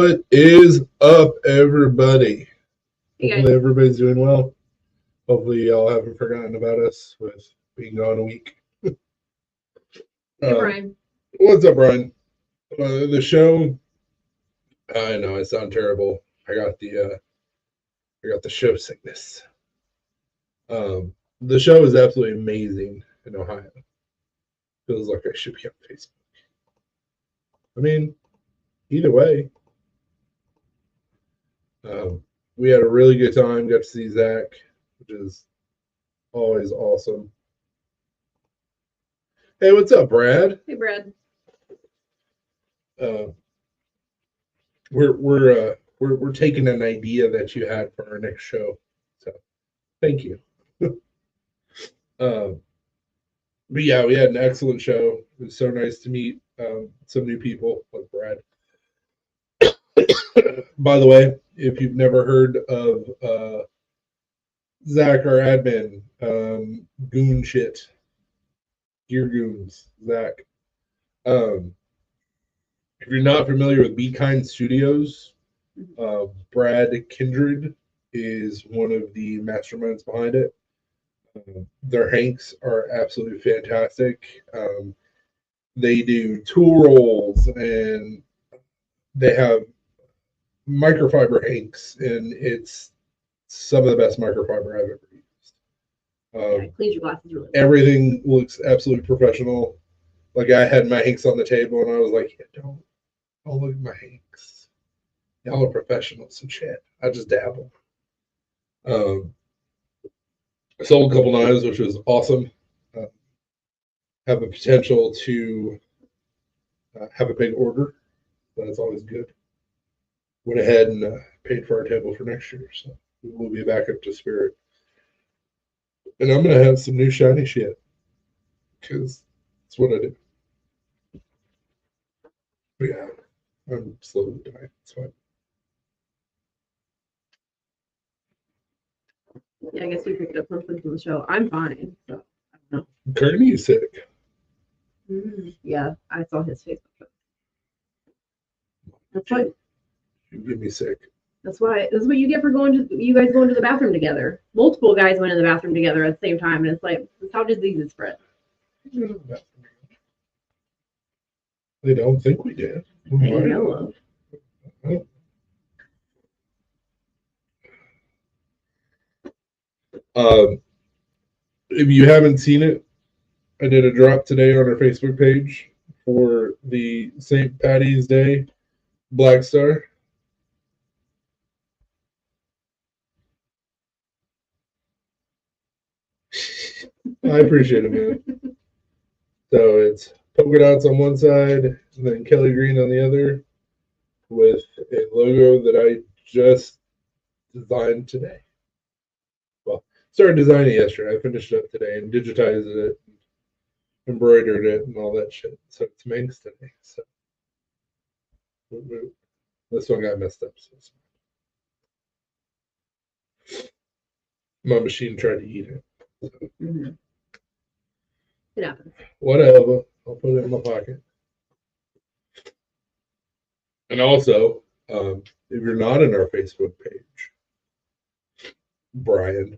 What is up, everybody? Hey, guys. Hopefully, everybody's doing well. Hopefully, y'all haven't forgotten about us with being gone a week. Hey, Brian. What's up, Brian? The show. I know I sound terrible. I got the show sickness. The show is absolutely amazing in Ohio. Feels like I should be on Facebook. I mean, either way. We had a really good time. Got to see Zach, which is always awesome. Hey, what's up, Brad? Hey, Brad. We're taking an idea that you had for our next show, so thank you. But yeah, we had an excellent show. It was so nice to meet some new people like Brad. By the way, if you've never heard of Zach, our admin, Goon Shit, Gear Goons, Zach. If you're not familiar with Be Kind Studios, Brad Kindred is one of the masterminds behind it. Their hanks are absolutely fantastic. They do tool rolls and they have microfiber hanks, and it's some of the best microfiber I've ever used. Cleans your glasses really well. Everything looks absolutely professional. Like I had my hanks on the table, and I was like, yeah, don't look at my hanks. Y'all are professionals and shit. I just dabble. I sold a couple knives, which was awesome. Have the potential to have a big order. That's always good. Went ahead and paid for our table for next year, so we'll be back up to Spirit. And I'm gonna have some new shiny shit because that's what I do. But yeah, I'm slowly dying. It's fine. Yeah, I guess we picked up something from the show. I'm fine. So I don't know. Kearney is sick. Yeah, I saw his Facebook. That's what. You get me sick. That's what you get for you guys going to the bathroom together. Multiple guys went to the bathroom together at the same time, and it's like, that's how diseases spread. They don't think we did. They know of. If you haven't seen it, I did a drop today on our Facebook page for the St. Patty's Day Black Star. I appreciate it, man. So it's polka dots on one side, and then Kelly Green on the other, with a logo that I just designed today. Well, started designing it yesterday. I finished it up today and digitized it, embroidered it, and all that shit. So it's Manx today. So this one got messed up. So my machine tried to eat it. So. It happens. Whatever. I'll put it in my pocket. And also, if you're not in our Facebook page, Brian,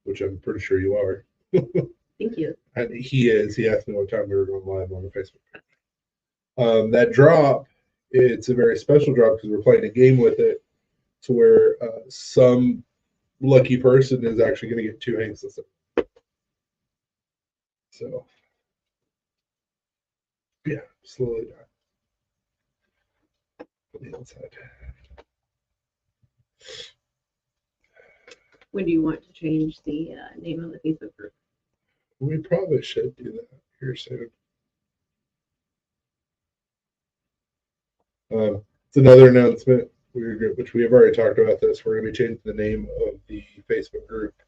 which I'm pretty sure you are. Thank you. And he is. He asked me what time we were going live on the Facebook page. That drop, it's a very special drop because we're playing a game with it to where some lucky person is actually going to get 2 hanks this time. So, yeah, slowly down. Put the inside. When do you want to change the name of the Facebook group? We probably should do that here soon. It's another announcement, which we have already talked about this. We're going to be changing the name of the Facebook group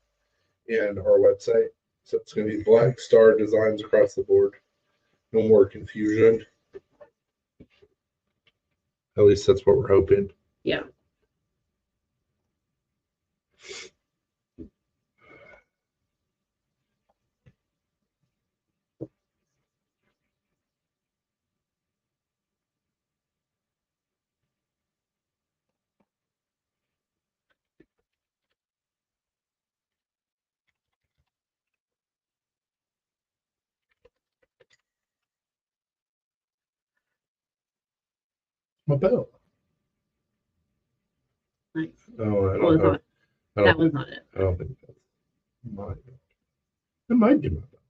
and our website. So it's going to be Black Star Designs across the board. No more confusion. At least that's what we're hoping. Yeah. My belt. Nice. Oh, I Oh, don't it's know. not. I That don't, one's not it. I don't think that's my belt. It might be my belt.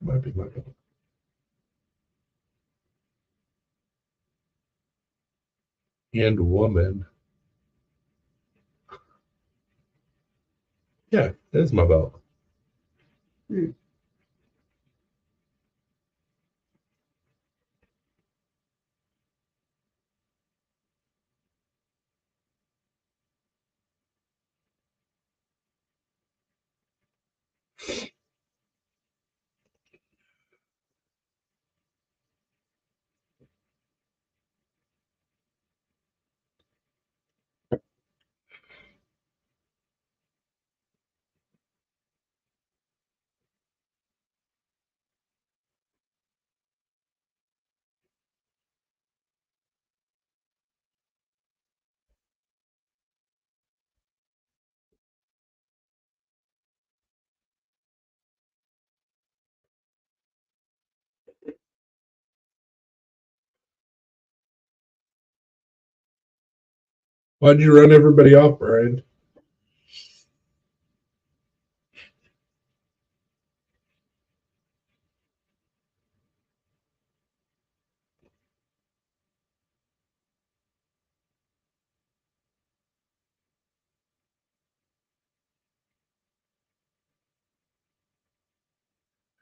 Might be my belt. And woman. Yeah, it is my belt. Hmm. Why'd you run everybody off, Brian?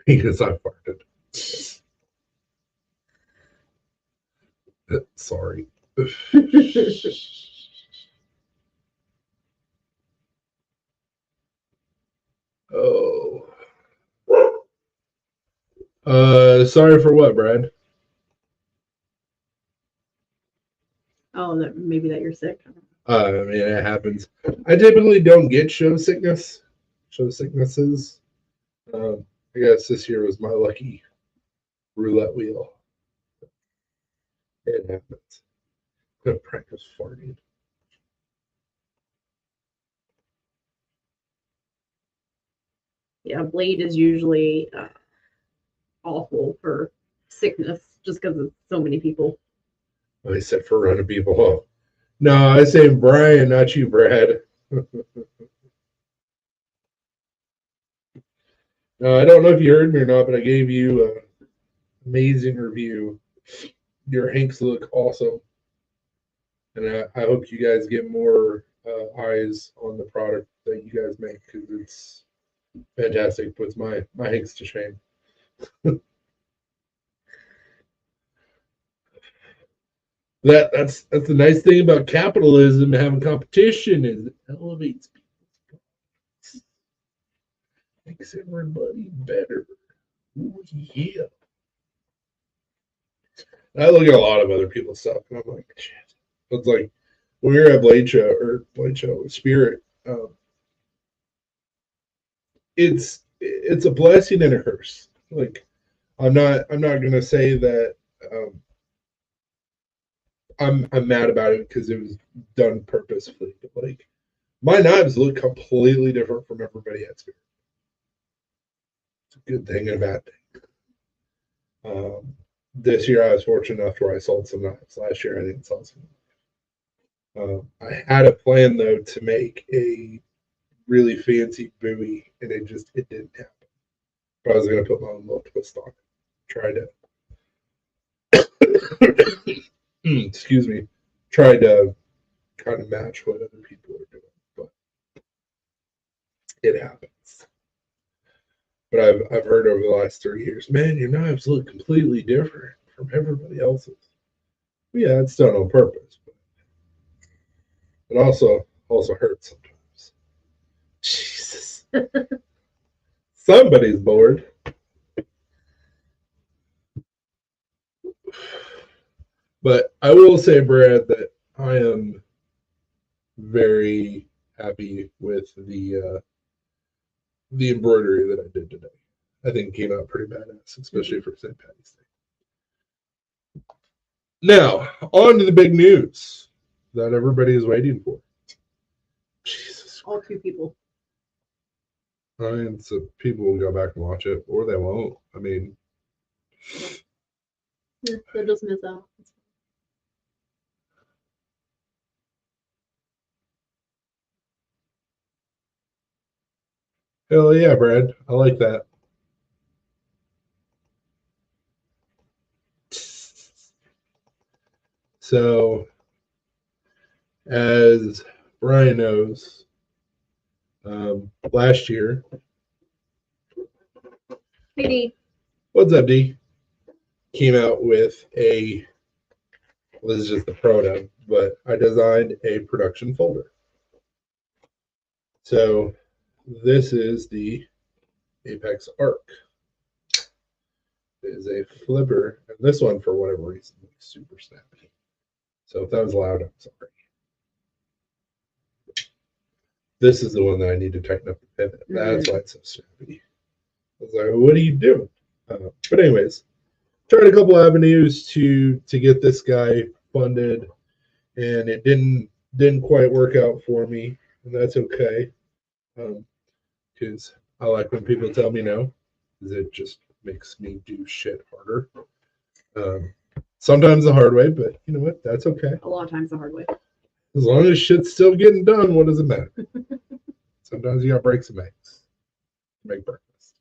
Because I farted. Sorry. Oh. Sorry for what, Brad? Oh, that maybe that you're sick. I mean, it happens. I typically don't get show sicknesses. I guess this year was my lucky roulette wheel. It happens. I'm gonna practice farting. Yeah, Blade is usually awful for sickness just because of so many people. I said for running people off. No, I say Brian, not you, Brad. I don't know if you heard me or not, but I gave you an amazing review. Your Hanks look awesome, and I hope you guys get more eyes on the product that you guys make because it's fantastic. Puts my Hanks to shame. That's the nice thing about capitalism and having competition is it elevates people, makes everybody better. Ooh, yeah. I look at a lot of other people's stuff and I'm like, shit. It's like when we were at Blade Show Spirit, it's a blessing and a curse. Like I'm not gonna say that I'm mad about it because it was done purposefully, but like my knives look completely different from everybody at Spirit. It's a good thing and a bad thing. This year I was fortunate enough where I sold some knives. Last year I didn't sell some. I had a plan though to make a really fancy buoy, and it didn't happen. But I was gonna put my own little twist on it. Tried to, excuse me, tried to kind of match what other people are doing, but it happens. But I've heard over the last 3 years, man, your knives look completely different from everybody else's. Yeah, it's done on purpose, but it also hurts sometimes. Jesus, somebody's bored. But I will say, Brad, that I am very happy with the embroidery that I did today. I think it came out pretty badass, especially for St. Patty's Day. Now, on to the big news that everybody is waiting for. Jesus. All two people. I mean, so people will go back and watch it, or they won't. I mean, Yeah, they'll just miss out. Hell yeah, Brad. I like that. So, as Brian knows, last year, Hey, Dee. what's up, D? Came out with a, well, this is just the proto, but I designed a production folder. So, this is the Apex Arc. It is a flipper, and this one, for whatever reason, is super snappy. So, if that was loud, I'm sorry. This is the one that I need to tighten up the pivot. That's why it's so snappy. I was like, what are you doing? But anyways, tried a couple avenues to get this guy funded, and it didn't quite work out for me, and that's okay. Because I like when people tell me no, because it just makes me do shit harder. Sometimes the hard way, but you know what? That's okay. A lot of times the hard way. As long as shit's still getting done, what does it matter? Sometimes you gotta break some eggs to make breakfast.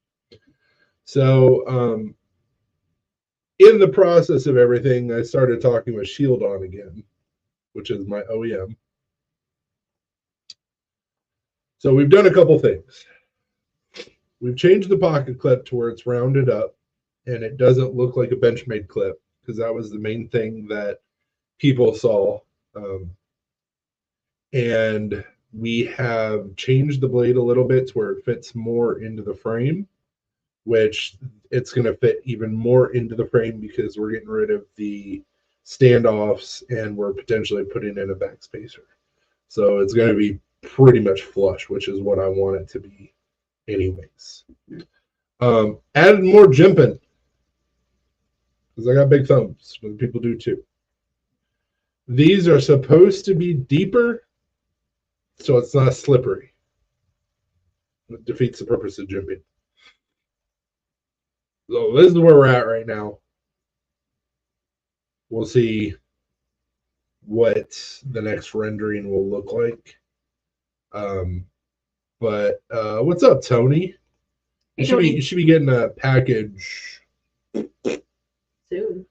So, in the process of everything, I started talking with Shieldon again, which is my OEM. So we've done a couple things. We've changed the pocket clip to where it's rounded up and it doesn't look like a Benchmade clip, because that was the main thing that people saw. And we have changed the blade a little bit to where it fits more into the frame, which it's going to fit even more into the frame because we're getting rid of the standoffs and we're potentially putting in a back spacer. So it's going to be pretty much flush, which is what I want it to be anyways. Added more jimping because I got big thumbs, but people do too. These are supposed to be deeper, so it's not slippery. It defeats the purpose of jimping. So this is where we're at right now. We'll see what the next rendering will look like. But what's up, Tony? Hey, Tony. You should be getting a package Soon.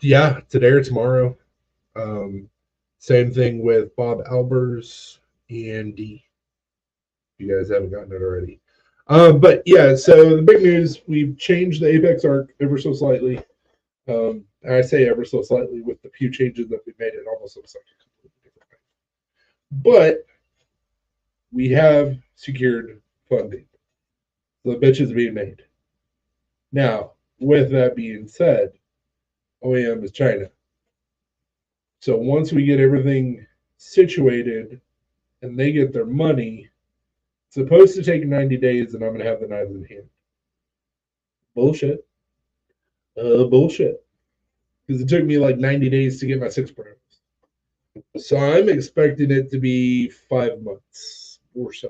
Yeah, today or tomorrow. Same thing with Bob Albers and D. If you guys haven't gotten it already. But yeah, so the big news, we've changed the Apex Arc ever so slightly. And I say ever so slightly with the few changes that we made, it almost looks like a completely different thing. But we have secured funding. The bitch is being made. Now, with that being said, OEM is China. So once we get everything situated and they get their money, it's supposed to take 90 days and I'm going to have the knives in hand. Bullshit. Bullshit. Because it took me like 90 days to get my 6 pros. So I'm expecting it to be 5 months or so.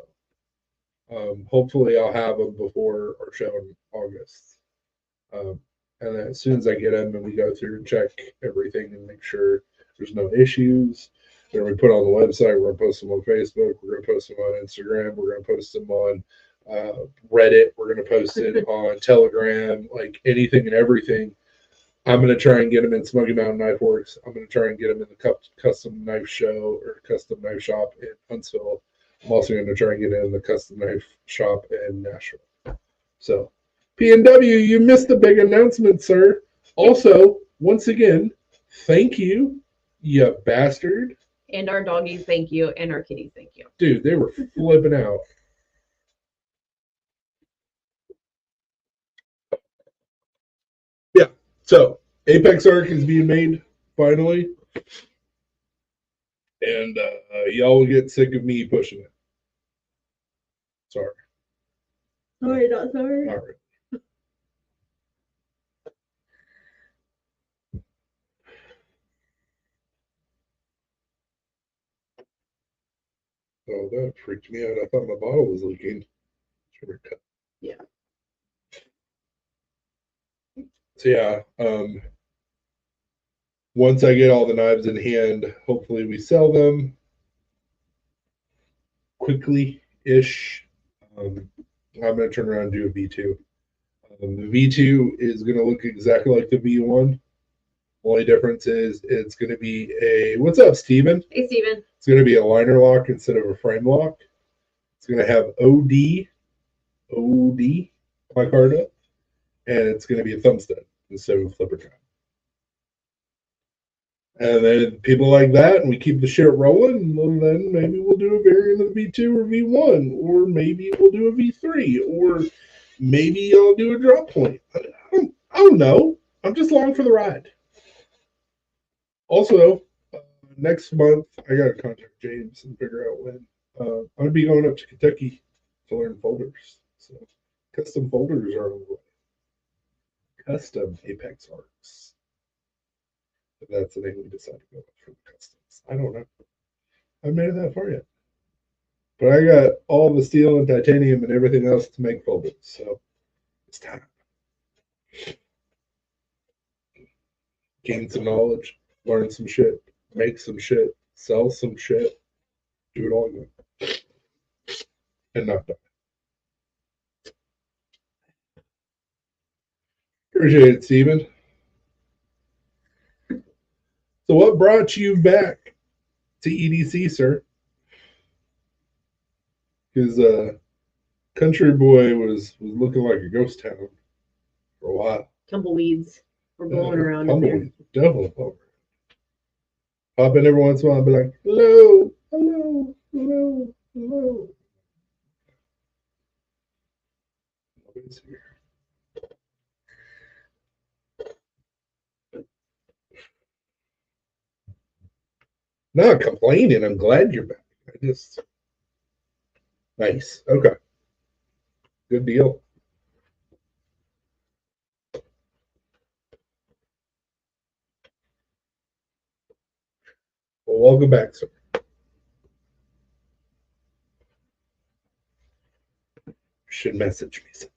Hopefully I'll have them before our show in August. And then as soon as I get them and we go through and check everything and make sure there's no issues, then we put on the website. We're going to post them on Facebook. We're going to post them on Instagram. We're going to post them on Reddit. We're going to post it on Telegram, like anything and everything. I'm going to try and get them in Smoky Mountain Knife Works. I'm going to try and get them in the Custom Knife Show or Custom Knife Shop in Huntsville. I'm also going to try and get it in the Custom Knife Shop in Nashville. So, P&W, you missed the big announcement, sir. Also, once again, thank you, you bastard. And our doggies, thank you. And our kitties, thank you. Dude, they were flipping out. Yeah, so Apex Arc is being made finally. And y'all will get sick of me pushing it. Sorry. Sorry, not sorry. All right. Oh, that freaked me out. I thought my bottle was leaking. Yeah. So yeah, once I get all the knives in hand, hopefully we sell them quickly-ish. I'm going to turn around and do a V2. The V2 is going to look exactly like the V1. Only difference is it's going to be a, what's up, Steven? Hey, Steven. It's going to be a liner lock instead of a frame lock. It's going to have OD my card up, and it's going to be a thumb stud instead of a flipper trap. And then people like that, and we keep the shit rolling, and then maybe we'll do a variant of the V2 or V1, or maybe we'll do a V3, or maybe I'll do a drop point. I don't know. I'm just along for the ride. Also, next month, I got to contact James and figure out when. I'm going to be going up to Kentucky to learn folders. So, custom folders are on the way. Custom Apex arcs. If that's the name we decide to go with for the customs. I don't know. I haven't made it that far yet. But I got all the steel and titanium and everything else to make folders. So, it's time. Gain some knowledge, learn some shit, make some shit, sell some shit, do it all again. And not die. Appreciate it, Steven. So what brought you back to EDC, sir? Because Country Boy was looking like a ghost town for a while. Tumbleweeds were blowing around in there. Tumbleweeds, definitely blowing around. Pop in every once in a while and be like, hello, hello, hello, hello. Nobody's here. Not complaining. I'm glad you're back. I just nice. Okay. Good deal. Well, welcome back, sir. You should message me sometime.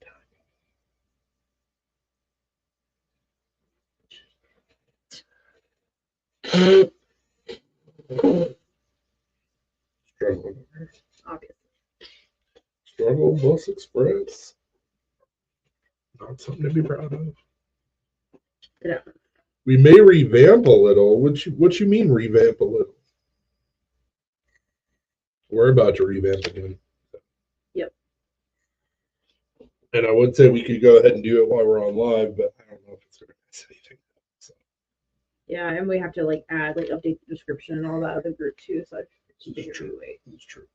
Struggling. Obviously. Struggle Bus Express. Not something to be proud of. Yeah. We may revamp a little. What you mean revamp a little? We're about to revamp again. Yep. And I would say we could go ahead and do it while we're on live, but I don't know if it's going to miss anything. So. Yeah, and we have to add update the description and all that other group too. So it's true. It's true.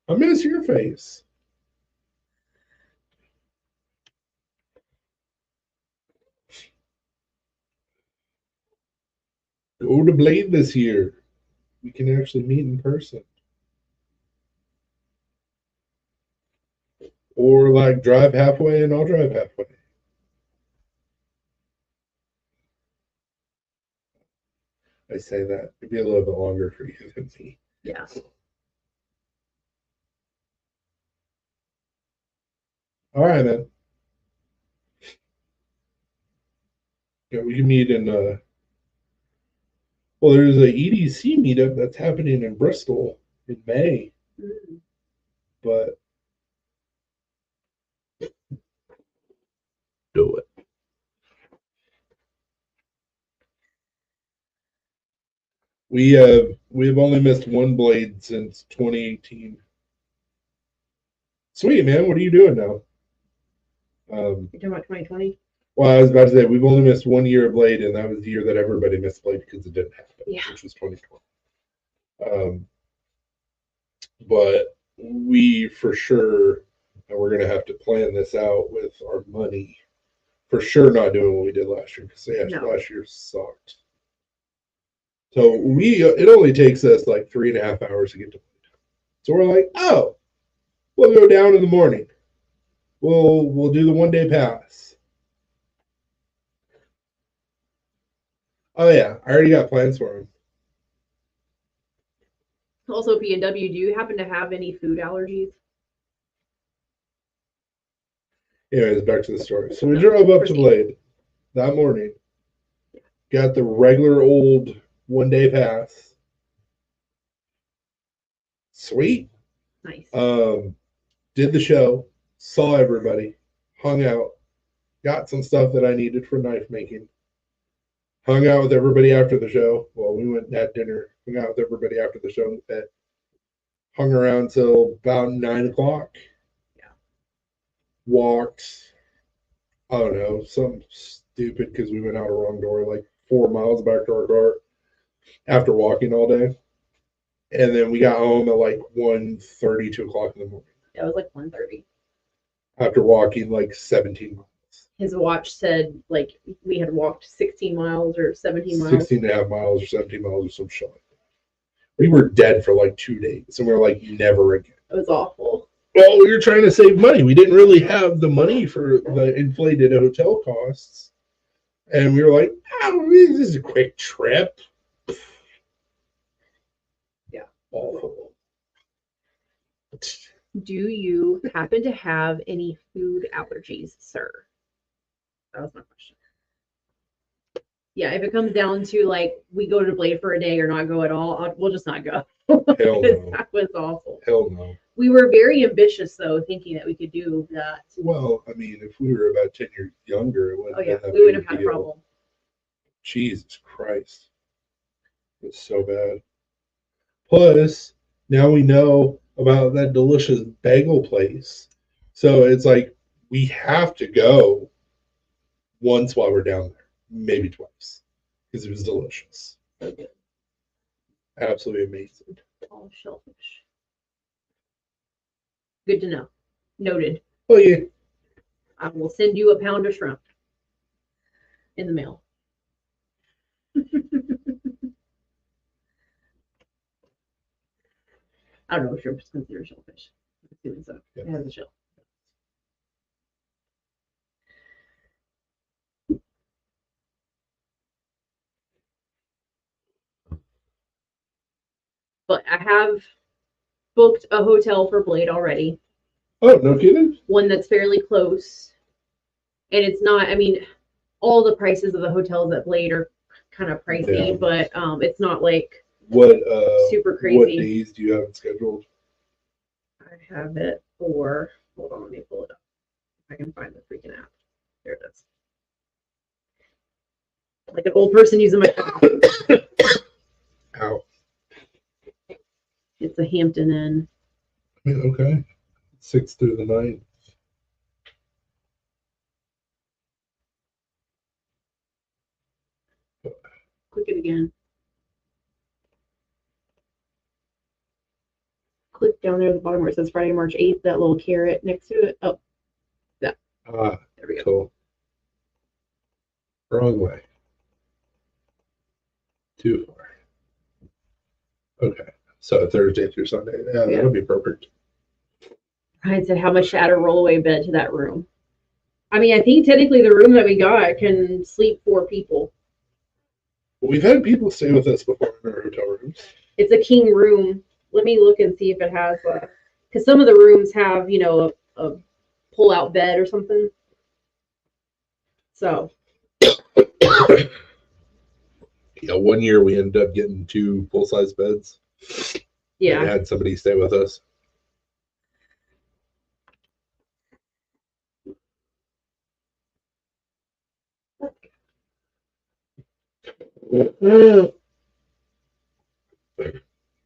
I miss your face. Go to Blade this year. We can actually meet in person. Or drive halfway and I'll drive halfway. I say that. It'd be a little bit longer for you than me. Yeah. All right, then. Yeah, we can meet in well, there's a EDC meetup that's happening in Bristol in May. Mm-hmm. But do it. We've only missed one Blade since 2018. Sweet, man. What are you doing now? You're talking about 2020? Well, I was about to say we've only missed 1 year of Blade, and that was the year that everybody missed Blade because it didn't happen, which was 2020. But we for sure, and we're gonna have to plan this out with our money. For sure, not doing what we did last year because last year sucked. So it only takes us 3.5 hours to get to Blade. So we're like, oh, we'll go down in the morning. We'll do the 1 day pass. Oh yeah, I already got plans for him. Also, PNW, do you happen to have any food allergies? Anyways, back to the story. So we drove up to Blade. that morning. Got the regular old 1 day pass. Sweet. Nice. Did the show, saw everybody, hung out, got some stuff that I needed for knife making. Hung out with everybody after the show. Well, we went and had dinner. Hung out with everybody after the show. Hung around till about 9 o'clock. Yeah. Walked. I don't know, something stupid because we went out a wrong door, like 4 miles back to our car after walking all day. And then we got home at like 1:30, 2 o'clock in the morning It was like 1:30. after walking like 17 miles. His watch said like we had walked 16 miles or 17 miles. 16 and a half miles or 17 miles or some shit like that. We were dead for like 2 days, and we were like, never again. It was awful. Well, we were trying to save money. We didn't really have the money for the inflated hotel costs. And we were like, oh, this is a quick trip. Yeah. Awful. Do you happen to have any food allergies, sir? That was my question. Yeah, if it comes down to like we go to Blade for a day or not go at all, we'll just not go. Hell no. That was awful. Hell no. We were very ambitious though, thinking that we could do that. Well, I mean, if we were about 10 years younger, it wouldn't Oh yeah, have been that we wouldn't big have had a deal. problem. Jesus Christ. It's so bad. Plus, now we know about that delicious bagel place. So it's like we have to go once while we're down there, maybe twice, because it was delicious. So good. Absolutely amazing. All shellfish. Good to know. Noted. Oh, yeah. I will send you a pound of shrimp in the mail. I don't know if shrimp is considered shellfish. I'm assuming so. Yeah. It has a shell. But I have booked a hotel for Blade already. Oh, no kidding? One that's fairly close. And it's not, I mean, all the prices of the hotels at Blade are kind of pricey, Yeah. but it's not like What super what crazy. days do you have it scheduled? I have it for, hold on, let me pull it up. If I can find the freaking app. There it is. Like an old person using my phone. Ow. It's a Hampton Inn. Okay. 6th through the 9th. Click it again. Click down there at the bottom where it says Friday, March 8th, that little carrot next to it. Oh, Ah, there we go. cool. Wrong way. Too far. Okay. So Thursday through Sunday. Yeah, Yeah. that'll be perfect. Ryan said how much to add a rollaway bed to that room. I mean, I think technically the room that we got can sleep 4 people. We've had people stay with us before in our hotel rooms. It's a king room. Let me look and see if it has because some of the rooms have, you know, a pull-out bed or something. So Yeah, 1 year we ended up getting 2 full-size beds. yeah, We had somebody stay with us.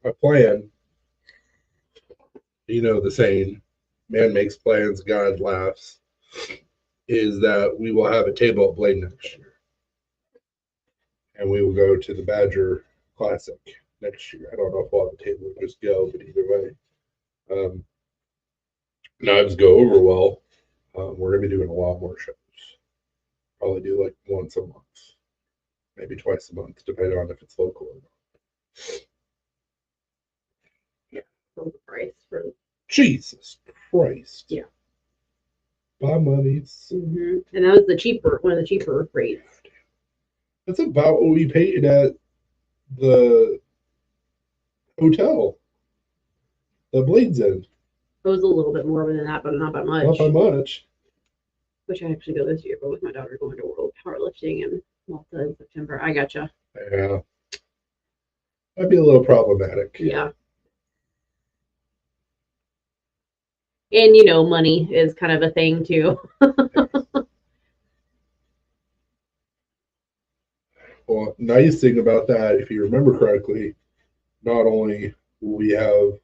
My plan, you know the saying, man makes plans, God laughs, is that we will have a table at Blade next year. And we will go to the Badger Classic next year. I don't know if we'll have a table or just go, but either way. Knives go over well. We're going to be doing a lot more shows. Probably do like once a month, maybe twice a month, depending on if it's local or not. the price for. Jesus Christ. Yeah. Buy monies. And that was the cheaper, one of the cheaper rates. That's about what we paid at the hotel. The Blades Inn. It was a little bit more than that, but not by much. Not by much. Wish I actually go this year, but with my daughter going to World Powerlifting in Malta in September, I gotcha. Yeah. That'd be a little problematic. Yeah. And you know, money is kind of a thing too. Well, nice thing about that, if you remember correctly, not only will we have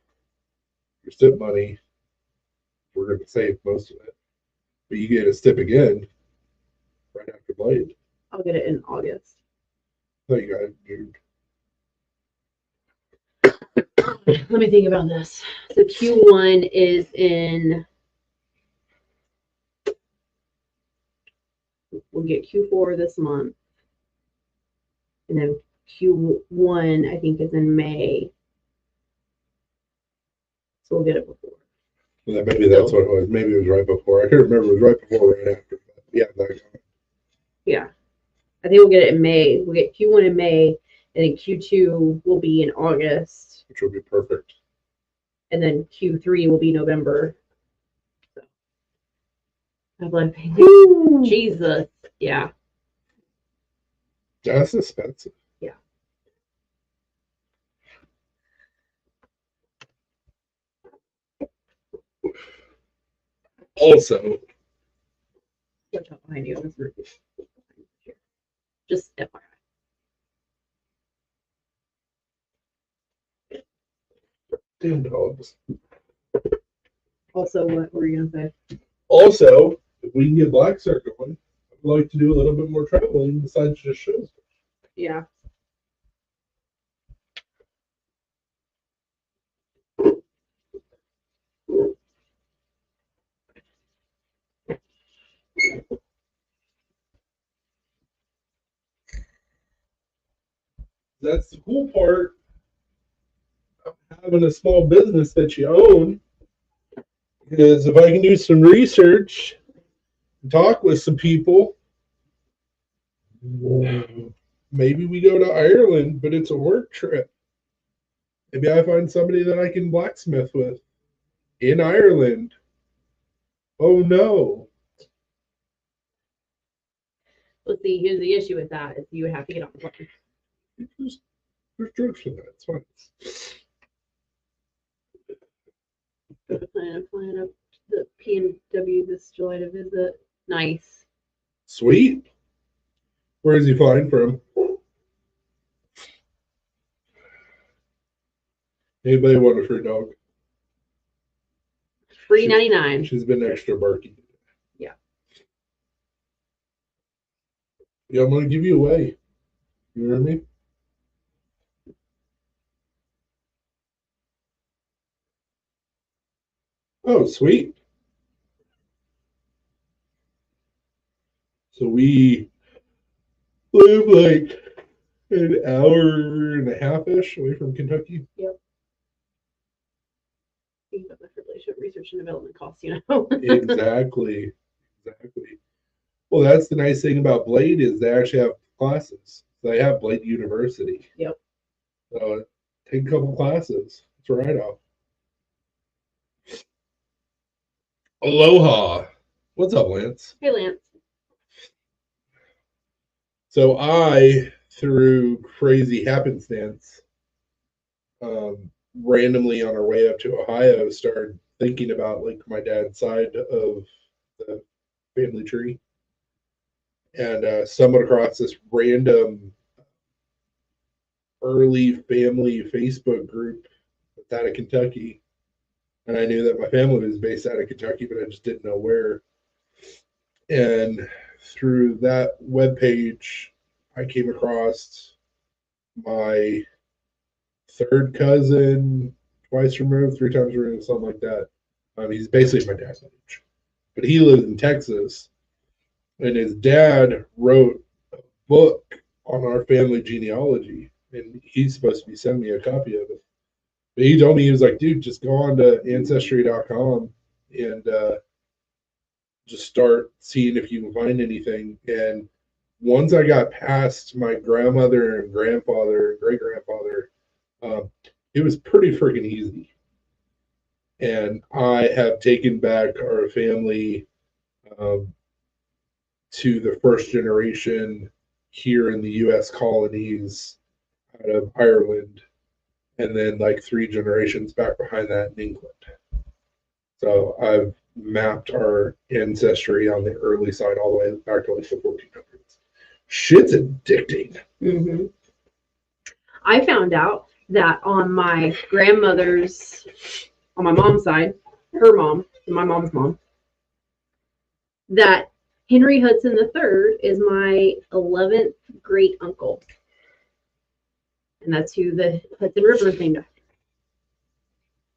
your STIP money, we're going to save most of it, but you get a STIP again right after Blade. I'll get it in August. So you got dude. Let me think about this. So Q1 is in. We'll get Q4 this month, and then Q1 I think is in May. So we'll get it before. Well, maybe that's what it was. Maybe it was right before. I can't remember. It was right before or right after. But yeah, yeah. I think we'll get it in May. We'll get Q1 in May, and then Q2 will be in August. Which would be perfect. And then Q3 will be November. So. I'm like, Jesus. Yeah. That's expensive. Yeah. Also, Watch out behind you on this roof. Just FYI. damn dogs. Also, what were you gonna say? Also, if we can get Black Star going, I'd like to do a little bit more traveling besides just shows. Yeah. That's the cool part of having a small business that you own. Is if I can do some research, talk with some people, maybe we go to Ireland, but it's a work trip. Maybe I find somebody that I can blacksmith with in Ireland. Oh no. Let's see. Here's the issue with that: is you would have to get on the plane. There's drugs for that. It's fine. Flying up to the PNW this July to visit. Nice. Sweet. Where is he flying from? Anybody want a free dog? Free 99. She's been extra barky. Yeah. Yeah, I'm gonna give you away. You hear me? Oh, sweet. So we live like an hour and a half-ish away from Kentucky. Yep. Think about the research and development costs, you know. Exactly. Exactly. Well, that's the nice thing about Blade is they actually have classes. They have Blade University. Yep. So take a couple classes. It's a write-off. Aloha. What's up, Lance? Hey, Lance. So I, through crazy happenstance, randomly on our way up to Ohio, started thinking about like my dad's side of the family tree, and stumbled across this random early family Facebook group that's out of Kentucky. And I knew that my family was based out of Kentucky, but I just didn't know where. And through that webpage, I came across my third cousin, twice removed, three times removed, something like that. He's basically my dad's age, but he lives in Texas, and his dad wrote a book on our family genealogy, and he's supposed to be sending me a copy of it. But he told me, he was like, dude, just go on to ancestry.com and just start seeing if you can find anything. And once I got past my grandmother and grandfather and great grandfather, it was pretty freaking easy. And I have taken back our family to the first generation here in the U.S. colonies out of Ireland, and then like 3 generations back behind that in England. So I've mapped our ancestry on the early side all the way back to like the 1400s. Shit's addicting. Mm-hmm. I found out that on my grandmother's, on my mom's side, her mom, my mom's mom, that Henry Hudson III is my 11th great uncle. And that's who the Hudson River is named after.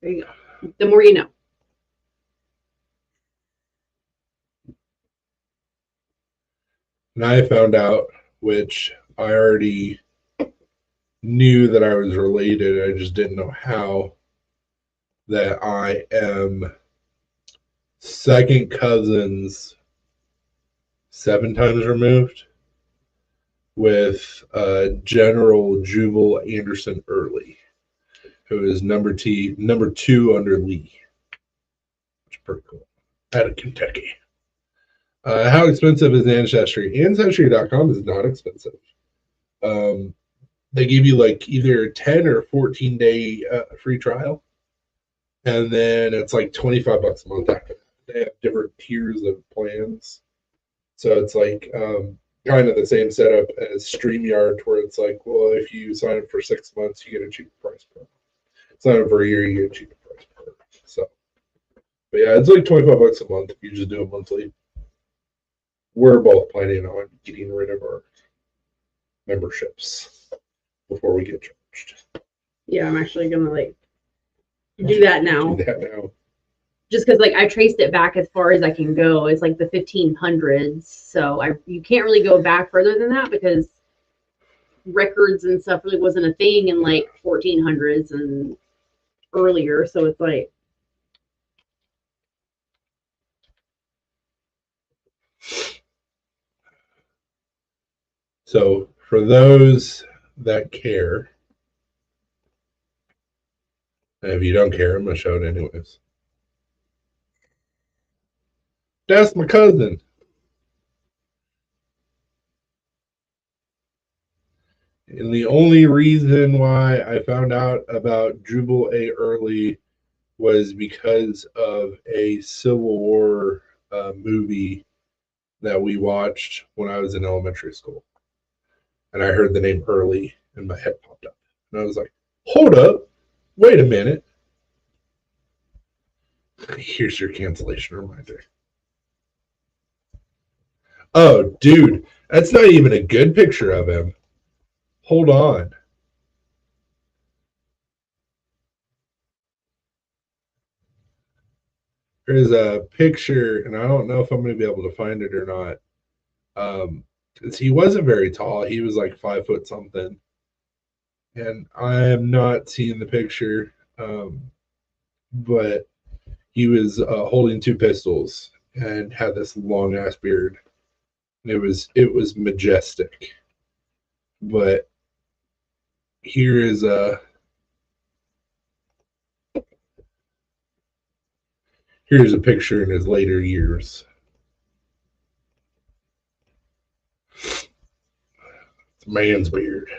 There you go. The more you know. And I found out, which I already knew that I was related, I just didn't know how, that I am second cousins 7 times removed with General Jubal Anderson Early, who is number 2 under Lee, which is pretty cool, out of Kentucky. How expensive is Ancestry? Ancestry.com is not expensive. They give you like either 10 or 14-day free trial, and then it's like $25 a month after that. They have different tiers of plans, so it's like kind of the same setup as StreamYard, where it's like, well, if you sign up for 6 months, you get a cheaper price per month. Sign up for a year, you get a cheaper price per month. So, but yeah, it's like $25 a month if you just do it monthly. We're both planning on getting rid of our memberships before we get charged. Yeah, I'm actually gonna like do that now. Do that now. Just because like I traced it back as far as I can go. It's like the 1500s, so you can't really go back further than that because records and stuff really wasn't a thing in like 1400s and earlier. So it's like. So for those that care, and if you don't care, I'm going to show it anyways. That's my cousin. And the only reason why I found out about Jubal A. Early was because of a Civil War movie that we watched when I was in elementary school. And I heard the name Early and my head popped up. And I was like, hold up, wait a minute. Here's your cancellation reminder. Oh, dude, that's not even a good picture of him. Hold on. There's a picture, and I don't know if I'm going to be able to find it or not. Because he wasn't very tall. He was like 5 foot something. And I am not seeing the picture, but he was holding 2 pistols and had this long ass beard. And it was majestic. But here is here's a picture in his later years. It's a man's beard.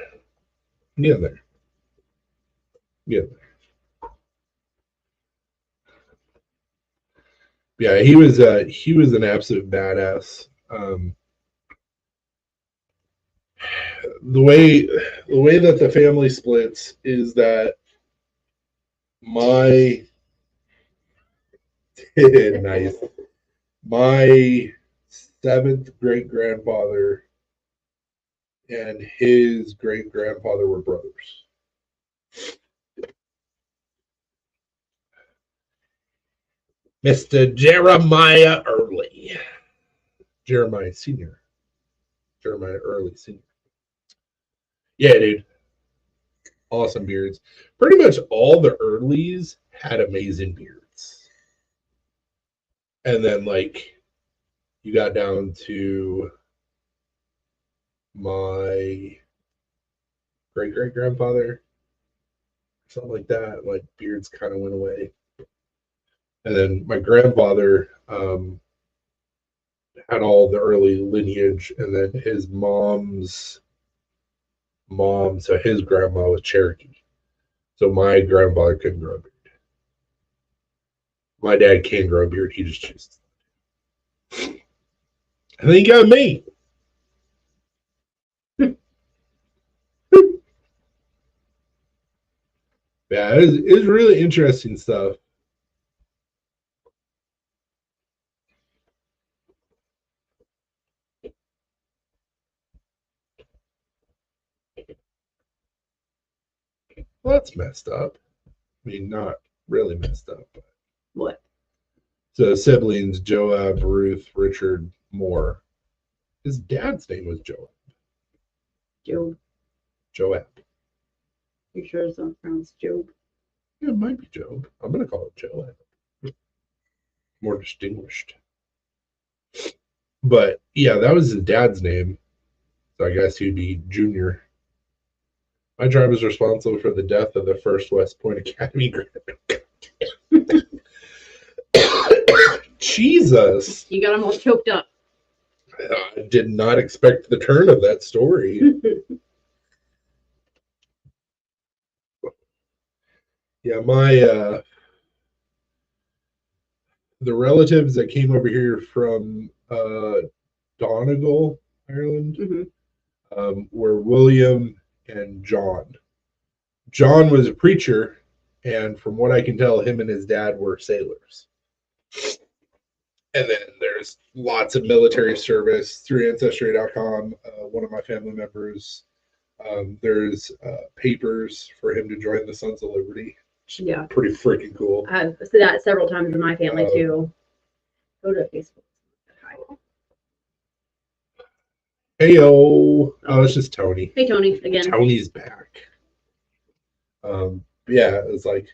Get there. Get there. Yeah, he was an absolute badass. The way that the family splits is that my nice, my 7th great grandfather and his great grandfather were brothers. Mr. Jeremiah Early. Jeremiah Sr. Jeremiah Early Sr. Yeah, dude. Awesome beards. Pretty much all the Earlys had amazing beards. And then, like, you got down to my great-great-grandfather, something like that. Like, beards kind of went away. And then my grandfather had all the early lineage, and then his mom's mom, so his grandma was Cherokee. So my grandfather couldn't grow a beard. My dad can grow a beard, he just chooses. And then you got me. Yeah, it's really interesting stuff. Well, that's messed up. I mean, not really messed up. But. What? So siblings, Joab, Ruth, Richard, Moore. His dad's name was Joab. Job. Joab. You sure it's not pronounced Job? Yeah, it might be Job. I'm going to call it Joab. More distinguished. But yeah, that was his dad's name. So I guess he'd be Junior. My tribe is responsible for the death of the first West Point Academy graduate. Jesus. You got him all choked up. I did not expect the turn of that story. Yeah, my the relatives that came over here from Donegal, Ireland, were William and John. John was a preacher, and from what I can tell, him and his dad were sailors. And then there's lots of military service through Ancestry.com. One of my family members, there's papers for him to join the Sons of Liberty. Yeah. Pretty freaking cool. I've said that several times in my family too. Go to Facebook. Heyo. Oh, it's just Tony. Hey, Tony, again. Tony's back. Yeah, it's like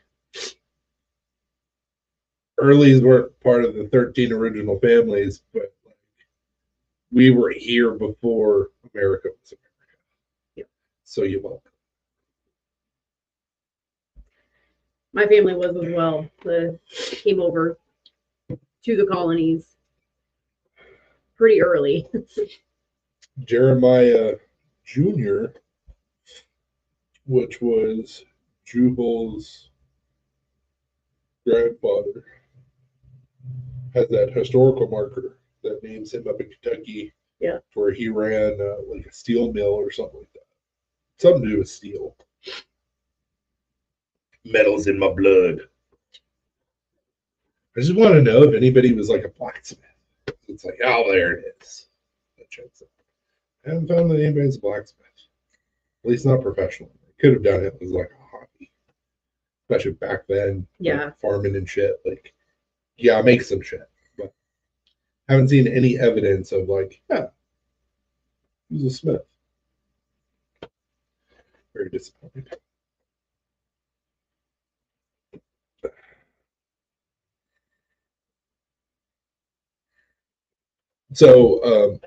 Earlys weren't part of the 13 original families, but like, we were here before America was America. Yeah. So you're welcome. My family was as well. Came over to the colonies pretty early. Jeremiah Jr., which was Jubal's grandfather, has that historical marker that names him up in Kentucky. Yeah. Where he ran like a steel mill or something like that. Something to do with steel. Metal's in my blood. I just want to know if anybody was like a blacksmith. It's like, oh, there it is. That checks out. I haven't found that anybody's a blacksmith. At least not professional. They could have done it as like a hobby. Especially back then. Yeah. Like farming and shit. Like, yeah, I make some shit. But I haven't seen any evidence of like, yeah, he was a smith. Very disappointed. So,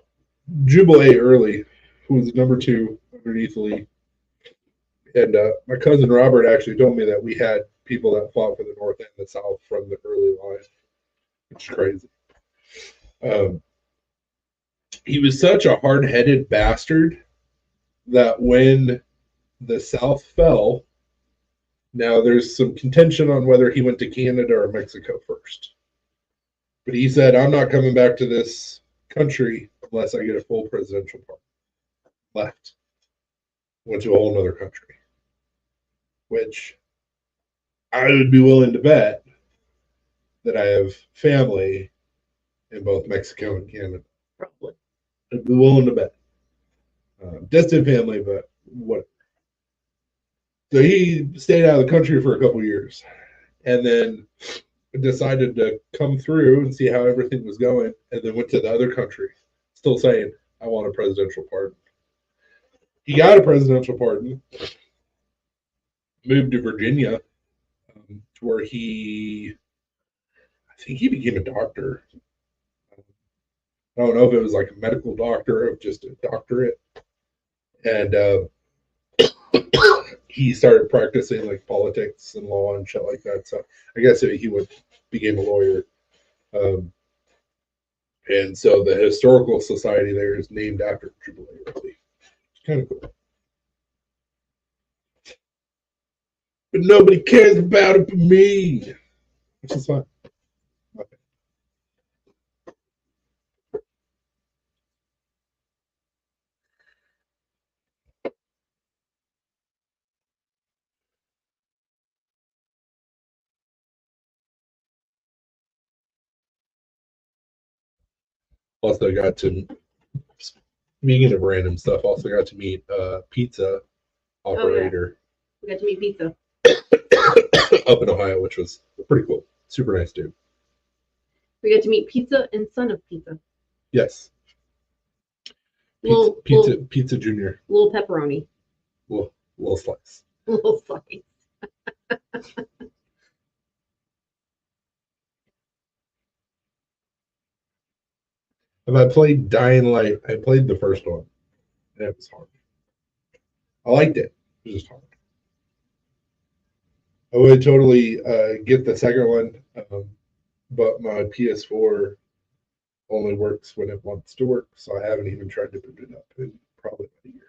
Jubal A. Early, who was number 2 underneath Lee, and my cousin Robert actually told me that we had people that fought for the North and the South from the early line, which is crazy. He was such a hard-headed bastard that when the South fell, now there's some contention on whether he went to Canada or Mexico first. But he said, I'm not coming back to this country unless I get a full presidential pardon. Left. Went to a whole other country. Which I would be willing to bet that I have family in both Mexico and Canada. Probably. I'd be willing to bet. Distant family, but whatever. So he stayed out of the country for a couple years. And then decided to come through and see how everything was going, and then went to the other country, still saying, I want a presidential pardon. He got a presidential pardon, moved to Virginia, to where I think he became a doctor. I don't know if it was like a medical doctor or just a doctorate. And he started practicing like politics and law and shit like that. So I guess he became a lawyer. And so the historical society there is named after Jubilee. Really. It's kind of cool. But nobody cares about it but me, which is fine. Okay. Also got to, speaking of random stuff, also got to meet pizza operator We got to meet pizza. up in Ohio, which was pretty cool. Super nice dude. We got to meet pizza and son of pizza. Yes. Pizza Junior. Little pepperoni. Little slice. Little slice. If I played Dying Light, I played the first one. And it was hard. I liked it. It was just hard. I would totally get the second one, but my PS4 only works when it wants to work, so I haven't even tried to boot it up in probably a year.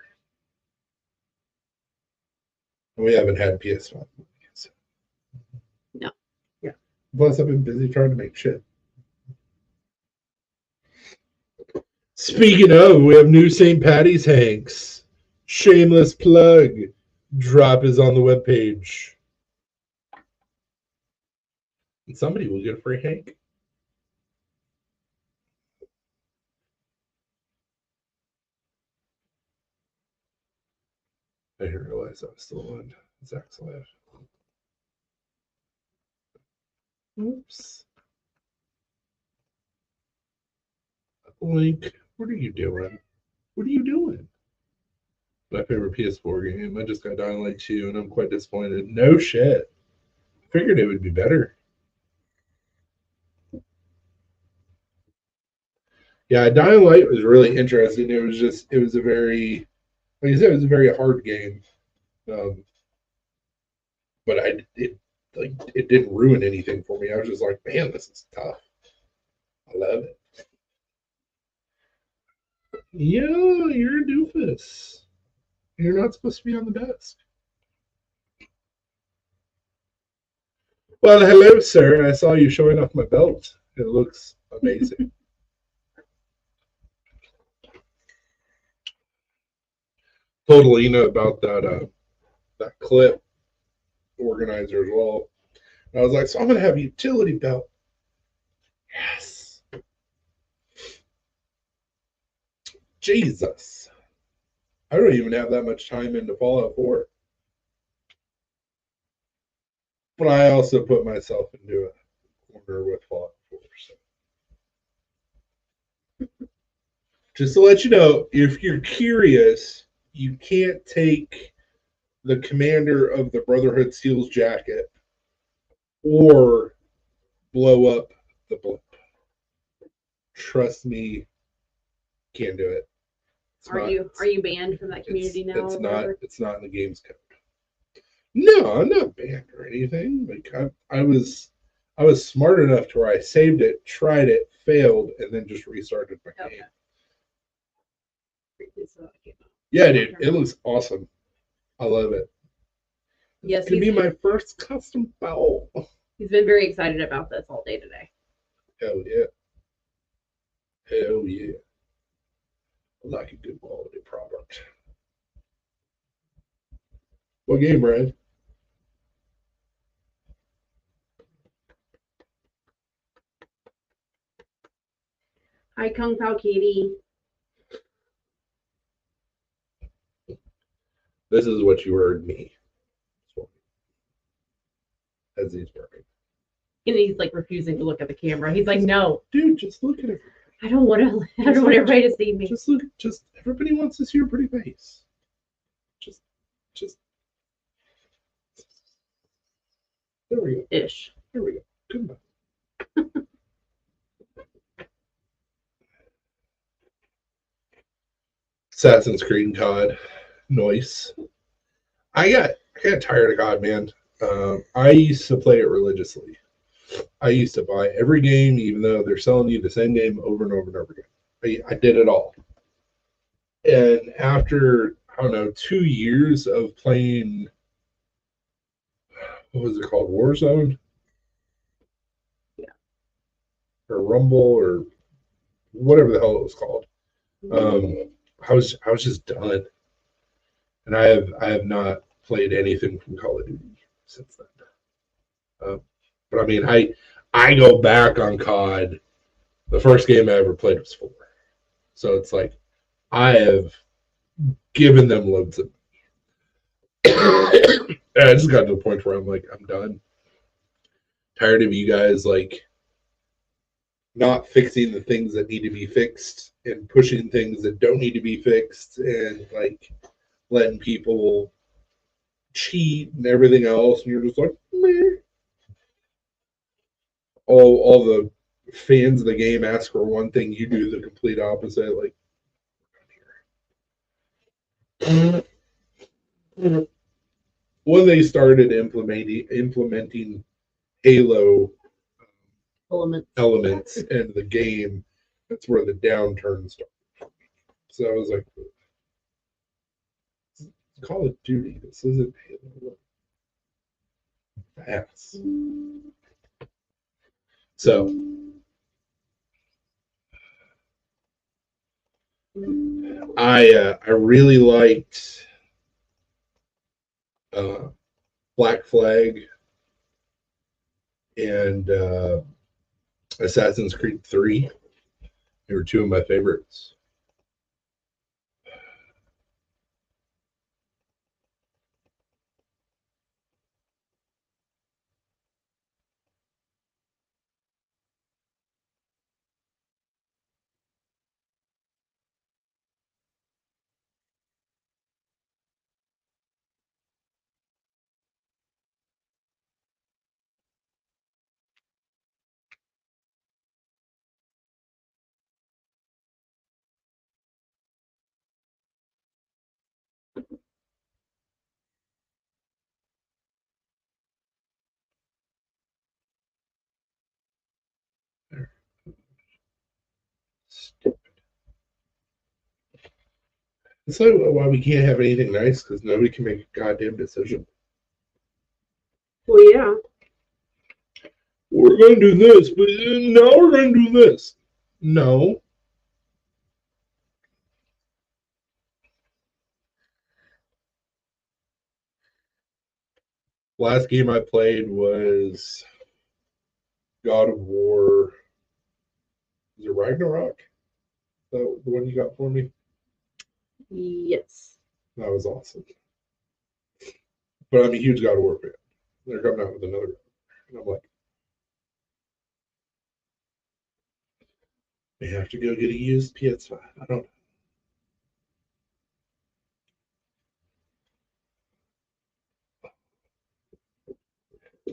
And we haven't had PS5. So. No. Yeah. Plus, I've been busy trying to make shit. Speaking of, we have new St. Patty's Hanks. Shameless plug. Drop is on the webpage. And somebody will get a free Hank. I didn't realize I was still on Zach's live. Oops. Link, what are you doing? What are you doing? My favorite PS4 game. I just got Dying Light 2 and I'm quite disappointed. No shit. Figured it would be better. Yeah, Dying Light was really interesting. It was a very, like you said, it was a very hard game. But it didn't ruin anything for me. I was just like, man, this is tough. I love it. Yeah, you're a doofus. You're not supposed to be on the desk. Well, hello, sir. I saw you showing off my belt. It looks amazing. Told Lena about that clip organizer as well. And I was like, so I'm gonna have a utility belt. Yes. Jesus. I don't even have that much time into Fallout 4. But I also put myself into a corner with Fallout 4. So. Just to let you know, if you're curious, you can't take the commander of the Brotherhood Steel's jacket or blow up the blimp. Trust me, can't do it. Are you banned from that community now? It's not in the game's code. No, I'm not banned or anything. Like I was smart enough to where I saved it, tried it, failed, and then just restarted my game. Yeah, dude, it looks awesome. I love it. Yes, it's gonna be my first custom belt. He's been very excited about this all day today. Hell yeah. Hell yeah. I like a good quality product. What game, Brad? Hi, Kung Pao Katie. This is what you heard me. As he's working. And he's like refusing to look at the camera. He's like, no. Dude, just look at it. I don't want everybody to see me. Just look. Just everybody wants to see your pretty face. Just. There we go. Ish. There we go. Good enough. Assassin's Creed and COD. Nice. I got tired of COD, man. I used to play it religiously. I used to buy every game, even though they're selling you the same game over and over and over again. I did it all. And after, I don't know, 2 years of playing, what was it called? Warzone? Yeah. Or Rumble or whatever the hell it was called. I was just done. And I have not played anything from Call of Duty since then. But I mean, I go back on COD. The first game I ever played was 4. So it's like I have given them loads of. I just got to the point where I'm like, I'm done. Tired of you guys like not fixing the things that need to be fixed and pushing things that don't need to be fixed and like letting people cheat and everything else. And you're just like, meh. All the fans of the game ask for one thing, you do the complete opposite. Like, when they started implementing Halo elements in the game, that's where the downturn started. So I was like, Call of Duty, this isn't Halo. Ass. So I really liked Black Flag and Assassin's Creed 3. They were 2 of my favorites. Stupid. It's like why we can't have anything nice because nobody can make a goddamn decision. Well, yeah. We're going to do this, but now we're going to do this. No. Last game I played was God of War. Is it Ragnarok? The one you got for me? Yes. That was awesome. But I'm a huge God of War fan. They're coming out with another. And I'm like, we have to go get a used PS5. I don't.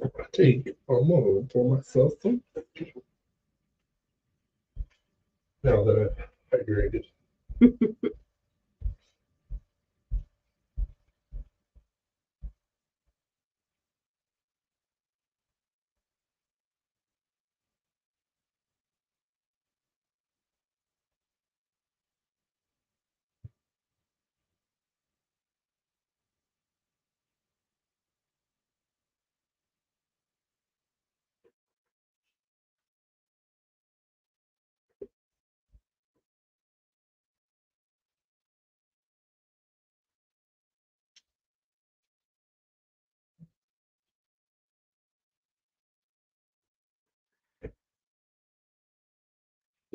I think I'm gonna pour myself some now that I've hydrated.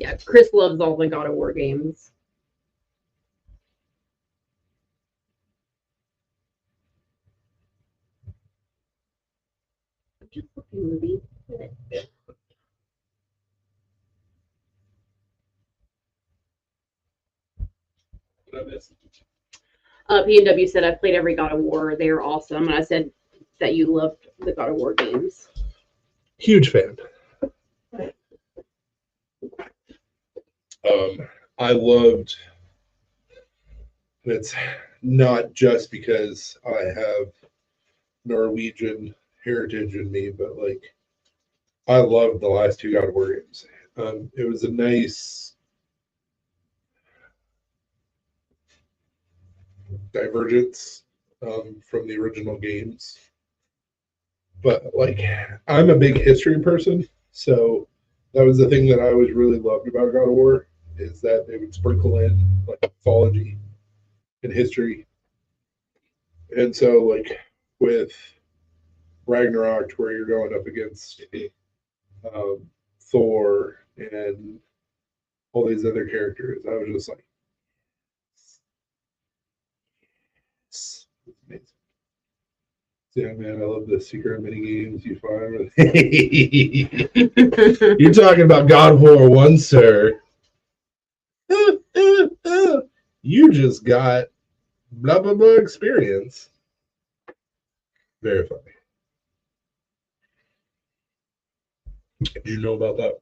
Yeah, Chris loves all the God of War games. Movie. P&W said I played every God of War. They are awesome. And I said that you loved the God of War games. Huge fan. I loved. It's not just because I have Norwegian heritage in me, but like I loved the last two God of War games. It was a nice divergence from the original games. But like, I'm a big history person, so that was the thing that I always really loved about God of War is that they would sprinkle in like mythology and history. And so like with Ragnarok, where you're going up against um, Thor and all these other characters, I was just like, it's amazing. Yeah, man, I love the secret mini games you find. You're talking about God of War 1, sir. You just got blah blah blah experience. Very funny. Did you know about that?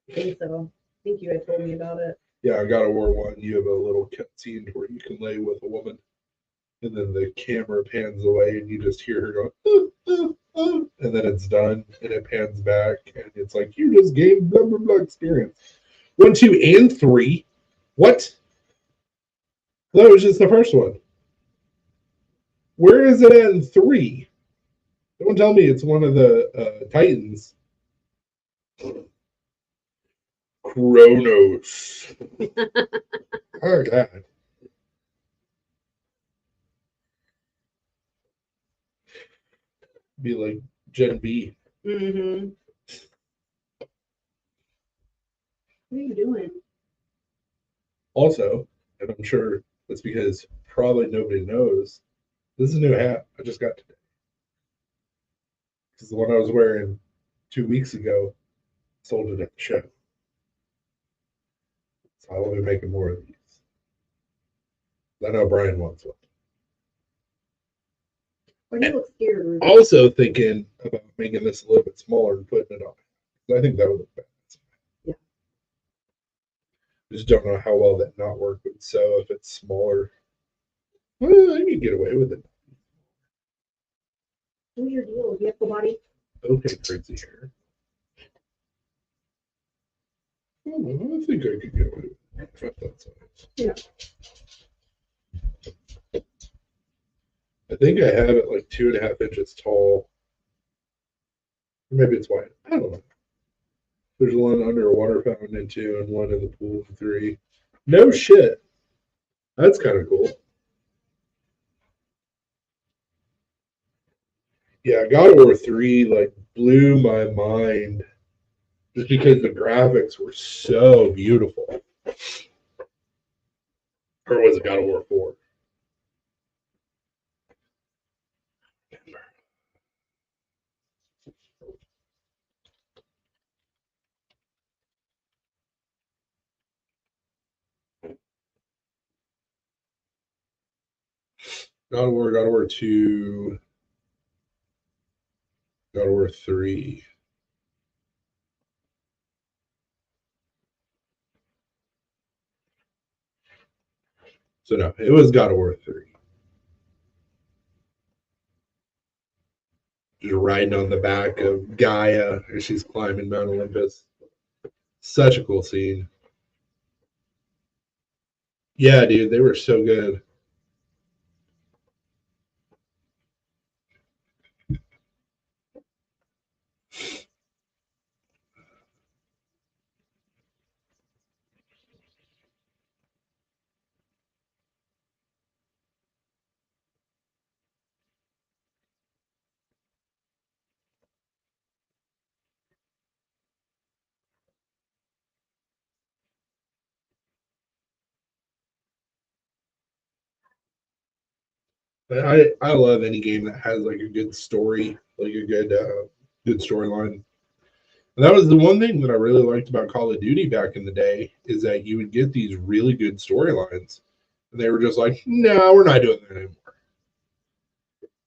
I think so. I think you had told me about it. Yeah, God of War 1, you have a little cutscene where you can lay with a woman, and then the camera pans away, and you just hear her go, and then it's done, and it pans back, and it's like, you just gained blah blah blah experience. 1, 2, and 3. What? That was just the first one. Where is it at in 3? Don't tell me it's one of the Titans. Kronos. Oh, God. Be like Gen B. Mm-hmm. What are you doing? Also, and I'm sure that's because probably nobody knows, this is a new hat I just got today. Because the one I was wearing 2 weeks ago sold it at the show. So I will be making more of these. I know Brian wants one. Why do you look scared? Also thinking about making this a little bit smaller and putting it on. I think that would look bad. Yeah. I just don't know how well that knot work would sew if it's smaller. Well, I can get away with it. What's your deal? Do you have full body? Okay, crazy hair. I think I could get away with it. That size. Yeah. I think I have it like 2.5 inches tall. Maybe it's wide. I don't know. There's one under a water fountain in 2 and one in the pool in 3. No shit. That's kind of cool. Yeah, God of War 3 like blew my mind just because the graphics were so beautiful. Or was it God of War 4? God of War 2, God of War 3. So no, it was God of War 3. Just riding on the back of Gaia as she's climbing Mount Olympus. Such a cool scene. Yeah, dude, they were so good. I love any game that has like a good story, like a good storyline. And that was the one thing that I really liked about Call of Duty back in the day is that you would get these really good storylines, and they were just like, "No, we're not doing that anymore."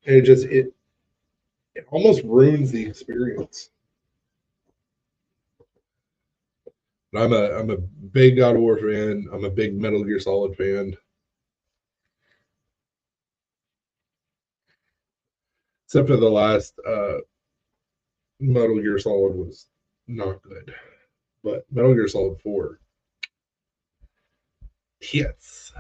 And it almost ruins the experience. But I'm a big God of War fan. I'm a big Metal Gear Solid fan. Except for the last Metal Gear Solid was not good, but Metal Gear Solid 4, yes.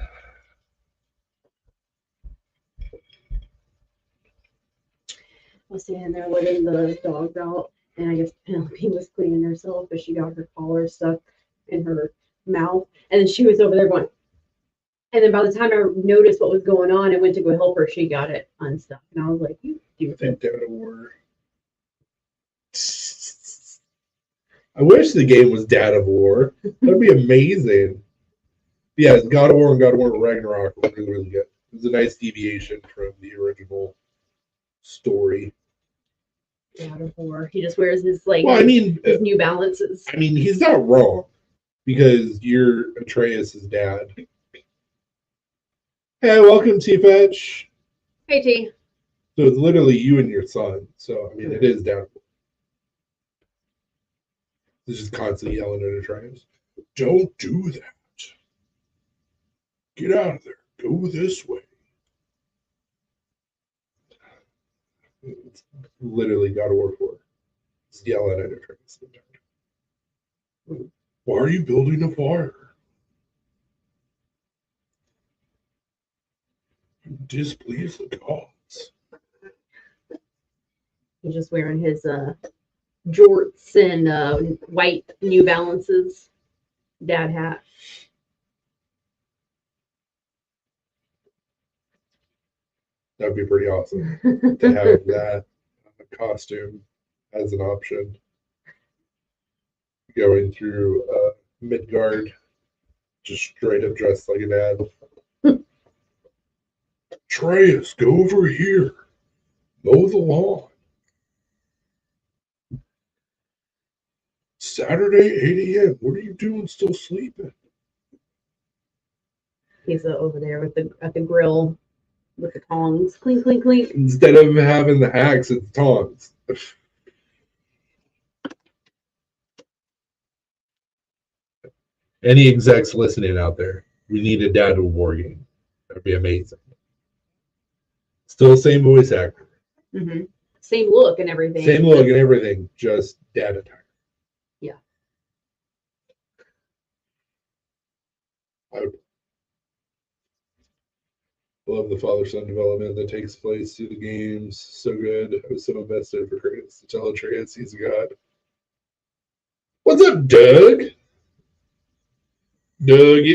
I was standing there letting the dogs out, and I guess Penelope was cleaning herself, but she got her collar stuck in her mouth, and then she was over there going. And then by the time I noticed what was going on and went to go help her, she got it unstuck, and I was like, "You do I think that were. I wish the game was Dad of War. That'd be amazing. Yeah, God of War and God of War Ragnarok were really, really good. It was a nice deviation from the original story. Dad of War." He just wears his like Well, I mean, his New Balances. he's not wrong because you're Atreus' dad. Hey, welcome, T-Fetch. Hey T. So it's literally you and your son. So, I mean, it is down. He's just constantly yelling at Atreus. Don't do that. Get out of there. Go this way. It's literally God of War 4. Just yelling at Atreus. Why are you building a fire? You displease the gods. He's just wearing his jorts and white New Balances dad hat. That'd be pretty awesome to have that costume as an option. Going through Midgard, just straight up dressed like a dad. Atreus, go over here. Mow the lawn. Saturday, 8 a.m. What are you doing still sleeping? He's over there with at the grill with the tongs. Clink, clink, clink. Instead of having the axe, it's tongs. Any execs listening out there, we need a Dad of War game. That'd be amazing. Still same voice actor. Mm-hmm. Same look and everything. Same look and everything, just dad attire. Yeah. I would love the father-son development that takes place through the games. So good. I was so invested for Kratos to tell Atreus he's a god. What's up, Doug? Doug.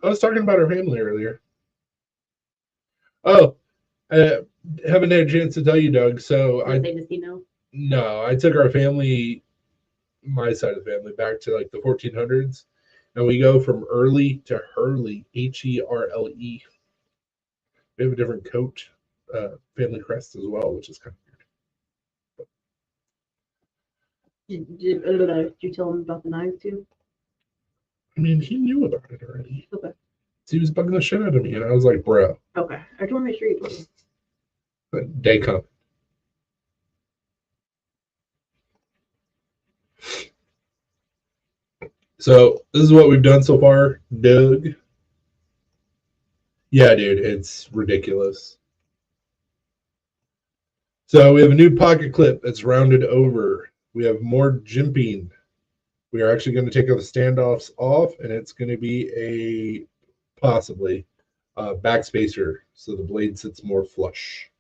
I was talking about our family earlier. Oh, I haven't had a chance to tell you, Doug. So No, I took our family, my side of the family, back to like the 1400s, and we go from Early to Hurley, Herle. We have a different coat, family crest as well, which is kind of weird. Did you tell him about the knives too? I mean, he knew about it already. Okay. So he was bugging the shit out of me, and I was like, bro. Okay. I just want to make sure you told him. But day come. So this is what we've done so far, Doug. Yeah, dude, it's ridiculous. So we have a new pocket clip that's rounded over. We have more jimping. We are actually going to take the standoffs off, and it's going to be a possibly backspacer, so the blade sits more flush.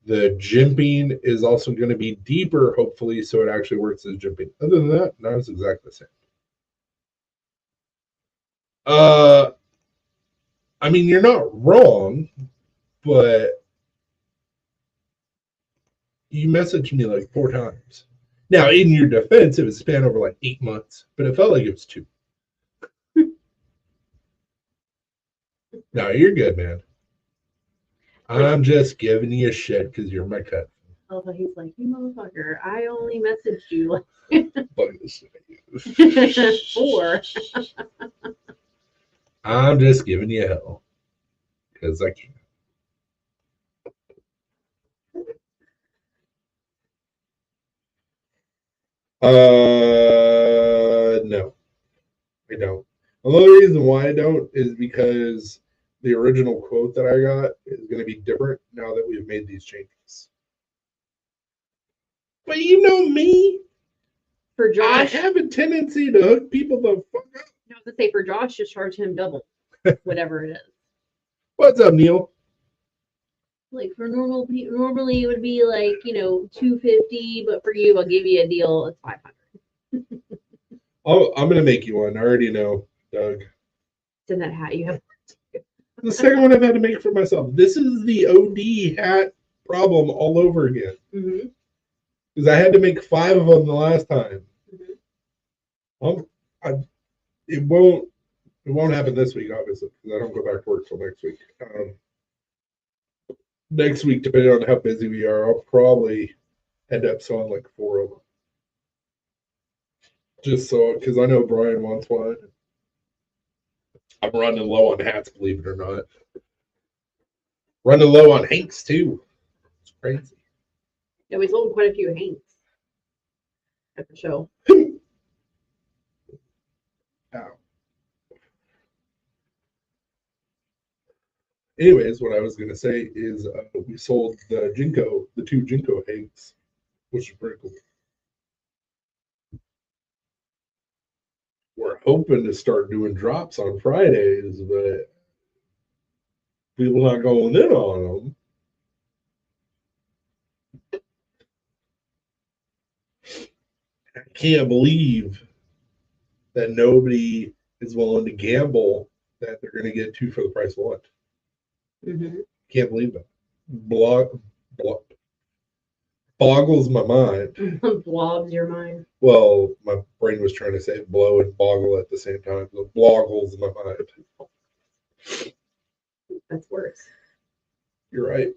The jimping is also going to be deeper, hopefully, so it actually works as jimping. Other than that, no, it's exactly the same. I mean, you're not wrong, but you messaged me like 4 times. Now, in your defense, it was spanned over like 8 months, but it felt like it was 2. No, you're good, man. I'm just giving you shit because you're my cut. Oh, but he's like, you motherfucker, I only messaged you Fuck this shit. 4. I'm just giving you hell because I can. No, I don't. Another reason why I don't is because the original quote that I got is going to be different now that we've made these changes. But you know me. For I Josh, have a tendency to hook people the fuck up. I was gonna say for Josh, just charge him double, whatever it is. What's up, Neil? Like for normally it would be like $250, but for you, I'll give you a deal. It's $500. I'm gonna make you one. I already know, Doug. It's in that hat you have. The second one I've had to make for myself. This is the OD hat problem all over again. Mm-hmm. Because I had to make 5 of them the last time. Mm-hmm. It won't happen this week, obviously, because I don't go back to work till next week. Next week, depending on how busy we are, I'll probably end up selling like 4 of them. Just so, because I know Brian wants one. I'm running low on hats, believe it or not. Running low on Hanks too. It's crazy. Yeah, we sold quite a few Hanks at the show. Ow. Anyways, what I was gonna say is we sold the the 2 Jinko Hanks, which is pretty cool. We're hoping to start doing drops on Fridays, but people not going in on them. I can't believe that nobody is willing to gamble that they're going to get 2 for the price of 1. Mm-hmm. Can't believe that. Boggles my mind. Blobs your mind. Well, my brain was trying to say blow and boggle at the same time. So bloggles my mind. That's worse. You're right.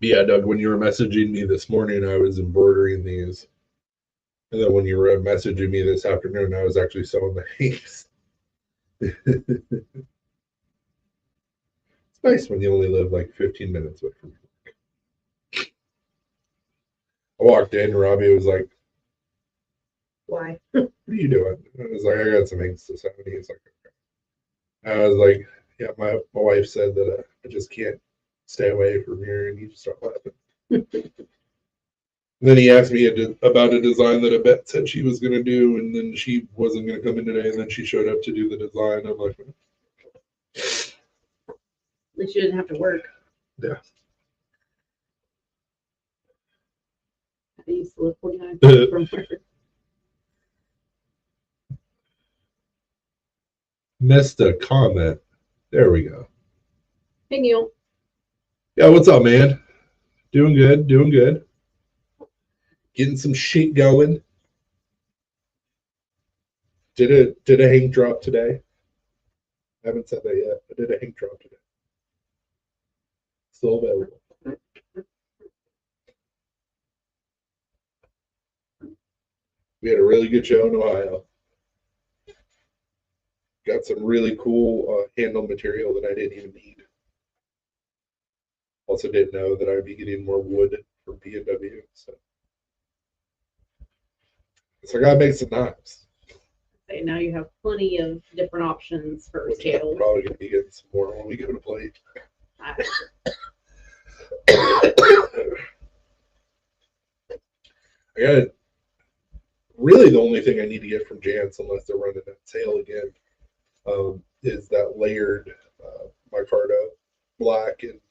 Yeah, Doug, when you were messaging me this morning, I was embroidering these. And then when you were messaging me this afternoon, I was actually sewing the Hanks. It's nice when you only live like 15 minutes away from work. I walked in, Robbie was like, Why? "What are you doing?" I was like, "I got some Hanks to sew." And he's like, "Okay." I was like, "Yeah, my wife said that I just can't stay away from here," and he just started laughing. Then he asked me about a design that Abet said she was going to do, and then she wasn't going to come in today, and then she showed up to do the design. I'm like, At least you didn't have to work. yeah. I used to live 49 minutes from work. Missed a comment. There we go. Hey, Neil. Yeah, what's up, man? Doing good, doing good. Getting some shit going. Did a Hank drop today? I haven't said that yet. I did a Hank drop today. Still available. We had a really good show in Ohio. Got some really cool handle material that I didn't even need. Also didn't know that I'd be getting more wood from B&W. So I gotta make some knives. Okay, now you have plenty of different options for Which I'm scales. probably gonna be getting some more when we go to plate. I got really the only thing I need to get from Jance, unless they're running that sale again, is that layered micarta, black and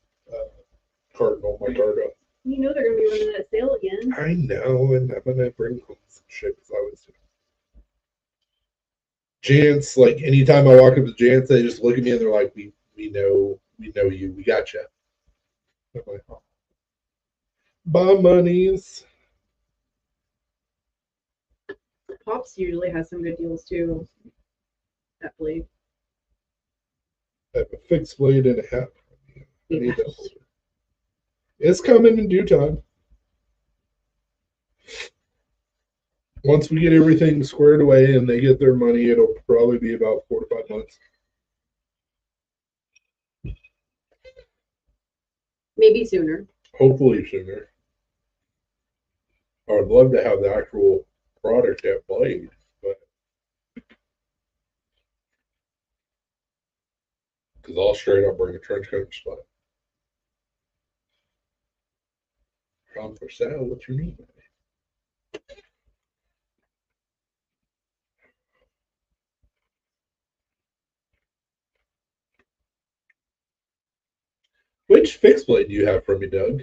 cardinal micarta. You know they're going to be running that sale again. I know, and I'm gonna bring home some shit because I was Jance. Like anytime I walk up to Jance, they just look at me and they're like, "We know you. We got you." I'm like, oh. Buy monies. Pops usually has some good deals too. At Blade. I have a fixed blade and a hat. I need Yeah. that holder. It's coming in due time. Once we get everything squared away and they get their money, it'll probably be about 4 to 5 months. Maybe sooner. Hopefully sooner. I would love to have the actual product at Blade, but a trench coat spot. Tom for sale. What's your name? Which fixed blade do you have for me, Doug?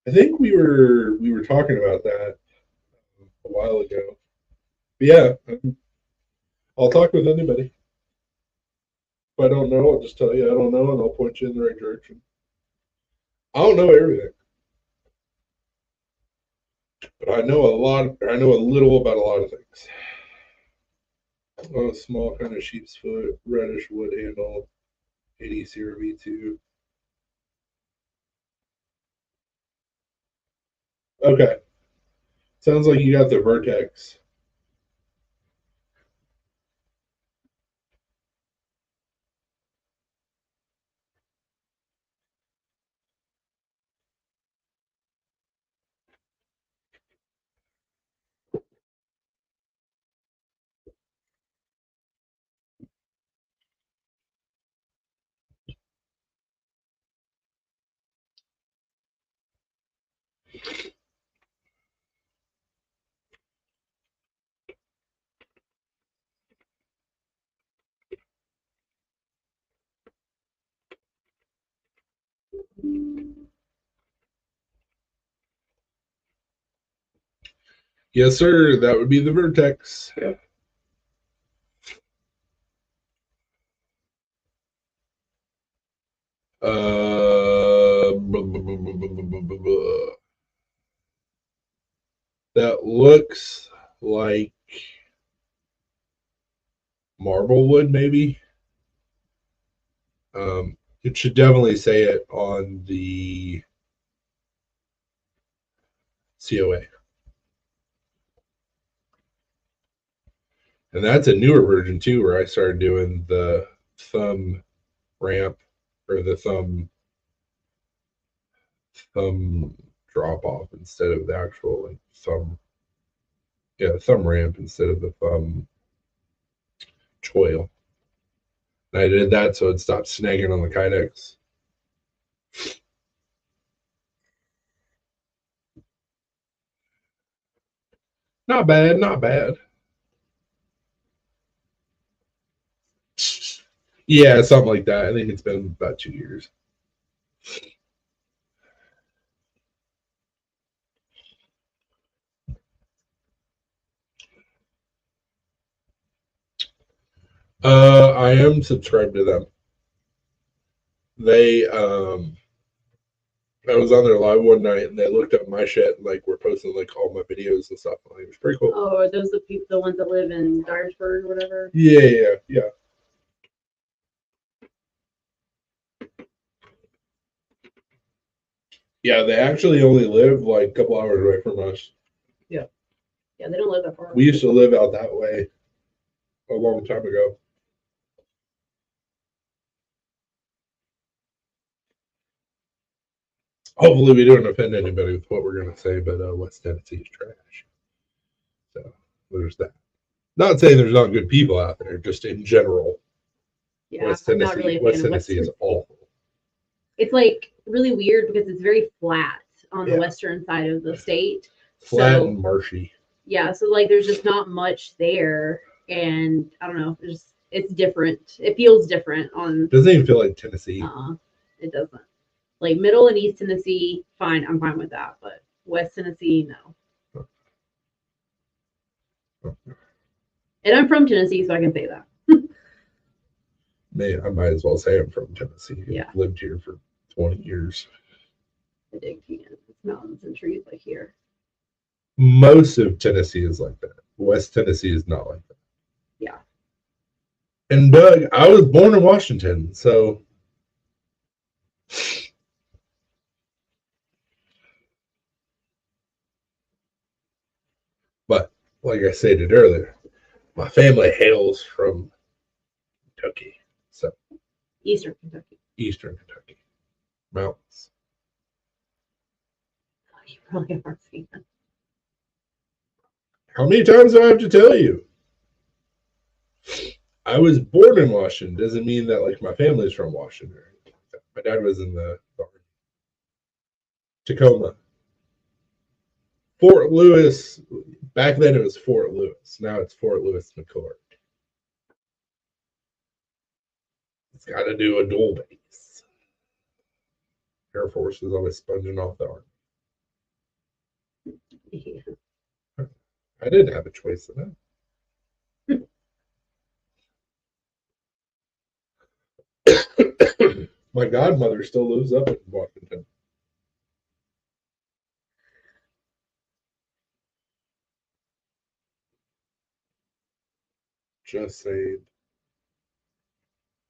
I think we were talking about that a while ago. But yeah, I'll talk with anybody. If I don't know, I'll just tell you I don't know, and I'll point you in the right direction. I don't know everything, but I know a lot. I know a little about a lot of things. A small kind of sheep's foot, reddish wood handle, 80 CRV2. Okay, sounds like you got the Vertex. Yes, sir. That would be the Vertex. Yep. That looks like marble wood, maybe. It should definitely say it on the COA. And that's a newer version too, where I started doing the thumb ramp or the thumb drop off instead of the actual like thumb ramp instead of the thumb choil. And I did that so it stopped snagging on the Kydex. Not bad, not bad. Yeah, something like that. I think it's been about 2 years. I am subscribed to them. They I was on their live one night and they looked up my shit and like were posting like all my videos and stuff. Like, it was pretty cool. Oh, are those the ones that live in Dyersburg or whatever? Yeah. Yeah, they actually only live like a couple hours away from us. Yeah, they don't live that far. We used to live out that way a long time ago. Hopefully, we don't offend anybody with what we're going to say, but West Tennessee is trash. So there's that. Not saying there's not good people out there, just in general. Yeah, West I'm Tennessee, not really a fan West of Tennessee is awful. It's like really weird because it's very flat on the Yeah. western side of the state. Flat So, and marshy. yeah, so like there's just not much there, and I don't know, it's different. It feels different on. Doesn't even feel like Tennessee. It doesn't. Like Middle and East Tennessee, fine, I'm fine with that, but West Tennessee, no. And I'm from Tennessee, so I can say that. Man, I might as well say I'm from Tennessee. Yeah. I've lived here for 20 years. I dig it's mountains and trees like here. Most of Tennessee is like that. West Tennessee is not like that. Yeah. And Doug, I was born in Washington, so but like I stated earlier, my family hails from Kentucky. So Eastern Kentucky. Eastern Kentucky. Mountains. You probably are a fan. How many times do I have to tell you? I was born in Washington. Doesn't mean that like my family's from Washington. My dad was in the Army. Tacoma. Fort Lewis. Back then it was Fort Lewis. Now it's Fort Lewis McChord. It's got to do a dual base. Air Force is always sponging off the Army. Yeah. I didn't have a choice in that. My godmother still lives up in Washington. Just saying.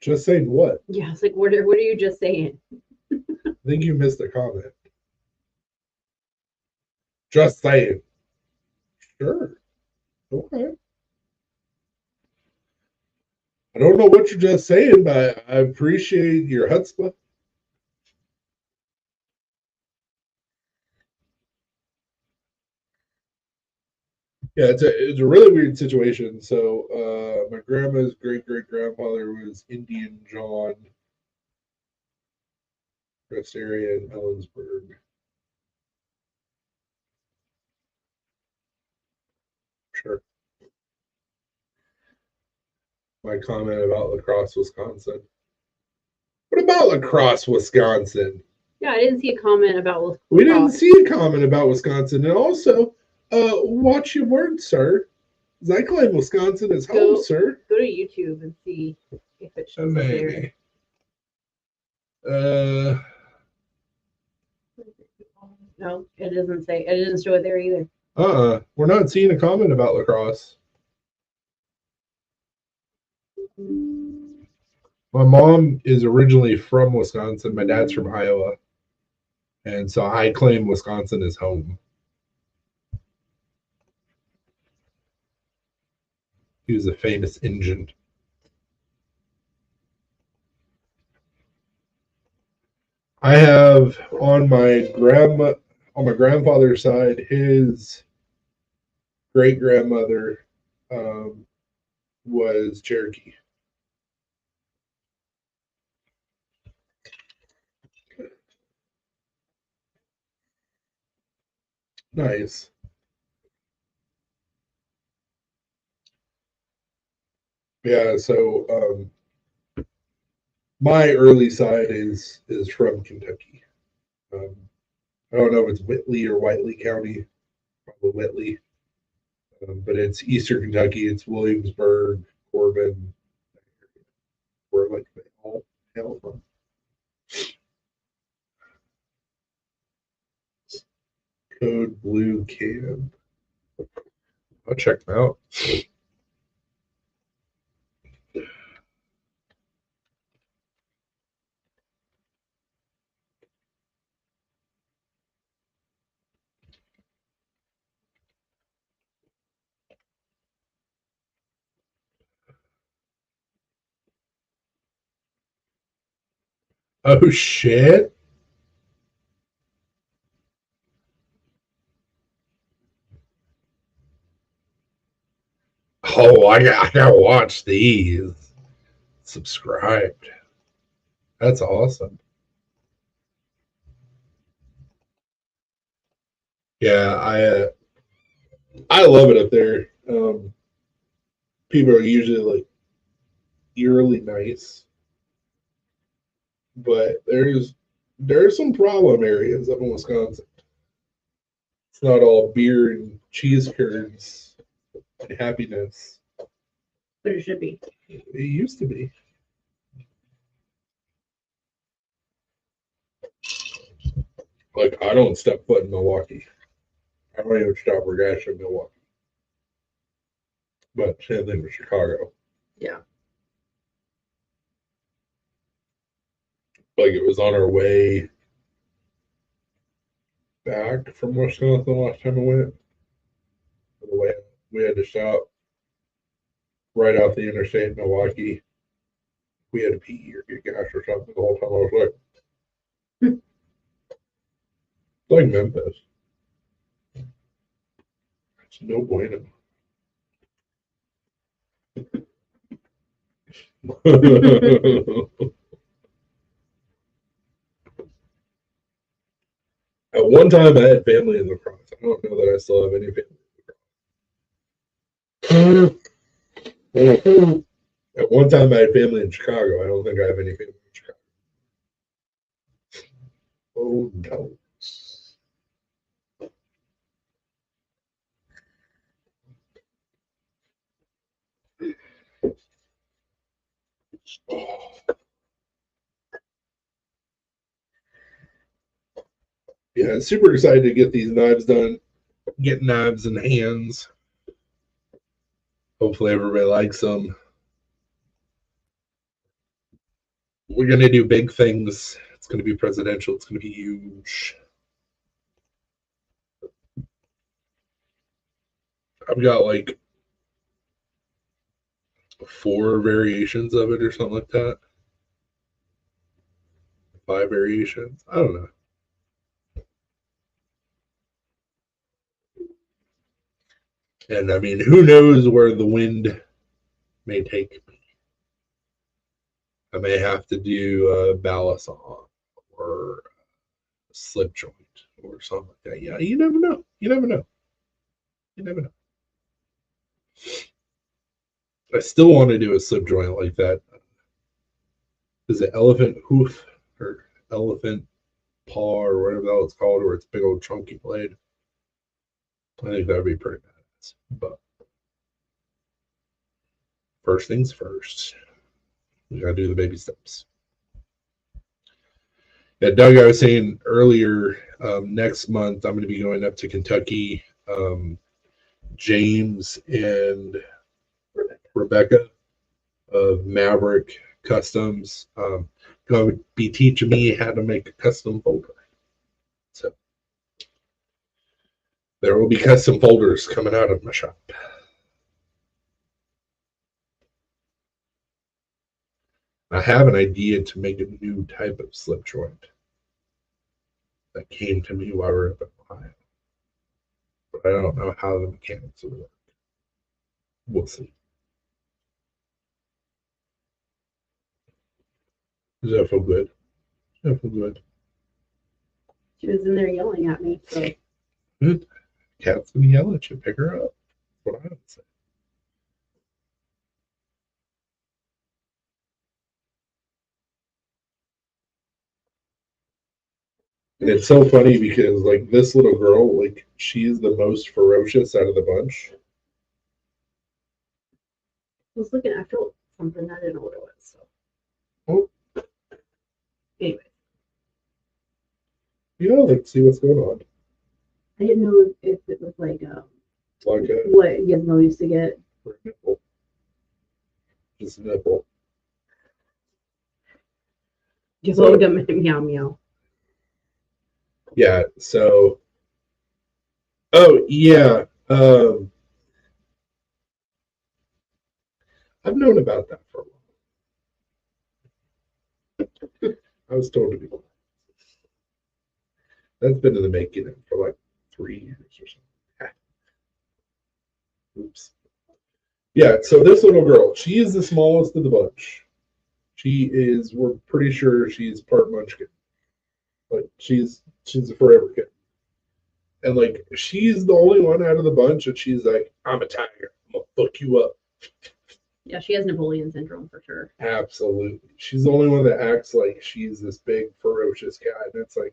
Just saying what? Yeah, it's like, what are you just saying? I think you missed a comment. Just saying. Sure. Okay. I don't know what you're just saying, but I appreciate your chutzpah. Yeah, it's a really weird situation. So, my grandma's great great grandfather was Indian John, rest area in Ellensburg. Sure. My comment about La Crosse, Wisconsin. What about La Crosse, Wisconsin? Yeah, I didn't see a comment about We didn't see a comment about Wisconsin. And also, watch your words, sir. As I claim Wisconsin as home, sir. Go to YouTube and see if it shows up there. No, it doesn't say. It doesn't show it there either. We're not seeing a comment about La Crosse. My mom is originally from Wisconsin. My dad's from Iowa. And so I claim Wisconsin as home. He was a famous Injun. I have on my grandfather's side, his great grandmother was Cherokee. Nice. Yeah, so my early side is from Kentucky. I don't know if it's Whitley or Whiteley County, probably Whitley, but it's Eastern Kentucky. It's Williamsburg, Corbin, where like they all hail from. Code Blue Camp. I'll check them out. Oh shit! Oh, I gotta watch these. Subscribed. That's awesome. Yeah, I love it up there. People are usually like eerily nice, but there's some problem areas up in Wisconsin. It's not all beer and cheese curds and happiness. But it should be. It used to be. Like I don't step foot in Milwaukee. I don't even stop or gas in Milwaukee. But same thing with Chicago. Yeah. Like it was on our way back from Wisconsin last time I went. The way we had to stop right off the interstate in Milwaukee. We had to pee or get gas or something the whole time. I was like, like Memphis. No bueno. At one time, I had family in La Crosse. I don't know that I still have any family. At one time, I had family in Chicago. I don't think I have any family in Chicago. Oh no. Yeah, super excited to get these knives done. Get knives in hands. Hopefully, everybody likes them. We're going to do big things. It's going to be presidential. It's going to be huge. I've got like 4 variations of it or something like that. 5 variations. I don't know. And I mean, who knows where the wind may take me. I may have to do a balisong or a slip joint or something like that. Yeah, you never know. You never know. You never know. I still want to do a slip joint like that. Is it elephant hoof or elephant paw or whatever the hell it's called, where it's big old chunky blade? I think that would be pretty badass. But first things first, we gotta do the baby steps. Yeah, Doug, I was saying earlier, next month I'm going to be going up to Kentucky. James and Rebecca of Maverick Customs going to be teaching me how to make a custom folder. So there will be custom folders coming out of my shop. I have an idea to make a new type of slip joint that came to me while we were up in Ohio. But I don't know how the mechanics will work. We'll see. Does that feel good? Does that feel good? She was in there yelling at me. So. Good. Cat's gonna yell at you. Pick her up. That's what I would say. And it's so funny because like this little girl, like she's the most ferocious out of the bunch. I was looking after something, I didn't know what it was. So. Oh. Anyway. Yeah, let's see what's going on. I didn't know if it was like Like a what Gizmo used to get. nipple. Just a nipple. Gizmo would go meow meow. Yeah, so oh yeah. I've known about that for a while. I was told to be quiet. That's been in the making for like 3 years or something. Oops. Yeah, so this little girl, she is the smallest of the bunch. We're pretty sure she's part munchkin. Like she's a forever kid. And like she's the only one out of the bunch that she's like, I'm a tiger. I'm gonna fuck you up. Yeah, she has Napoleon syndrome for sure. Absolutely. She's the only one that acts like she's this big, ferocious cat. And it's like,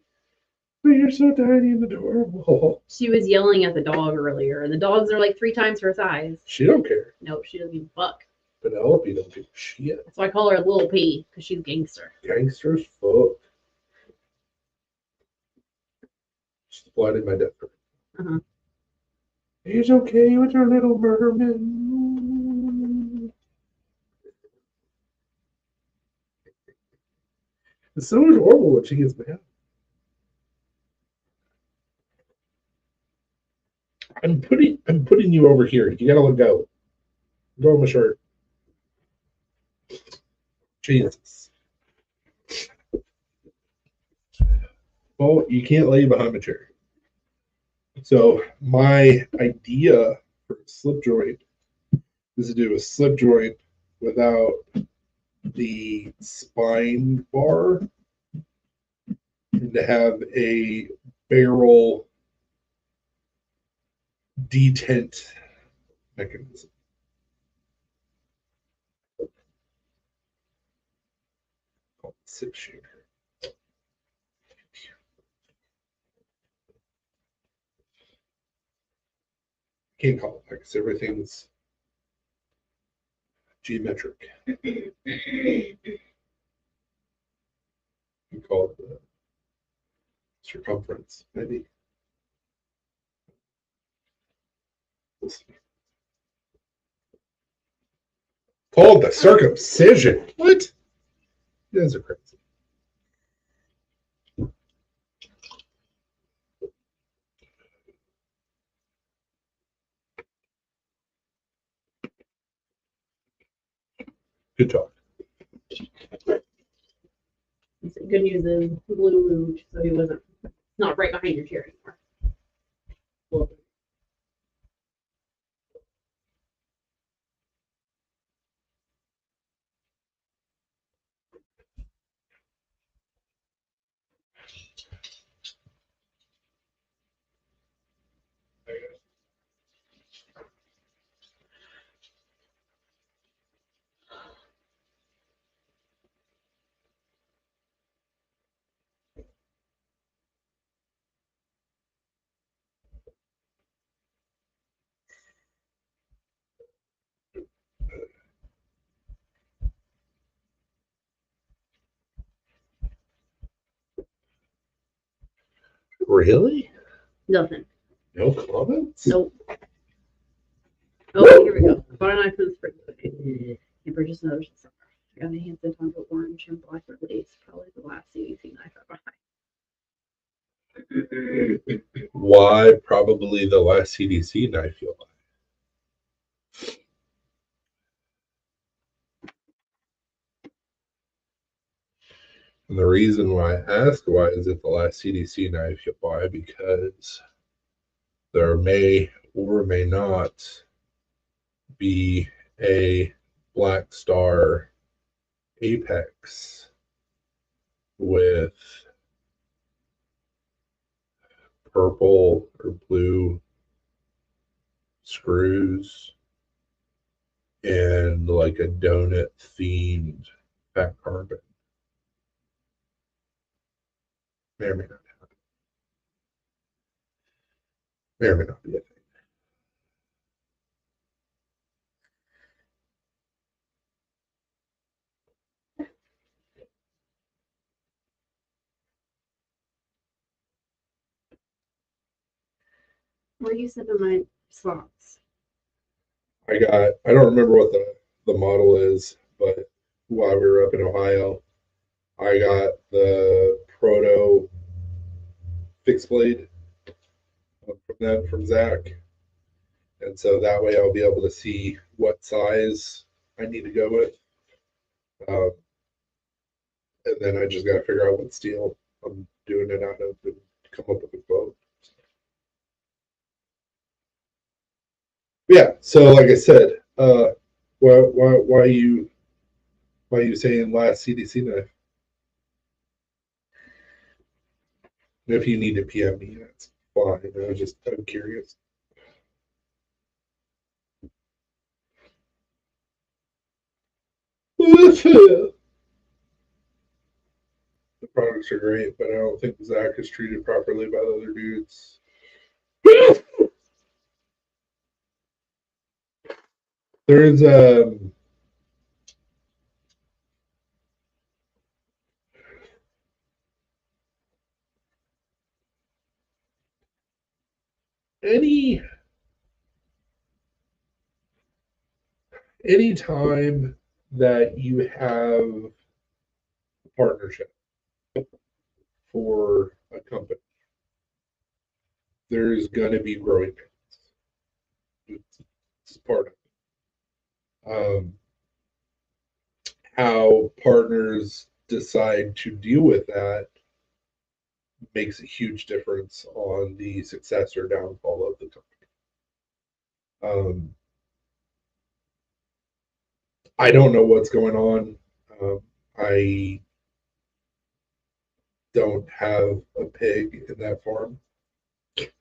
but you're so tiny and adorable. She was yelling at the dog earlier, and the dogs are like 3 times her size. She don't care. Nope, she doesn't give a fuck. Penelope don't give a shit. That's why I call her Little P, because she's gangster. Gangsters fuck. She's flooded my death. Uh-huh. He's okay with her little merman. It's so adorable when she gets mad. I'm putting you over here. You gotta let go. Go on my shirt. Jesus. Well, you can't lay behind the chair. So my idea for a slip joint is to do a slip joint without the spine bar and to have a barrel detent mechanism. Called sip shooter. Can't call it that because everything's geometric. You can call it the circumference, maybe. Called the circumcision. What? You guys are crazy. Good talk. Good news is Blue moved, so he wasn't not right behind your chair anymore. Well, Really? nothing. No comments? Nope. Oh, here we go. Bought an iPhone spring. Okay. And purchased another summer. I got my hands in on the orange and black lace. Probably the last CDC knife I buy. Why probably the last CDC knife you'll buy? And the reason why I ask why is it the last CDC knife you'll buy, because there may or may not be a Black Star Apex with purple or blue screws and like a donut themed fat carbon. May or may not happen. May or may not be a thing. Where do you send my slots? I don't remember what the model is, but while we were up in Ohio, I got the Proto fixed blade from Zach. And so that way I'll be able to see what size I need to go with. Um, and then I just got to figure out what steel I'm doing it out of and come up with a quote. Yeah. So like I said, why you saying last CDC knife? If you need to PM me, that's fine. I'm curious. The products are great, but I don't think Zach is treated properly by the other dudes. There's any time that you have a partnership for a company, there's gonna be growing pains. It's part of it. How partners decide to deal with that makes a huge difference on the success or downfall of the company. I don't know what's going on. I don't have a pig in that farm.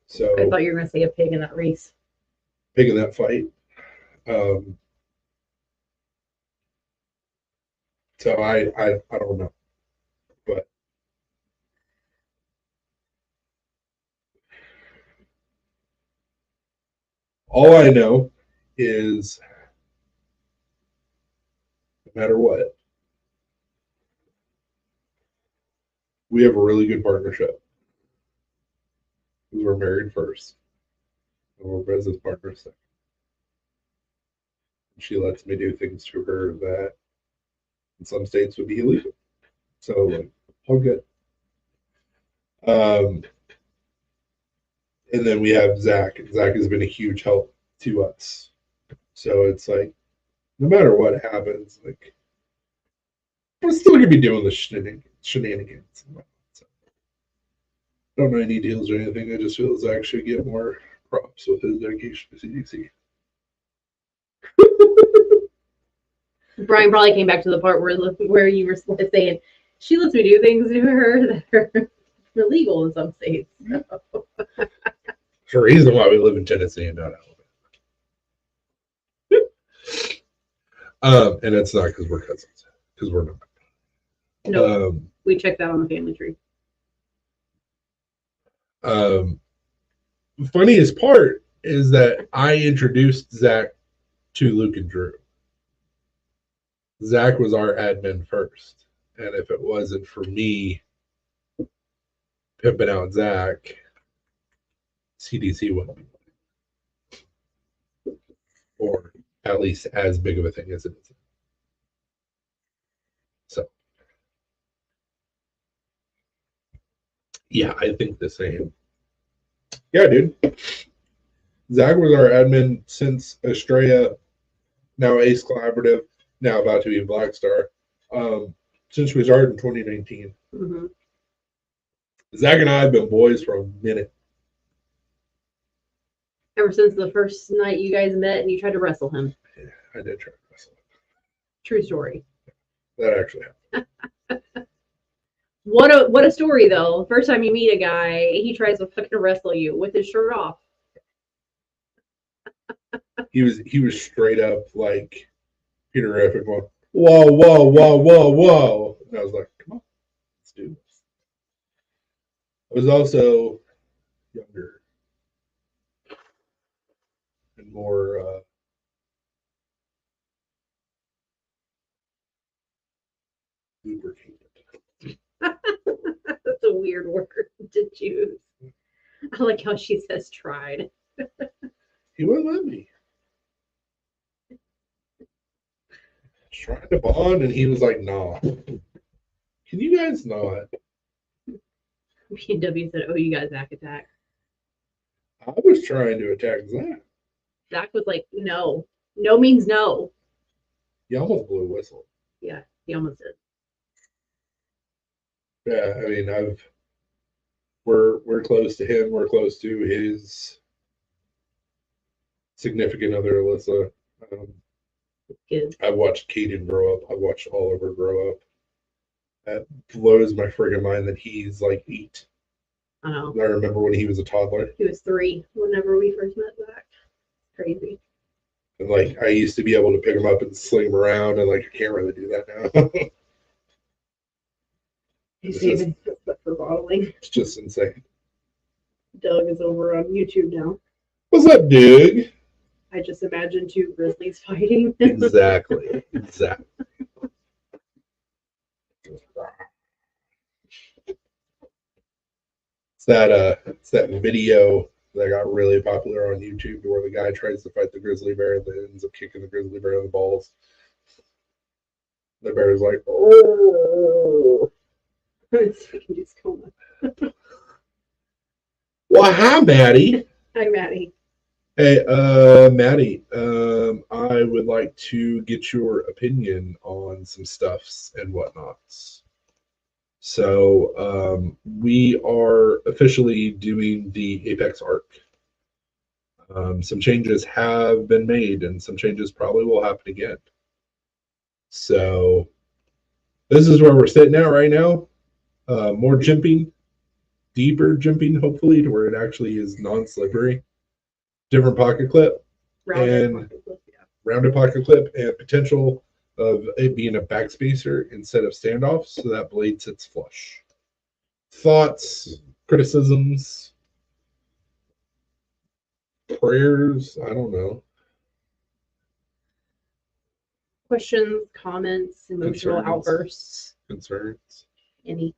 So I thought you were going to say a pig in that race. Pig in that fight. So I don't know. But all I know is no matter what, we have a really good partnership. We're married first, and we're business partners second. She lets me do things to her that in some states would be illegal. So like, all good. And then we have Zach. Zach has been a huge help to us. So it's like, no matter what happens, like we're still gonna be doing the shenanigans. So, I don't know any deals or anything. I just feel Zach should get more props with his dedication to CDC. Brian probably came back to the part where you were saying she lets me do things to her that are illegal in some states. There's a reason why we live in Tennessee and not Alabama. And it's not because we're cousins, because we're not. No, we checked that on the family tree. Funniest part is that I introduced Zach to Luke and Drew. Zach was our admin first, and if it wasn't for me pimping out Zach, CDC wouldn't be, or at least as big of a thing as it is. So, yeah, I think the same. Yeah, dude. Zach was our admin since Estrella, now Ace Collaborative, now about to be Black Star, since we started in 2019. Mm-hmm. Zach and I have been boys for a minute. Ever since the first night you guys met and you tried to wrestle him. Yeah, I did try to wrestle him. True story. That actually happened. What a story though. First time you meet a guy, he tries to fucking wrestle you with his shirt off. He was straight up like Peter Griffin going, whoa, whoa, whoa, whoa, whoa. And I was like, come on, let's do this. I was also younger and more lubricated. That's a weird word to choose. I like how she says tried. He wouldn't let me. Trying to bond, and he was like, nah. Can you guys not? B&W said, oh, you guys attack. I was trying to attack Zach. Zach was like, no. No means no. He almost blew a whistle. Yeah, he almost did. Yeah, I mean, we're close to him. We're close to his significant other, Alyssa. I've watched Kaden grow up. I've watched Oliver grow up. That blows my friggin' mind that he's like 8. I know. I remember when he was a toddler. He was 3 whenever we first met Zach. Crazy. And like I used to be able to pick him up and sling him around, and like I can't really do that now. He's even for bottling. It's just insane. Doug is over on YouTube now. What's up, Doug? I just imagined 2 grizzlies fighting. Exactly. It's that video that got really popular on YouTube where the guy tries to fight the grizzly bear and then ends up kicking the grizzly bear in the balls. The bear is like, oh. Well, hi, Maddie. Hi, Maddie. Hey, Maddie, I would like to get your opinion on some stuffs and whatnots. So we are officially doing the Apex arc. Some changes have been made, and some changes probably will happen again. So this is where we're sitting at right now. More jimping, deeper jimping, hopefully, to where it actually is non-slippery. Different pocket clip, rounded pocket clip, and potential of it being a backspacer instead of standoff, so that blade sits flush. Thoughts, criticisms, prayers, I don't know. Questions, comments, emotional Concerns. outbursts. Concerns. Any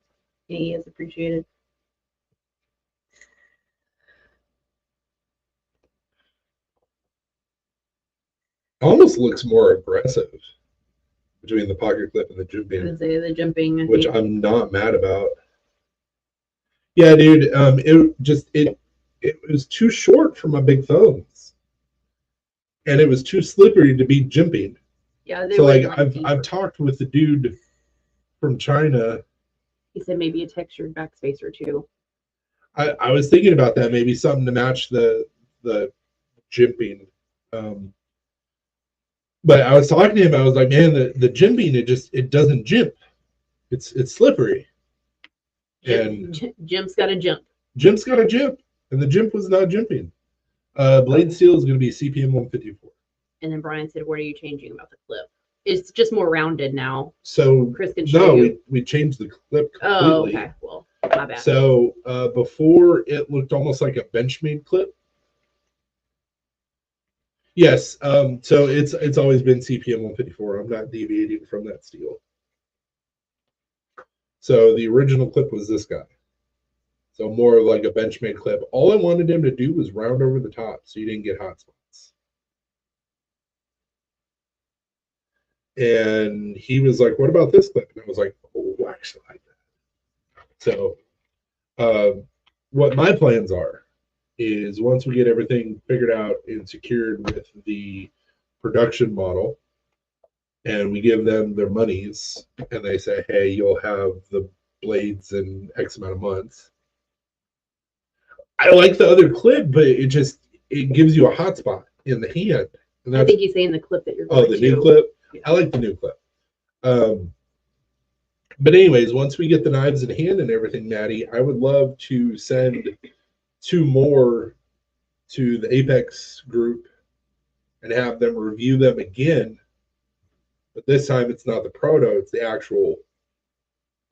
is appreciated. Almost looks more aggressive between the pocket clip and the I jimping, would say the jumping, which I'm not mad about. Yeah, dude. It was too short for my big thumbs, and it was too slippery to be jimping. Yeah, they So were like not I've deeper. talked with the dude from China. He said maybe a textured backspacer too. I was thinking about that, maybe something to match the jimping. But I was talking to him. I was like, man, the jimping, it doesn't jimp. It's slippery. And Jim's got to jump. Jimp's got a jimp, and the jimp was not jimping. Blade steel is going to be CPM 154. And then Brian said, "What are you changing about the clip? It's just more rounded now." So Chris can show you. we changed the clip completely. Oh, okay. Well, my bad. So before it looked almost like a Benchmade clip. Yes. So it's always been CPM 154. I'm not deviating from that steel. So the original clip was this guy. So more of like a Benchmade clip. All I wanted him to do was round over the top so you didn't get hot spots. And he was like, what about this clip? And I was like, oh, I actually like that. So what my plans are is once we get everything figured out and secured with the production model, and we give them their monies, and they say, hey, you'll have the blades in X amount of months. I like the other clip, but it gives you a hot spot in the hand. And I think he's saying the clip that you're going to. Oh, the new clip? Yeah. I like the new clip. But anyways, once we get the knives in hand and everything, Maddie, I would love to send 2 more to the Apex group and have them review them again. But this time it's not the proto, it's the actual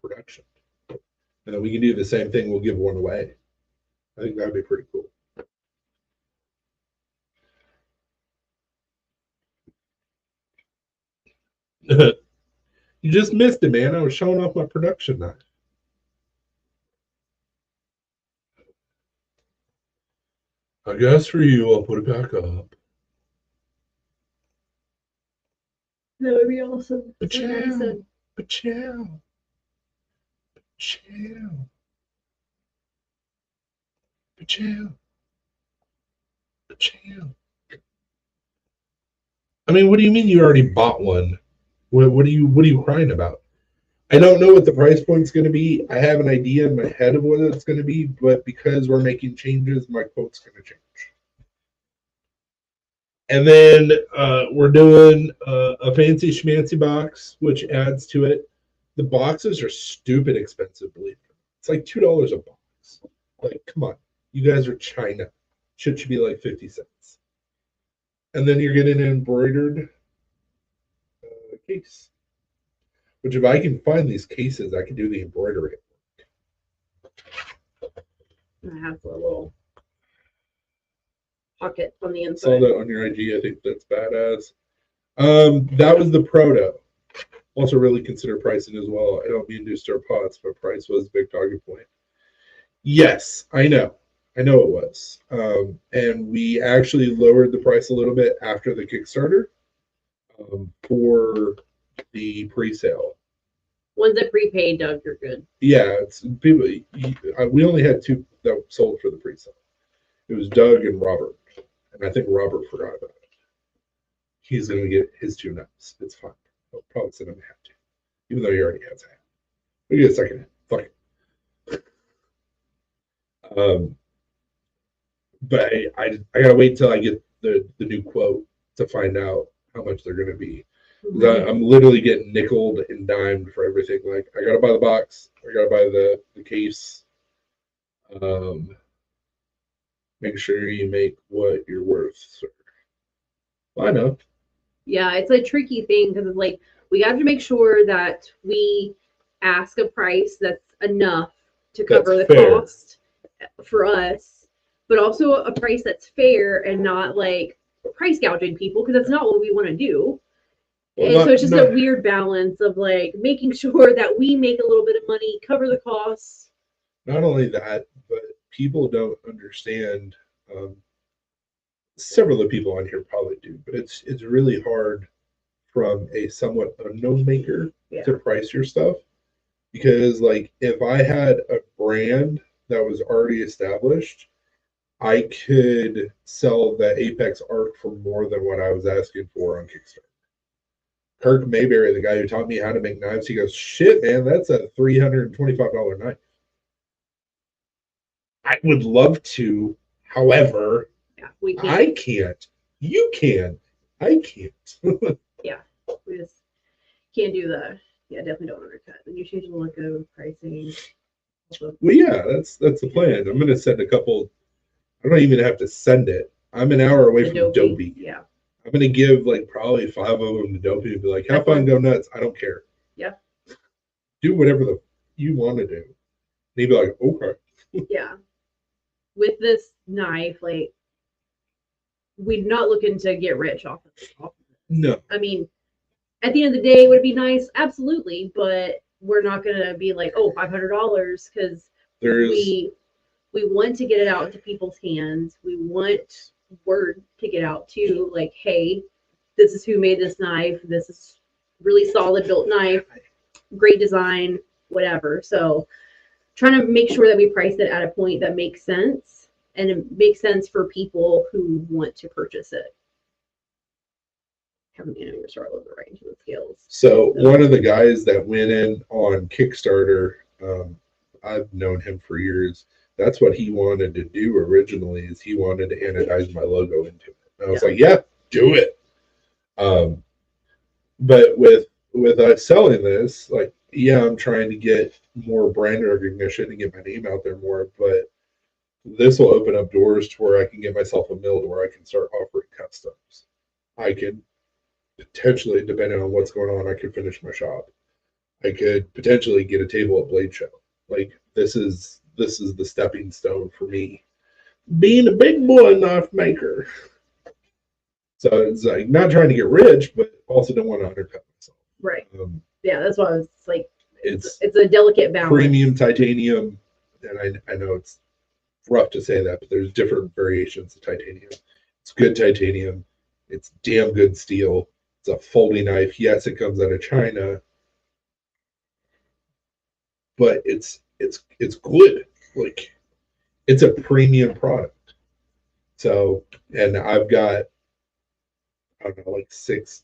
production. And then we can do the same thing. We'll give one away. I think that'd be pretty cool. You just missed it, man. I was showing off my production knife. I guess for you, I'll put it back up. That would be awesome. Pachow. Pachow. Pachow. Pachow. Pachow. I mean, what do you mean you already bought one? What are you crying about? I don't know what the price point's going to be. I have an idea in my head of what it's going to be, but because we're making changes, my quote's going to change. And then we're doing a fancy schmancy box, which adds to it. The boxes are stupid expensive, believe me. It's like $2 a box. Like, come on. You guys are China. Shit should be like 50 cents. And then you're getting an embroidered case. Which if I can find these cases, I can do the embroidery. I have a little pocket on the inside. Saw that on your IG. I think that's badass. That was the proto. Also really consider pricing as well. I don't mean to stir pots, but price was a big talking point. Yes, I know. I know it was. And we actually lowered the price a little bit after the Kickstarter for the pre-sale. Ones that prepaid, Doug, you're good. Yeah, it's people. We only had 2 that sold for the pre-sale. It was Doug and Robert, and I think Robert forgot about it. He's going to get his 2 knives. It's fine. I'll probably send him a hat too, even though he already has a hat. We get a second hand. Um, but I gotta wait until I get the new quote to find out how much they're gonna be. 'Cause I'm literally getting nickeled and dimed for everything. Like I gotta buy the box, I gotta buy the case. Um, make sure you make what you're worth, sir. I know. Yeah, it's a tricky thing because it's like we have to make sure that we ask a price that's enough to cover That's the fair. cost for us, but also a price that's fair and not like price gouging people because that's not what we want to do. Well, And so it's just a not weird balance of like making sure that we make a little bit of money, cover the costs. not only that, but people don't understand. Um, Several of the people on here probably do, but it's really hard from a somewhat unknown maker Yeah. to price your stuff because like if I had a brand that was already established, I could sell the Apex Arc for more than what I was asking for on Kickstarter. Kirk Mayberry, the guy who taught me how to make knives, he goes, "Shit, man, that's a $325 knife." I would love to, however, Yeah, we can't. I can't. You can. I can't. Yeah, we just can't do the. Yeah, definitely don't undercut. Then you change the look of pricing. Well, yeah, that's the plan. I'm gonna send a couple. I don't even have to send it. I'm an hour away from Adobe. Yeah. I'm gonna give like probably 5 of them to Adobe and be like, "Have fun, go nuts. I don't care. Yeah. Do whatever the you want to do." And he'd be like, "Okay." Yeah. With this knife, like we're not looking to get rich off of it. No. I mean, at the end of the day, would it be nice? Absolutely, but we're not gonna be like, oh, $500 because we want to get it out into people's hands. We want word to get out too, like, hey, this is who made this knife. This is really solid built knife, great design, whatever. So trying to make sure that we price it at a point that makes sense and it makes sense for people who want to purchase it. Having to start looking right into the scales. So one of the guys that went in on Kickstarter, I've known him for years. That's what he wanted to do originally. Is he wanted to anodize my logo into it? And I was like, yeah, do it. But with us selling this, like, yeah, I'm trying to get more brand recognition and get my name out there more. But this will open up doors to where I can get myself a mill to where I can start offering customs. I can potentially, depending on what's going on, I could finish my shop. I could potentially get a table at Blade Show. Like this is the stepping stone for me, being a big boy knife maker. So it's like not trying to get rich, but also don't want to undercut myself. Right. Yeah, that's why I was like, it's a delicate balance. Premium titanium, and I know it's rough to say that, but there's different variations of titanium. It's good titanium. It's damn good steel. It's a folding knife. Yes, it comes out of China, but it's good. Like it's a premium product. So, and I've got I don't know like six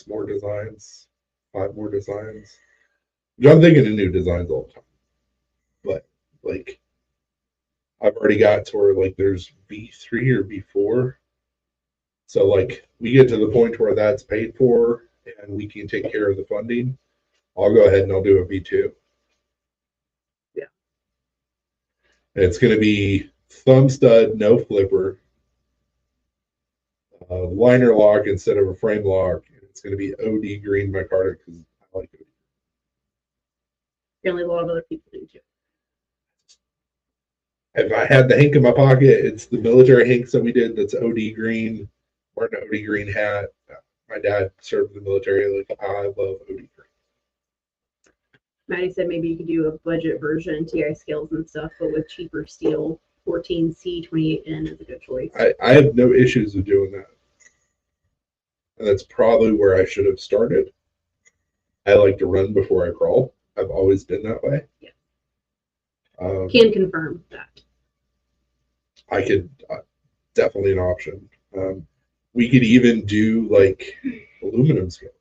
more designs, 5 more designs. I'm thinking of new designs all the time, but like I've already got to where like there's V3 or V4. So like we get to the point where that's paid for and we can take care of the funding. I'll go ahead and I'll do a V2. Yeah. And it's going to be thumb stud, no flipper, liner lock instead of a frame lock. It's going to be OD green micarta because I like it. Apparently, a lot of other people do too. If I had the Hank in my pocket, it's the military Hanks that we did. That's OD green, wearing an OD green hat. My dad served in the military. Like I love OD green. Maddie said maybe you could do a budget version, TI scales and stuff, but with cheaper steel. 14C 28N is a good choice. I have no issues with doing that. And that's probably where I should have started. I like to run before I crawl. I've always been that way. Yeah. Can confirm that. I could definitely an option. We could even do like aluminum scales.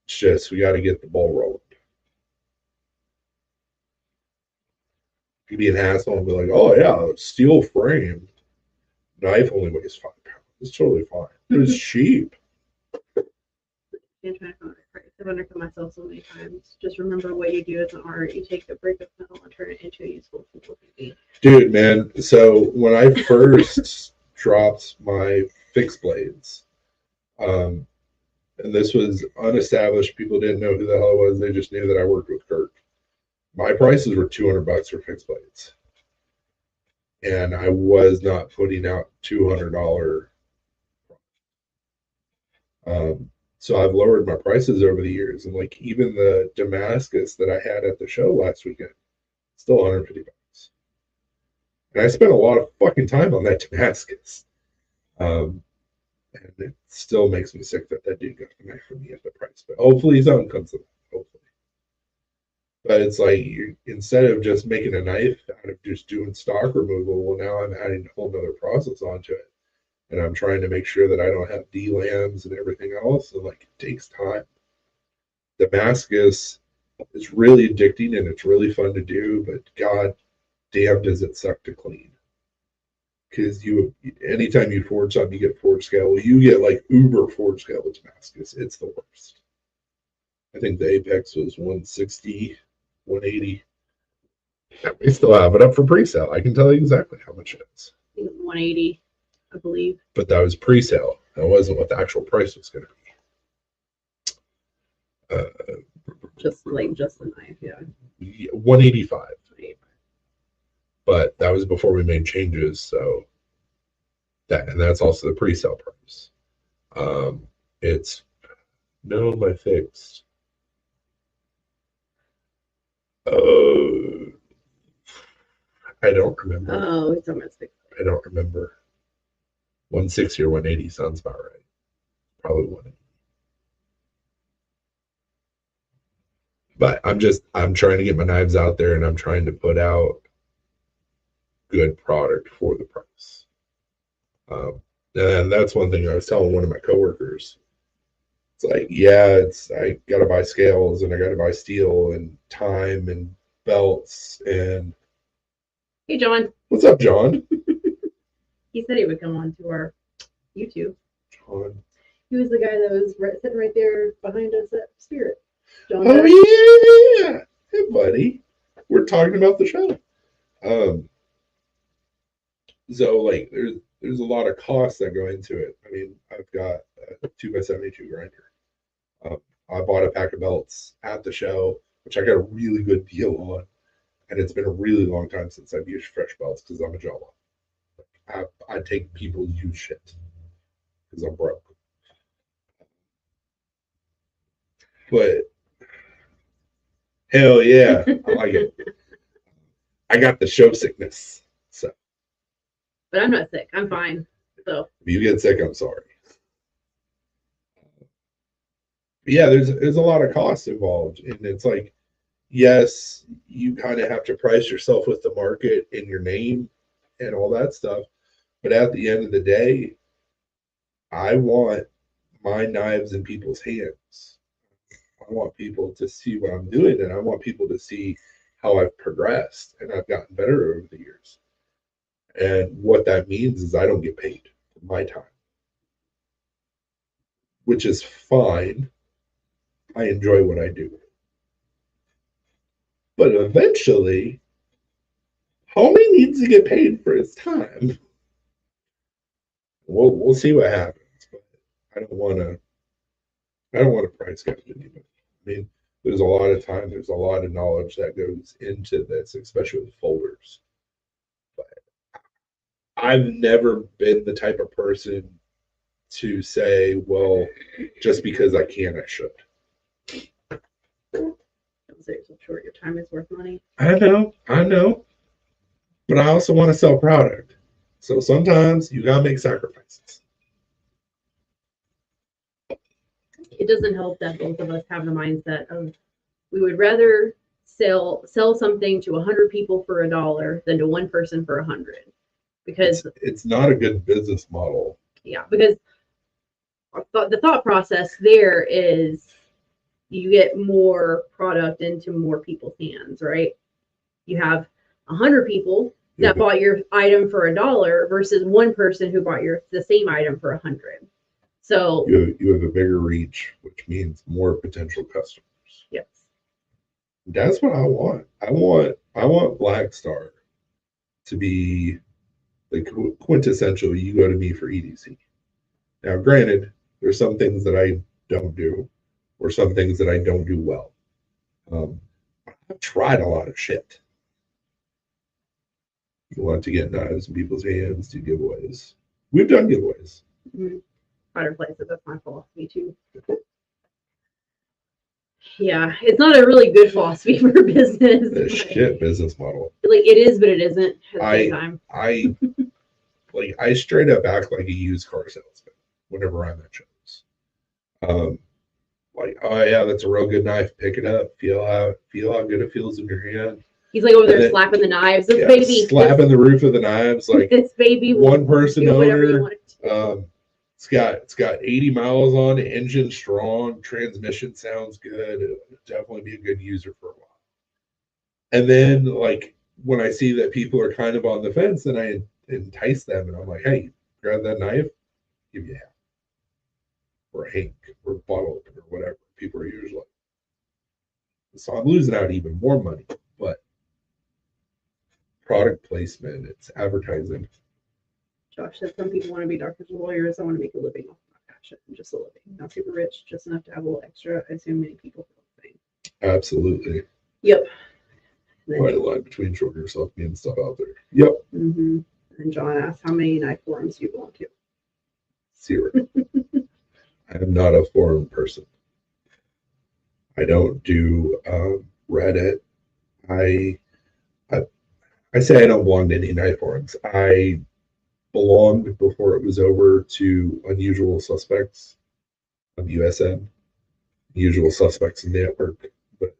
It's just we got to get the ball rolling. You could be an asshole and be like, oh yeah, steel frame knife only weighs 5 pounds. It's totally fine. It's cheap. I'm trying to find the price. I've undercut myself so many times. Just remember what you do as an art. You take a break of metal and turn it into a useful tool. Dude, man. So when I first dropped my fixed blades, and this was unestablished, people didn't know who the hell I was. They just knew that I worked with Kirk. My prices were $200 for fixed blades, and I was not putting out $200. So I've lowered my prices over the years, and like even the Damascus that I had at the show last weekend, still $150. And I spent a lot of fucking time on that Damascus. And it still makes me sick that dude got the knife for me at the price. But hopefully something comes of it. Hopefully. But it's like instead of just making a knife out of just doing stock removal, well, now I'm adding a whole nother process onto it. And I'm trying to make sure that I don't have DLAMs and everything else. And like it takes time. Damascus is really addicting and it's really fun to do, but god damn does it suck to clean. Because anytime you forge something, you get forge scale. Well, you get like uber forge scale with Damascus. It's the worst. I think the Apex was 160, 180. We still have it up for pre-sale. I can tell you exactly how much it is. 180, I believe. But that was pre-sale. That wasn't what the actual price was going to be. Just the knife, yeah. 185. But that was before we made changes, so that's also the pre-sale price. It's my fixed. I don't remember. Oh, it's almost fixed. I don't remember. 160 or 180 sounds about right. Probably 180. But I'm trying to get my knives out there, and I'm trying to put out good product for the price. And that's one thing I was telling one of my coworkers. It's like, yeah, I gotta buy scales and I gotta buy steel and time and belts and. Hey, John. What's up, John? He said he would come on to our YouTube. John. He was the guy that was sitting right there behind us at Spirit. John. Oh yeah, hey buddy, we're talking about the show. So like, there's a lot of costs that go into it. I mean, I've got a 2x72 grinder. I bought a pack of belts at the show, which I got a really good deal on. And it's been a really long time since I've used fresh belts because I'm a Jawa. I take people's used shit because I'm broke. But hell yeah, I like it. I got the show sickness. So. But I'm not sick. I'm fine. So if you get sick, I'm sorry. But yeah, there's a lot of costs involved, and it's like, yes, you kind of have to price yourself with the market and your name and all that stuff. But at the end of the day, I want my knives in people's hands. I want people to see what I'm doing, and I want people to see how I've progressed and I've gotten better over the years. And what that means is I don't get paid for my time, which is fine. I enjoy what I do. But eventually, homie needs to get paid for his time. We'll see what happens. But I don't want to price gouge anybody. I mean, there's a lot of time, there's a lot of knowledge that goes into this, especially with folders. But I've never been the type of person to say, well, just because I can, I should. Don't say yourself short. Your time is worth money. I know. But I also want to sell product. So sometimes you gotta make sacrifices. It doesn't help that both of us have the mindset of we would rather sell something to 100 people for $1 than to one person for 100. Because it's not a good business model. Yeah, because the thought process there is you get more product into more people's hands, right? You have 100 people that bought your item for $1 versus one person who bought the same item for 100. So you have a bigger reach, which means more potential customers. yes, That's what I want. I want Black Star to be the quintessential. You go to me for EDC. Now, granted, there's some things that I don't do, or some things that I don't do well. I've tried a lot of shit. You want to get knives in people's hands, do giveaways. We've done giveaways. Better places. That's my philosophy too. Yeah, it's not a really good philosophy for business. It's shit business model. Like it is, but it isn't at the same time. I straight up act like a used car salesman whenever I'm at shows. Like, oh yeah, that's a real good knife. Pick it up. Feel how good it feels in your hand. He's like over there slapping the knives. This baby slapping the roof of the knives. Like this baby. One person owner. It's got 80 miles on it, engine strong, transmission sounds good. It'll definitely be a good user for a while. And then like when I see that people are kind of on the fence, then I entice them and I'm like, hey, grab that knife, give you half. Or a Hank or a bottle opener or whatever. People are usually like. So I'm losing out even more money, but product placement, it's advertising. Josh said some people want to be doctors or lawyers. I want to make a living off my passion, just a living. Not super rich, just enough to have a little extra. I assume many people feel the same. Absolutely. Yep. Quite a line between showing yourself being stuff out there. Yep. Mm-hmm. And John asked, how many knife forums do you belong to? 0. I am not a forum person. I don't do Reddit. I say I don't belong to any knife forums. I belonged before it was over to Unusual Suspects on USN, Usual Suspects Network, but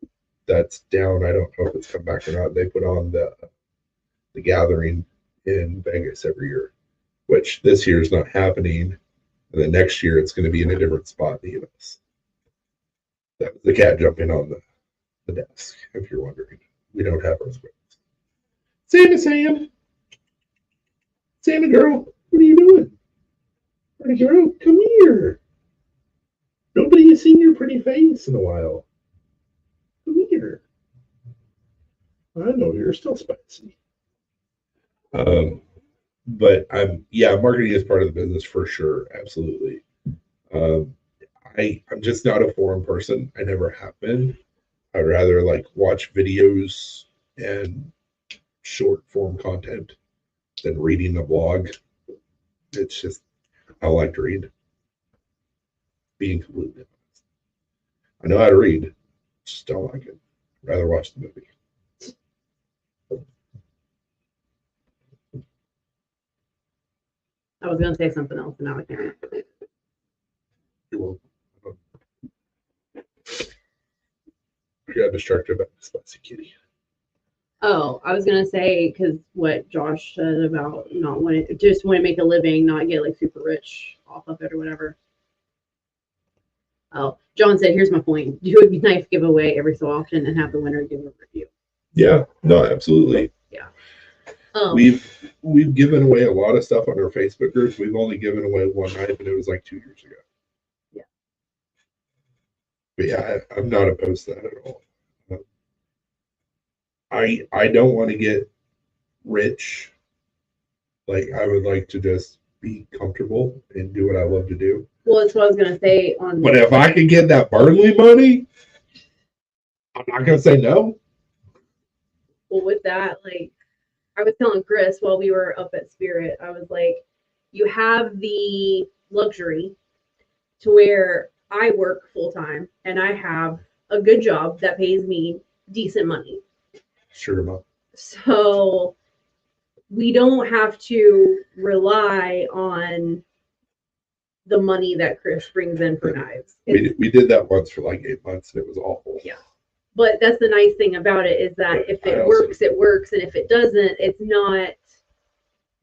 that's down. I don't know if it's come back or not. They put on the gathering in Vegas every year, which this year is not happening. And then next year it's going to be in a different spot in the US. That was the cat jumping on the desk, if you're wondering. We don't have earthquakes. Sam. Santa girl, what are you doing? Pretty girl, come here. Nobody has seen your pretty face in a while. Come here. I know you're still spicy. But marketing is part of the business for sure, absolutely. I'm just not a forum person. I never have been. I'd rather like watch videos and short form content than reading a blog. It's just I like to read. Being completely honest, I know how to read, just don't like it. I'd rather watch the movie. I was going to say something else, and now I can't. You're welcome. I got distracted by the spicy kitty. Oh, I was gonna say because what Josh said about not wanting, just want to make a living, not get like super rich off of it or whatever. Oh, John said, "Here's my point: do a knife giveaway every so often and have the winner give a review." Yeah, no, absolutely. Yeah. We've given away a lot of stuff on our Facebook groups. We've only given away one knife, and it was like 2 years ago. Yeah. But yeah, I'm not opposed to that at all. I don't want to get rich. Like I would like to just be comfortable and do what I love to do. Well, that's what I was gonna say. But if I can get that Burnley money, I'm not gonna say no. Well, with that, like I was telling Chris while we were up at Spirit, I was like, you have the luxury to where I work full time and I have a good job that pays me decent money. Sure enough. So we don't have to rely on the money that Chris brings in for knives. We did that once for like 8 months and it was awful. Yeah. But that's the nice thing about it is that if it works, it works. And if it doesn't, it's not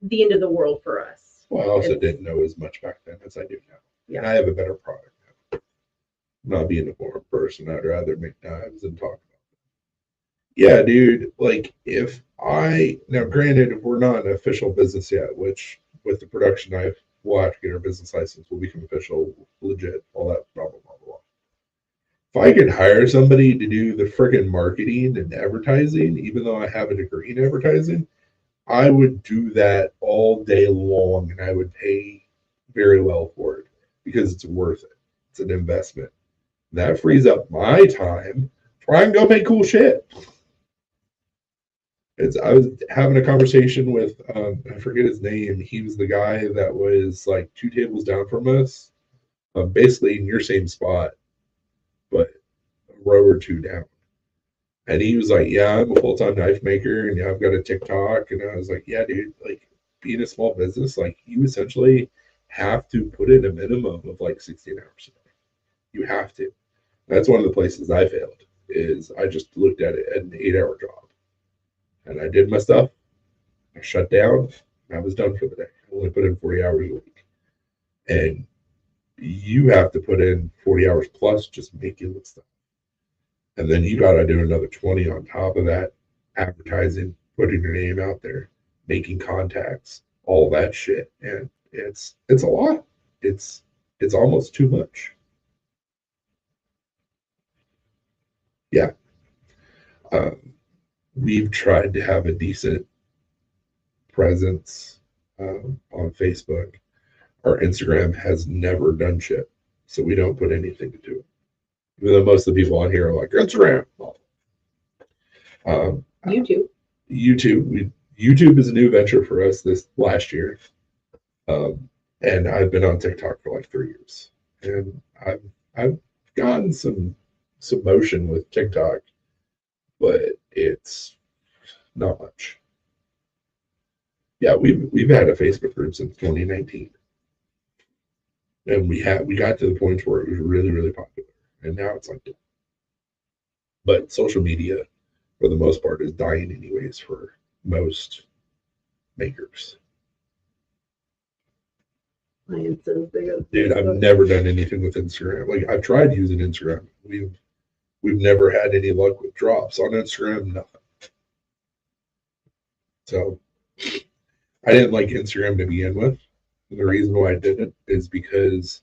the end of the world for us. Well, I also didn't know as much back then as I do now. Yeah. And I have a better product now. Not being a forum person, I'd rather make knives and talk about them. Yeah, dude. Like, if I now, granted, we're not an official business yet, which with the production knife, we'll have to get our business license. We'll become official, legit, all that, blah blah blah blah. If I could hire somebody to do the friggin' marketing and advertising, even though I have a degree in advertising, I would do that all day long, and I would pay very well for it because it's worth it. It's an investment. That frees up my time. Try and go make cool shit. I was having a conversation with I forget his name. He was the guy that was like 2 tables down from us, basically in your same spot, but a row or two down. And he was like, "Yeah, I'm a full time knife maker, and yeah, I've got a TikTok." And I was like, "Yeah, dude, like being a small business, like you essentially have to put in a minimum of like 16 hours a day. You have to. That's one of the places I failed. Is I just looked at it at an 8 hour job, and I did my stuff. I shut down. I was done for the day. I only put in 40 hours a week. And you have to put in 40 hours plus just making the stuff. And then you got to do another 20 on top of that, advertising, putting your name out there, making contacts, all that shit. And it's a lot. It's almost too much. Yeah. Um, we've tried to have a decent presence on Facebook. Our Instagram has never done shit, so we don't put anything into it. Even though most of the people on here are like Instagram. YouTube. YouTube is a new venture for us this last year, and I've been on TikTok for like 3 years, and I've gotten some motion with TikTok, but it's not much. Yeah, we've had a Facebook group since 2019, and we got to the point where it was really really popular, and now it's like, but social media for the most part is dying anyways for most makers. Dude, I've never done anything with Instagram. Like I've tried using Instagram. We've never had any luck with drops on Instagram, nothing. So I didn't like Instagram to begin with. The reason why I didn't is because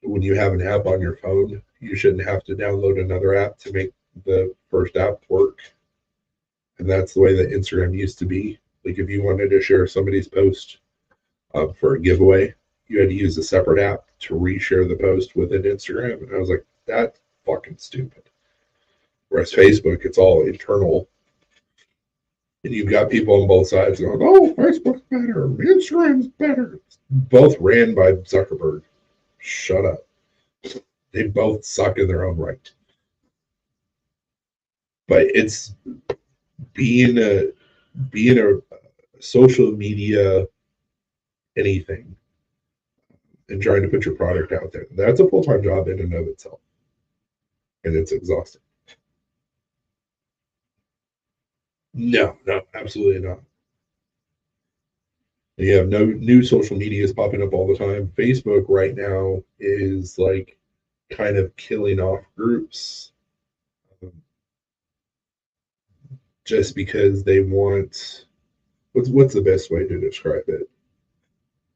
when you have an app on your phone, you shouldn't have to download another app to make the first app work. And that's the way that Instagram used to be. Like if you wanted to share somebody's post for a giveaway, you had to use a separate app to reshare the post within Instagram. And I was like, that's fucking stupid. Whereas Facebook, it's all internal. And you've got people on both sides going, oh, Facebook's better, Instagram's better. Both ran by Zuckerberg. Shut up. They both suck in their own right. But it's being a social media anything and trying to put your product out there. That's a full-time job in and of itself. And it's exhausting. No, absolutely not. You have no new social medias popping up all the time. Facebook right now is like kind of killing off groups just because they want what's the best way to describe it?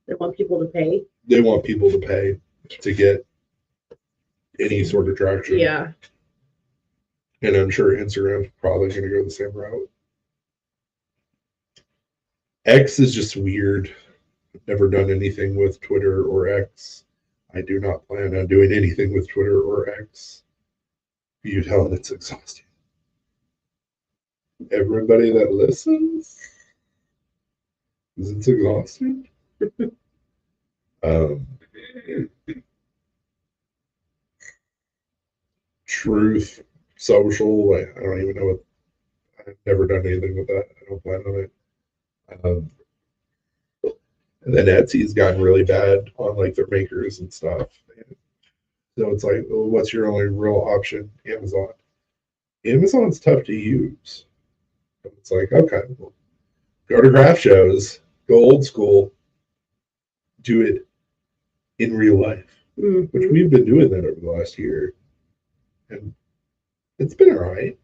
They want people to pay. They want people to pay to get any sort of traction. Yeah. And I'm sure Instagram's probably going to go the same route. X is just weird. I've never done anything with Twitter or X. I do not plan on doing anything with Twitter or X. You tell them it's exhausting. Everybody that listens, it's exhausting. Truth Social. I don't even know what. I've never done anything with that. I don't plan on it. And then Etsy's gotten really bad on like their makers and stuff. So it's like, well, what's your only real option? Amazon. Amazon's tough to use. It's like, okay, well, go to craft shows, go old school, do it in real life, which we've been doing that over the last year. And it's been all right.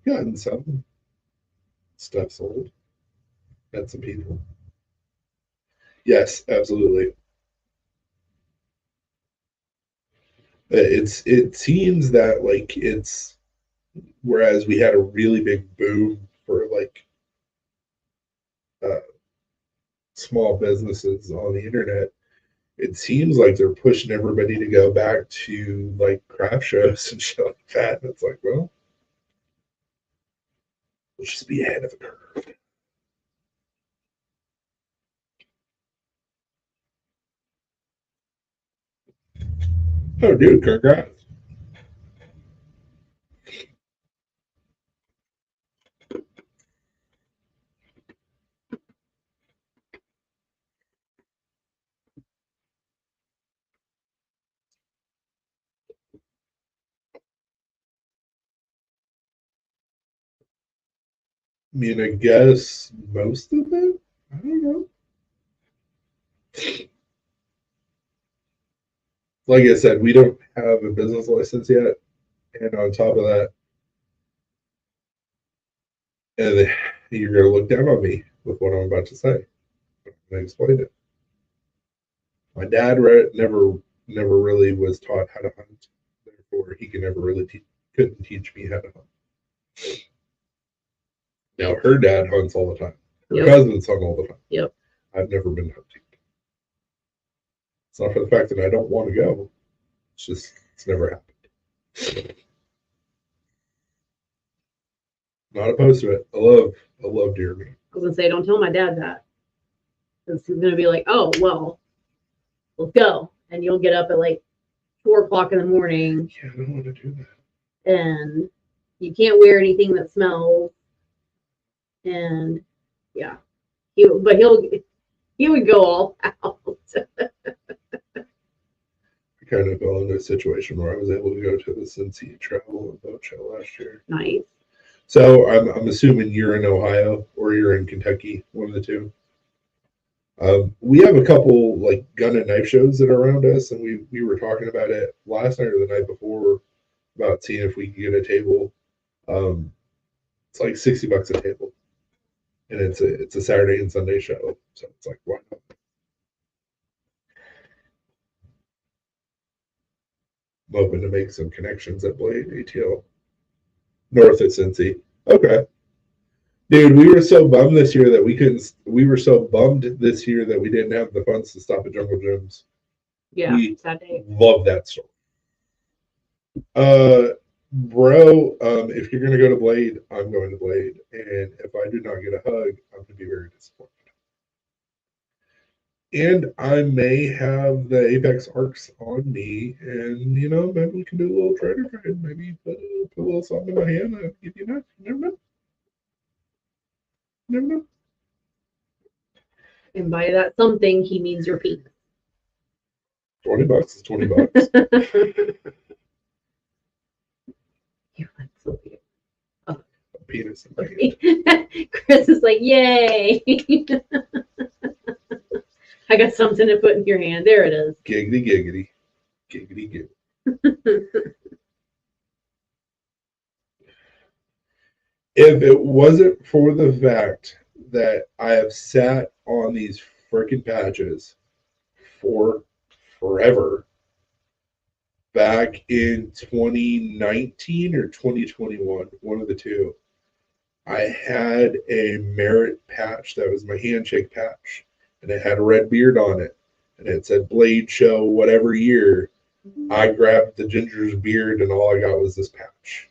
Gotten some stuff sold. Met some people. Yes, absolutely. It seems that like it's whereas we had a really big boom for like uh, small businesses on the internet, it seems like they're pushing everybody to go back to like craft shows and shit like that. And it's like, well, let's just be ahead of the curve. Oh, dude, congrats. I mean, I guess most of it. I don't know. Like I said, we don't have a business license yet, and on top of that, and you're gonna look down on me with what I'm about to say. I'm gonna explain it. My dad never really was taught how to hunt, therefore he couldn't teach me how to hunt. Now her dad hunts all the time. Her Yep. husband's hunt all the time. Yep. I've never been hunting. It's not for the fact that I don't want to go. It's just it's never happened. Not opposed to it. I love deer meat. I was gonna say, don't tell my dad that, because he's gonna be like, "Oh, well, let's go," and you'll get up at like 4 o'clock in the morning, Yeah, I don't want to do that. and you can't wear anything that smells, and yeah, he would go all out. I kind of fell into a situation where I was able to go to the Cincy Travel and Boat Show last year. Nice. So I'm assuming you're in Ohio or you're in Kentucky, one of the two. We have a couple like gun and knife shows that are around us, and we were talking about it last night or the night before about seeing if we could get a table. Um, it's like $60 a table, and it's a Saturday and Sunday show, so it's like why not? I'm hoping to make some connections at Blade ATL north of Cincy. Okay. Dude, we were so bummed this year that we couldn't. We were so bummed this year that we didn't have the funds to stop at Jungle Gyms. Yeah, We that day. love that store. Bro, if you're gonna go to Blade, I'm going to Blade, and if I do not get a hug, I'm gonna be very disappointed. And I may have the Apex Arcs on me, and maybe we can do a little trader trade. Maybe put a little something in my hand and give you a knife. You never know. You never know. And by that something, he means your penis. $20 is $20. You went so weird. A penis in my hand. Chris is like, yay! I got something to put in your hand. There it is. Giggity, giggity. Giggity, giggity. If it wasn't for the fact that I have sat on these freaking patches for forever, back in 2019 or 2021, one of the two, I had a Merit patch that was my handshake patch, and it had a red beard on it, and it said Blade Show whatever year. I grabbed the ginger's beard, and all I got was this patch.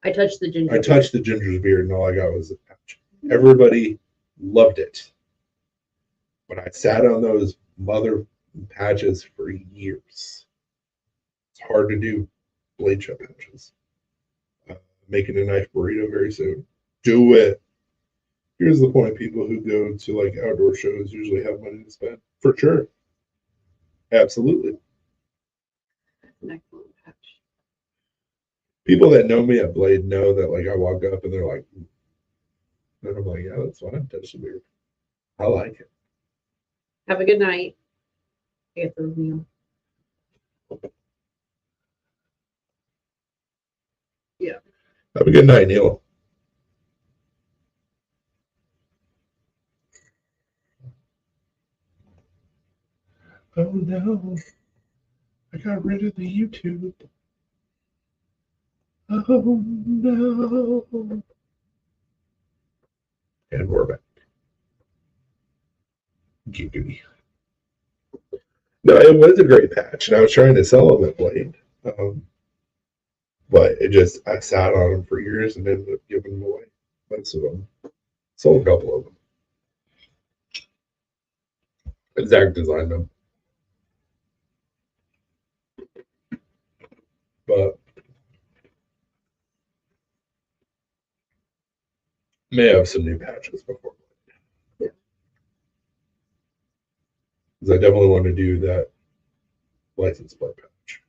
I touched the ginger. I touched the ginger's beard, and all I got was the patch. Everybody loved it, but I sat on those mother patches for years. It's hard to do Blade Show patches. Making a knife burrito very soon. Do it. Here's the point: people who go to like outdoor shows usually have money to spend. For sure. Absolutely. Excellent patch. People that know me at Blade know that like I walk up and they're like, and I'm like, yeah, that's fine. Touch the beard. I like it. Have a good night. I get the meal. Yeah. Have a good night, Neil. Oh no, I got rid of the YouTube. Oh no. And we're back. Giggity. No, it was a great patch, and I was trying to sell them at Blade. But I sat on them for years and ended up giving them away. Most of them. Sold a couple of them. And Zach designed them. But may have some new patches before. Yeah. Because I definitely want to do that license plate patch.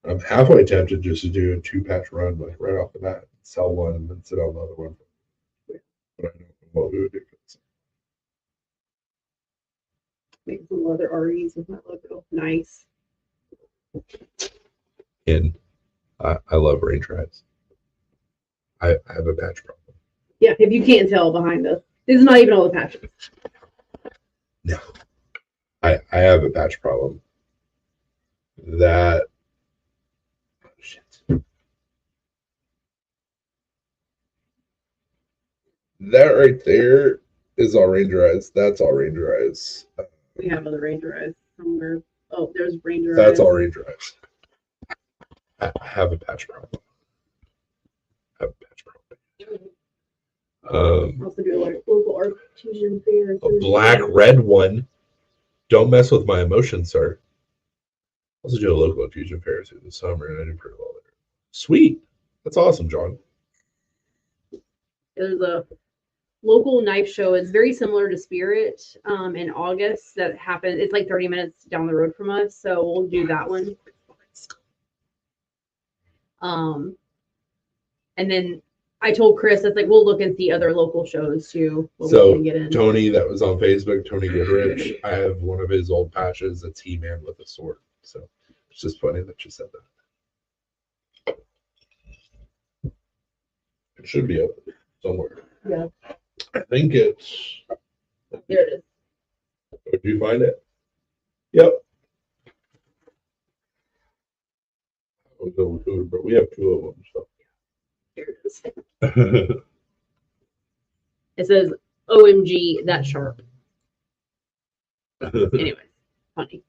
I'm halfway tempted just to do a 2-patch run, like right off the bat, sell one and then sit on the other one. But I don't know what we would do. Make some leather REs with that logo. Nice. And I love range rides. I have a patch problem. Yeah, if you can't tell behind us, this is not even all the patches. No. I have a patch problem. That right there is all Ranger Eyes. That's all Ranger Eyes. We have other Ranger Eyes somewhere. Oh, there's Ranger Eyes. That's all Ranger Eyes. I have a patch problem. Also do like local artesian fairs. A black red one. Don't mess with my emotions, sir. Also do a local infusion fair through the summer, and I did pretty well there. Sweet. That's awesome, John. There's a local knife show. It's very similar to Spirit in August that happens. It's like 30 minutes down the road from us, so we'll do that one. And then I told Chris, that's like, we'll look and see other local shows too. So we can get in. Tony, that was on Facebook, Tony Goodrich, I have one of his old patches that's He-Man with a sword. So it's just funny that you said that. It should be up somewhere. Yeah. I think it's. There it is. Did you find it? Yep. But we have 2 of them. So. Here it is. It says OMG, that's sharp. Anyway, funny.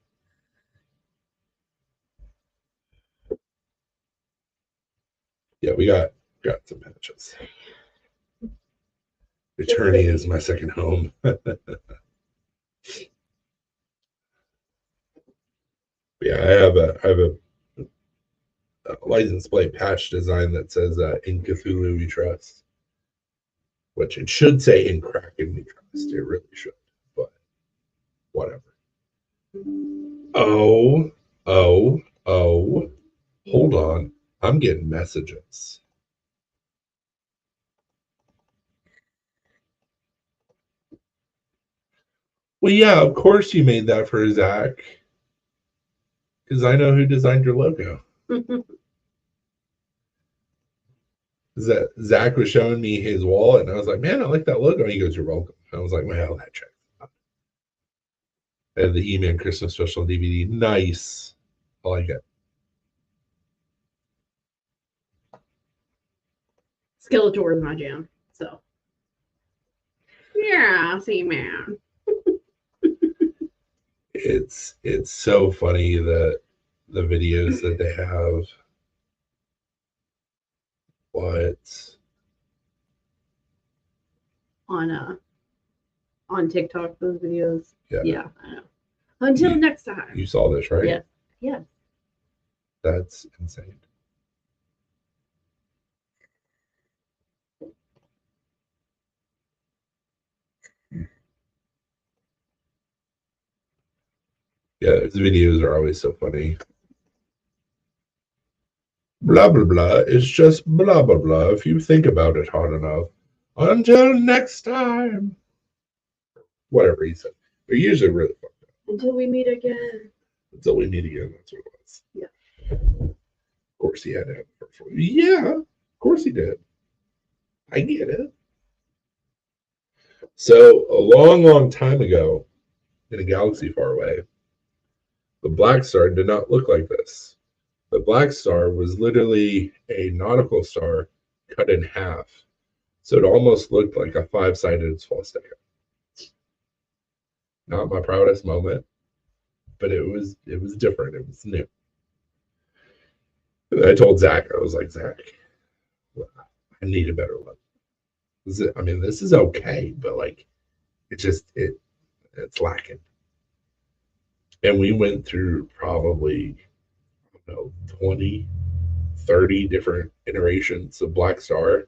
Yeah, we got some patches. Eternity is my second home. Yeah, I have a license plate patch design that says "In Cthulhu We Trust," which it should say "In Kraken We Trust." It really should, but whatever. Oh, hold on. I'm getting messages. Well, yeah, of course you made that for Zach. Because I know who designed your logo. Zach was showing me his wallet, and I was like, man, I like that logo. And he goes, you're welcome. I was like, well, that checks out. I have the He-Man Christmas Special DVD. Nice. I like it. Skeletor is my jam. So, yeah, see, man. It's so funny that the videos that they have. What? On TikTok, those videos. Yeah. I know. Until next time. You saw this, right? Yeah. Yeah. That's insane. Yeah, his videos are always so funny. Blah, blah, blah. It's just blah, blah, blah. If you think about it hard enough. Until next time. Whatever he said. They're usually really fucked up. Until we meet again. Until we meet again. That's what it was. Yeah. Of course he had to have the first one. Yeah, of course he did. I get it. So a long, long time ago, in a galaxy far away. The Black Star did not look like this. The Black Star was literally a nautical star cut in half. So it almost looked like a five-sided swastika. Not my proudest moment, but it was different. It was new. And I told Zach, I was like, Zach, I need a better one. I mean, this is okay, but like, it's lacking. And we went through probably, I don't know, 20, 30 different iterations of Black Star.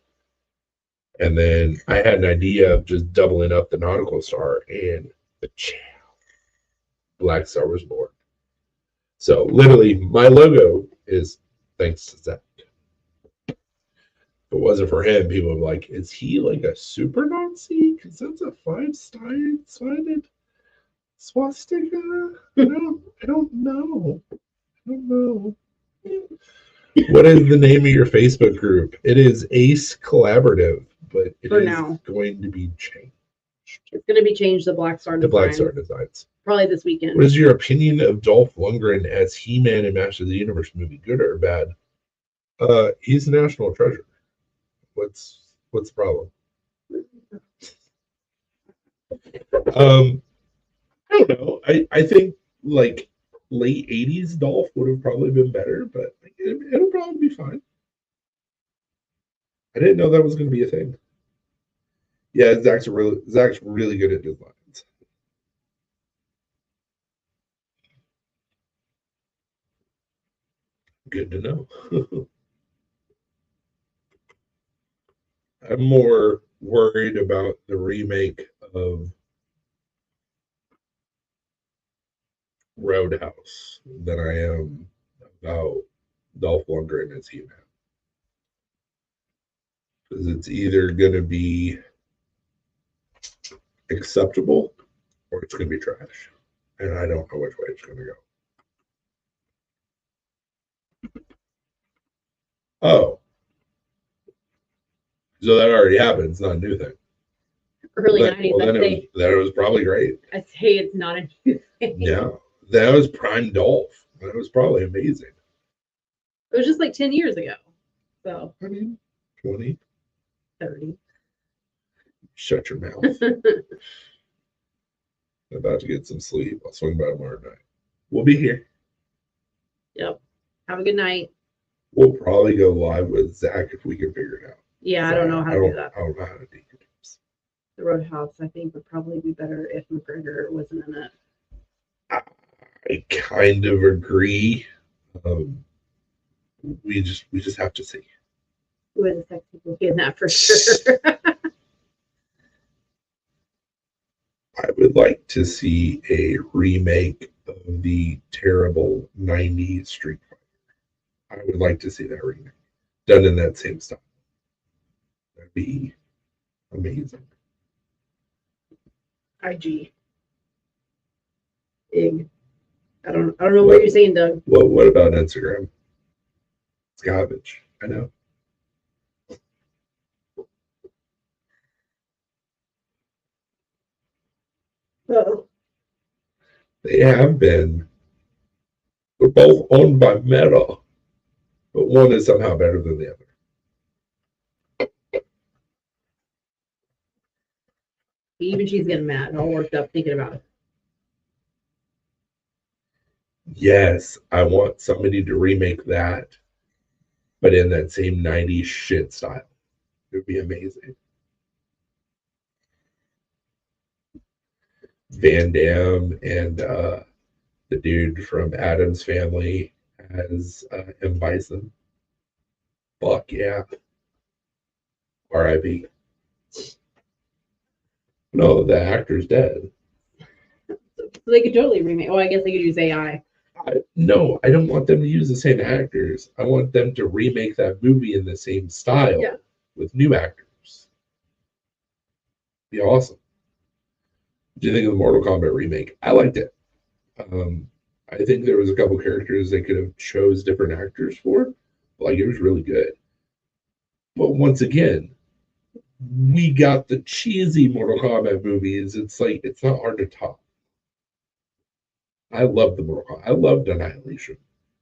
And then I had an idea of just doubling up the nautical star, and the Black Star was born. So literally, my logo is thanks to Zach. If it wasn't for him, people would be like, is he like a super Nazi? Because that's a five-sided swastika? I don't know. What is the name of your Facebook group? It is Ace Collaborative, but it For is now. going to be changed. It's going to be changed to Black Star The Design. Black Star Designs. Probably this weekend. What is your opinion of Dolph Lundgren as He-Man in Master of the Universe movie? Good or bad? He's a national treasure. What's the problem? I don't know. I think like late 80s Dolph would have probably been better, but it'll probably be fine. I didn't know that was going to be a thing. Yeah, Zach's really good at designs. Good to know. I'm more worried about the remake of Roadhouse than I am about Dolph Lundgren as He-Man. Because it's either going to be acceptable or it's going to be trash. And I don't know which way it's going to go. Oh. So that already happened. It's not a new thing. Early 90s, well, then it was probably great. I'd say it's not a new thing. Yeah. That was prime Dolph. That was probably amazing. It was just like 10 years ago. So, I mean, 20. 30. Shut your mouth. I'm about to get some sleep. I'll swing by tomorrow night. We'll be here. Yep. Have a good night. We'll probably go live with Zach if we can figure it out. Yeah, I don't know how to do that. I don't know how to do it. The Roadhouse, I think, would probably be better if McGregor wasn't in it. I kind of agree. We just have to see. Who is a sexy bookie in that for sure? I would like to see a remake of the terrible 90s Street Fighter. I would like to see that remake done in that same style. That'd be amazing. IG. Ig. I don't know what you're saying, Doug. What about Instagram? It's garbage. I know. Uh-oh. They have been. They're both owned by Meta, but one is somehow better than the other. Even she's getting mad, all worked up thinking about it. Yes, I want somebody to remake that, but in that same 90s shit style. It would be amazing. Van Damme and the dude from Addams Family as M. Bison. Fuck yeah. R.I.P. No, the actor's dead. So they could totally remake. Well, I guess they could use AI. No, I don't want them to use the same actors. I want them to remake that movie in the same style with new actors. Be awesome. What do you think of the Mortal Kombat remake? I liked it. I think there was a couple characters they could have chose different actors for. Like, it was really good. But once again, we got the cheesy Mortal Kombat movies. It's like, it's not hard to top. I loved the Mortal Kombat. I loved Annihilation.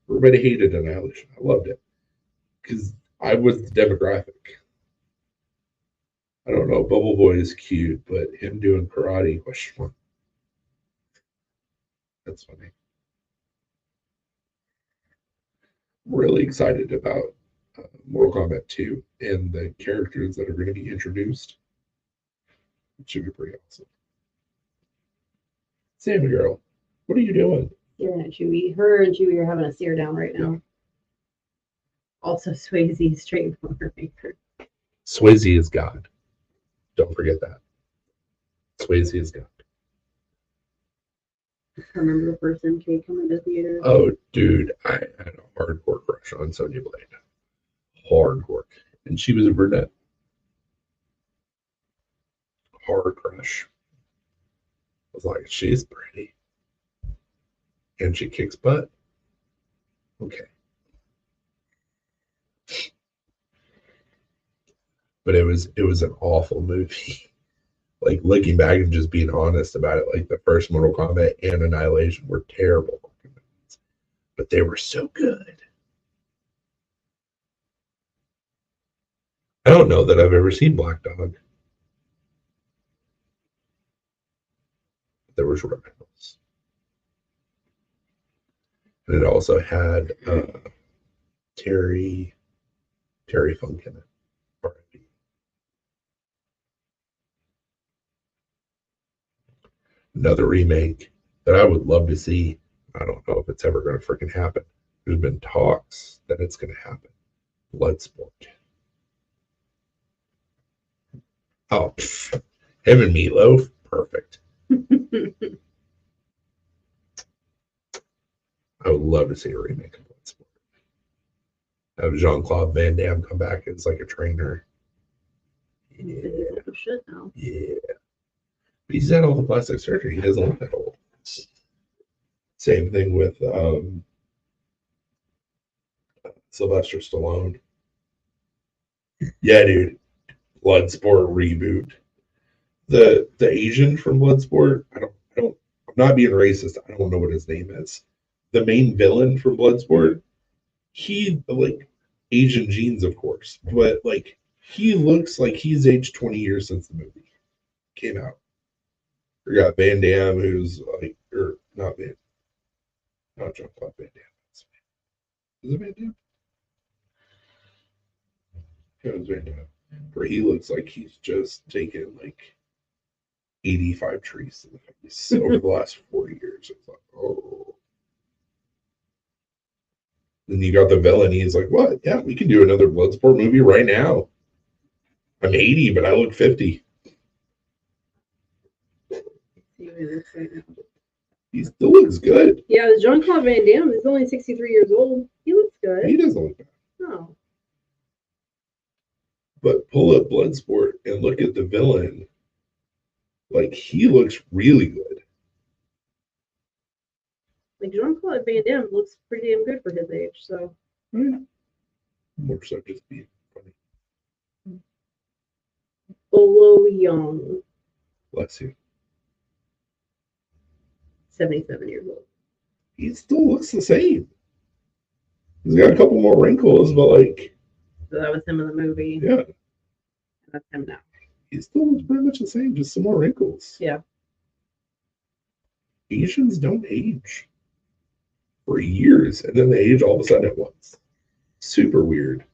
Everybody hated Annihilation. I loved it because I was the demographic. I don't know. Bubble Boy is cute, but him doing karate, question mark. That's funny. Really excited about Mortal Kombat 2 and the characters that are going to be introduced. It should be pretty awesome. Sammy girl, what are you doing? Staring at Chewie. Her and Chewie are having a stare down right now. Also, Swayze straight motor maker. Swayze is God. Don't forget that. Swayze is God. Remember the first MK coming to theater? Oh, dude, I had a hardcore crush on Sonya Blade. Hardcore. And she was a brunette. Hard crush. I was like, she's pretty. And she kicks butt. Okay. But it was an awful movie. Like looking back and just being honest about it, like the first Mortal Kombat and Annihilation were terrible movies, but they were so good. I don't know that I've ever seen Black Dog. There was Rebels. And it also had Terry Funk in it. R.I.P. Another remake that I would love to see. I don't know if it's ever going to freaking happen. There's been talks that it's going to happen. Bloodsport. Oh, him and Meatloaf, perfect. I would love to see a remake of Bloodsport. Have Jean-Claude Van Damme come back as like a trainer. Yeah. Shit now. Yeah. But he's had all the plastic surgery. He doesn't look that old. Same thing with Sylvester Stallone. Yeah, dude. Bloodsport reboot. The Asian from Bloodsport, I'm not being racist. I don't know what his name is. The main villain from Bloodsport, he like Asian genes, of course, but like he looks like he's aged 20 years since the movie came out. We got Van Damme, who's like, or not Jean-Claude Van Damme. Is it Van Damme? Yeah, it was Van Damme. Where he looks like he's just taken like 85 trees to the face over the last 40 years. It's like, oh. Then you got the villain. He's like, what? Yeah, we can do another Bloodsport movie right now. I'm 80, but I look 50. He still looks good. Yeah, Jean-Claude Van Damme is only 63 years old. He looks good. He doesn't look bad. No. But pull up Bloodsport and look at the villain. Like, he looks really good. Like, Jean-Claude Van Damme looks pretty damn good for his age, so. More so just being funny. Bolo Young. Bless you. 77 years old. He still looks the same. He's got a couple more wrinkles, but like. So that was him in the movie. Yeah. That's him now. He still looks pretty much the same, just some more wrinkles. Yeah. Asians don't age for years, and then they age all of a sudden at once. Super weird.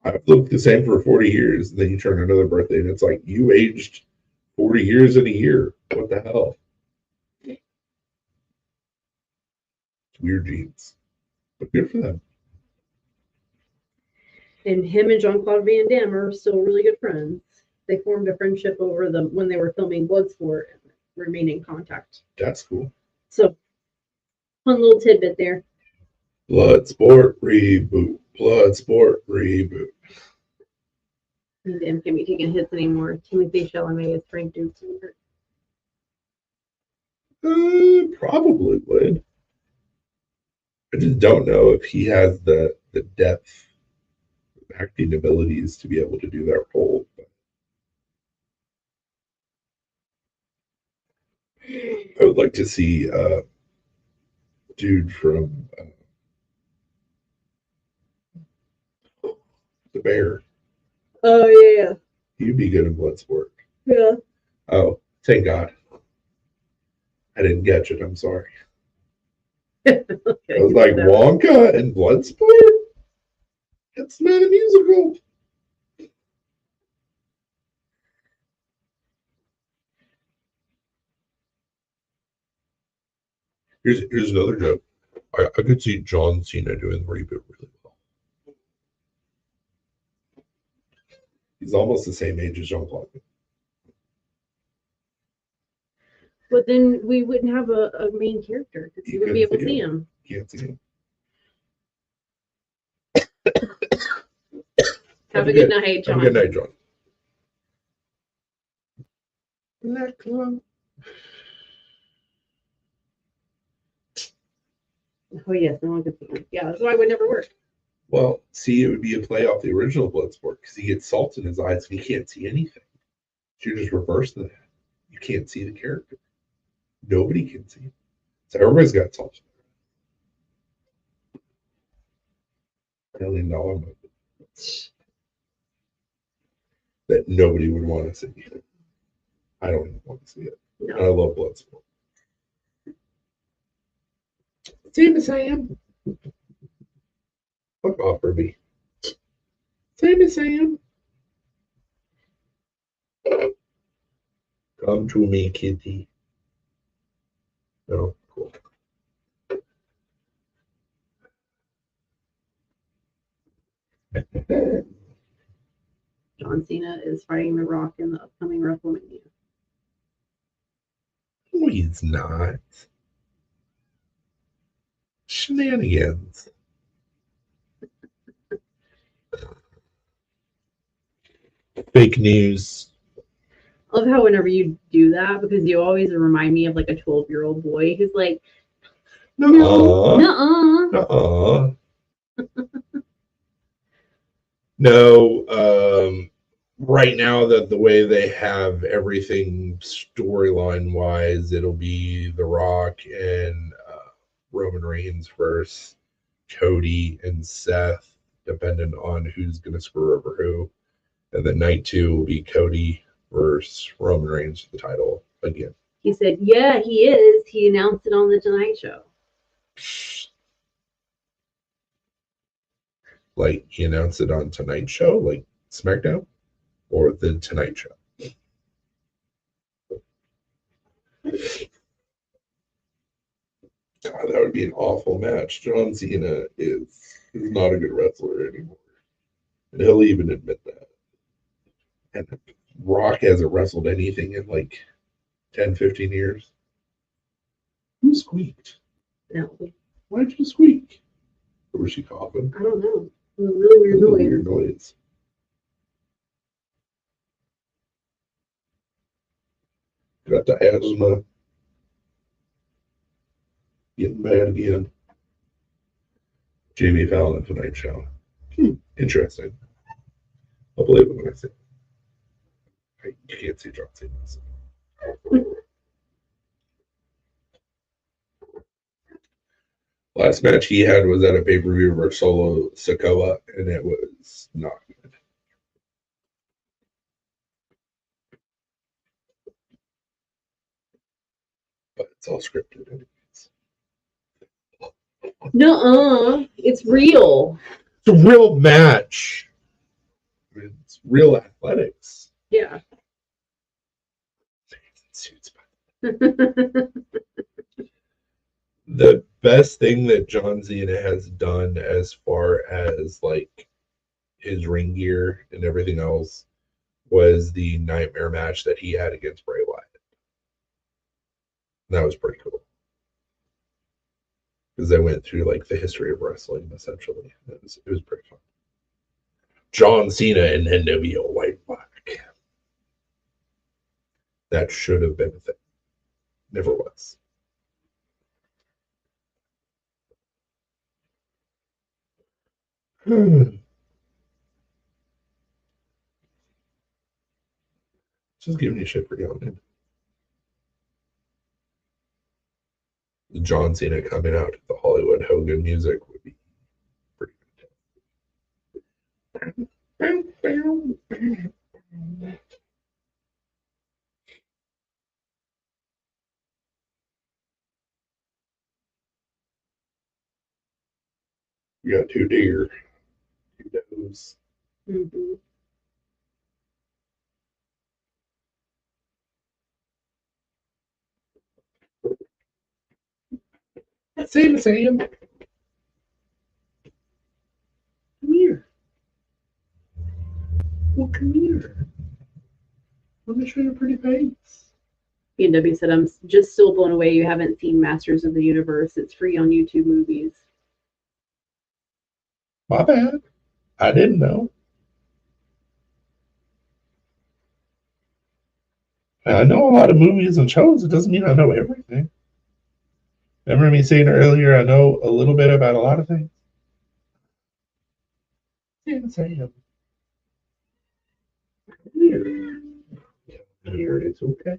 I've looked the same for 40 years, and then you turn another birthday, and it's like, you aged 40 years in a year. What the hell? It's weird genes. But good for them. And him and Jean-Claude Van Damme are still really good friends. They formed a friendship over when they were filming Bloodsport and remain in contact. That's cool. So, fun little tidbit there. Bloodsport reboot. Bloodsport reboot. And Damme can't be taking hits anymore. Timothy Chalamet is Frank Dukes. Probably would. I just don't know if he has the depth acting abilities to be able to do that role. But I would like to see dude from the Bear. Oh yeah, He'd be good in Bloodsport. yeah. Oh, thank God. I didn't catch it. I'm sorry. Okay, I was like, Wonka and Bloodsport? It's not a musical. Here's another joke. I could see John Cena doing the reboot really well. He's almost the same age as Jean-Claude. But then we wouldn't have a main character because you wouldn't be able to see him. Can't see him. Have a good night, John. Have a good night, John. Black Club. Oh yes, no one can see him. Yeah, that's why it would never work. Well, see, it would be a play off the original Bloodsport because he gets salt in his eyes and he can't see anything. So you just reverse that. You can't see the character. Nobody can see him. So everybody's got salt. $1 million movie that nobody would want to see. I don't even want to see it. No. I love Bloodsport. Same as Sam. Fuck off, Ruby. Same as Sam. Come to me, kitty. No, cool. John Cena is fighting The Rock in the upcoming WrestleMania. No, he's not. Shenanigans. Fake news. I love how whenever you do that, because you always remind me of like a 12-year-old boy who's like, No. No, right now that the way they have everything storyline wise, it'll be The Rock and Roman Reigns versus Cody and Seth, depending on who's going to screw over who. And then night 2 will be Cody versus Roman Reigns for the title again. He said, yeah, he is. He announced it on The Tonight Show. Like, he announced it on Tonight Show, like SmackDown, or The Tonight Show? God, that would be an awful match. John Cena is not a good wrestler anymore. And he'll even admit that. And Rock hasn't wrestled anything in like 10, 15 years. Who squeaked? No, Why'd you squeak? Or was she coughing? I don't know. It was a really weird noise. Weird noise. Got the asthma. Getting bad again. Jimmy Fallon Tonight Show. Interesting. I'll believe it when I see it. You can't see John Cena. Last match he had was at a pay-per-view versus Solo Sikoa, and it was not good. But it's all scripted anyways. Nuh-uh. It's real. It's a real match. It's real athletics. Yeah. The best thing that John Cena has done as far as like his ring gear and everything else was the nightmare match that he had against Bray Wyatt. That was pretty cool. Because they went through like the history of wrestling essentially. It was pretty fun. John Cena and NWO White Black. That should have been a thing. Never was. Just giving you shit for yawning. John Cena coming out to the Hollywood Hogan music would be pretty fantastic. We got two deer, two does. Mm-hmm. Sam, Sam. Come here. Well, come here. Let me show you a pretty face. B&W said, I'm just still blown away you haven't seen Masters of the Universe. It's free on YouTube Movies. My bad. I didn't know. I know a lot of movies and shows. It doesn't mean I know everything. Remember me saying earlier, I know a little bit about a lot of things? Yes, I am. Here. Here, it's okay.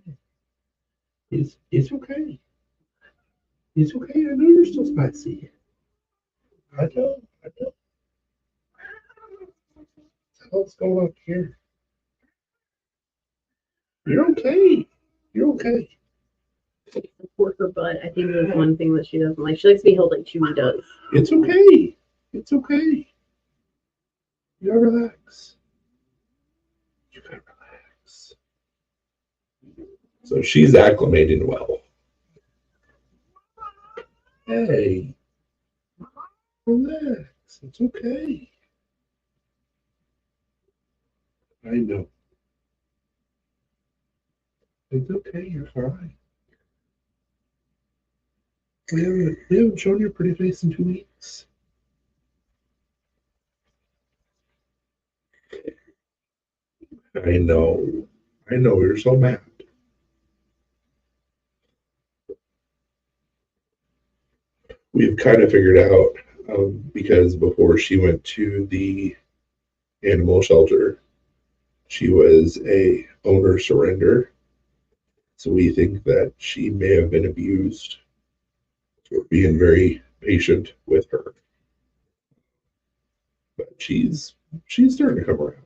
It's okay. It's okay. I know you're still spicy. I know. What's going on here? You're okay. You're okay. Support her butt. I think that's one thing that she doesn't like. She likes to be held like Chewie does. It's okay. It's okay. You gotta relax. You gotta relax. So she's acclimating well. Hey, relax. It's okay. I know. It's okay. You're fine. We haven't shown your pretty face in 2 weeks. I know. You're so mad. We've kind of figured out because before she went to the animal shelter, she was a owner surrender. So we think that she may have been abused. So we're being very patient with her. But she's starting to come around.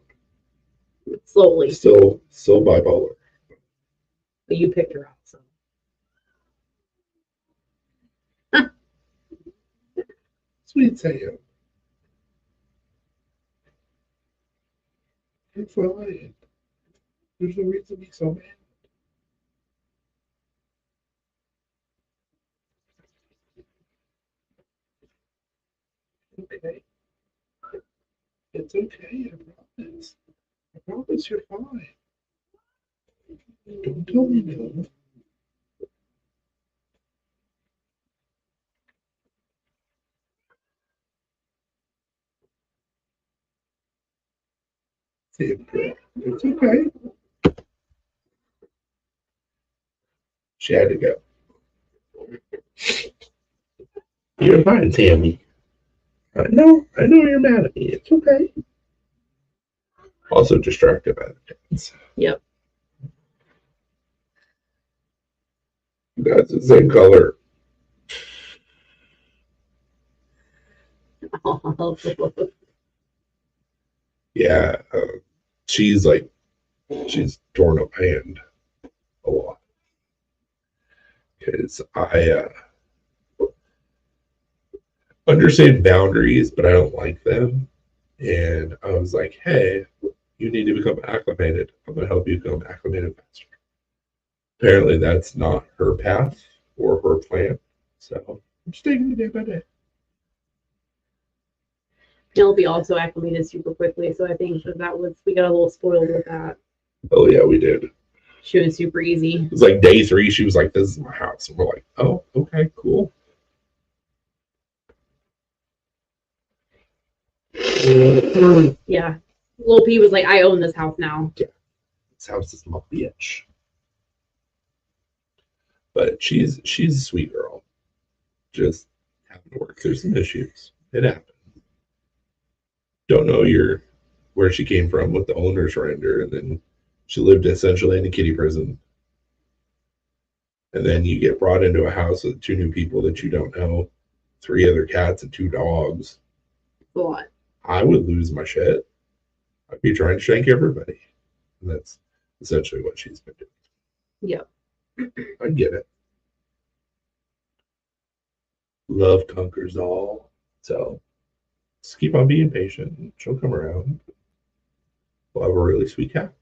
Slowly. Still bipolar. But you picked her up, so. Sweet Sam. You're fine. There's no reason to be so mad. Okay. It's okay, I promise. I promise you're fine. Don't tell me no. Sam, girl. It's okay. She had to go. You're fine, Sammy. I know you're mad at me. It's okay. Also distracted by the kids. Yep. That's the same color. Yeah, she's torn up my hand a lot because I understand boundaries, but I don't like them. And I was like, hey, you need to become acclimated. I'm going to help you become acclimated faster. Apparently, that's not her path or her plan. So I'm just taking it day by day. Penelope also acclimated super quickly, so I think that was, we got a little spoiled with that. Oh, yeah, we did. She was super easy. It was like day 3. She was like, this is my house. And we're like, oh, okay, cool. Yeah. Lil P was like, I own this house now. Yeah. This house is my bitch. But she's a sweet girl. Just having to work through some issues. It happens. Don't know where she came from with the owner surrender, and then she lived essentially in a kiddie prison. And then you get brought into a house with 2 new people that you don't know, 3 other cats and 2 dogs. A lot. I would lose my shit. I'd be trying to shank everybody. And that's essentially what she's been doing. Yep. I get it. Love conquers all. So just keep on being patient. She'll come around. We'll have a really sweet cat.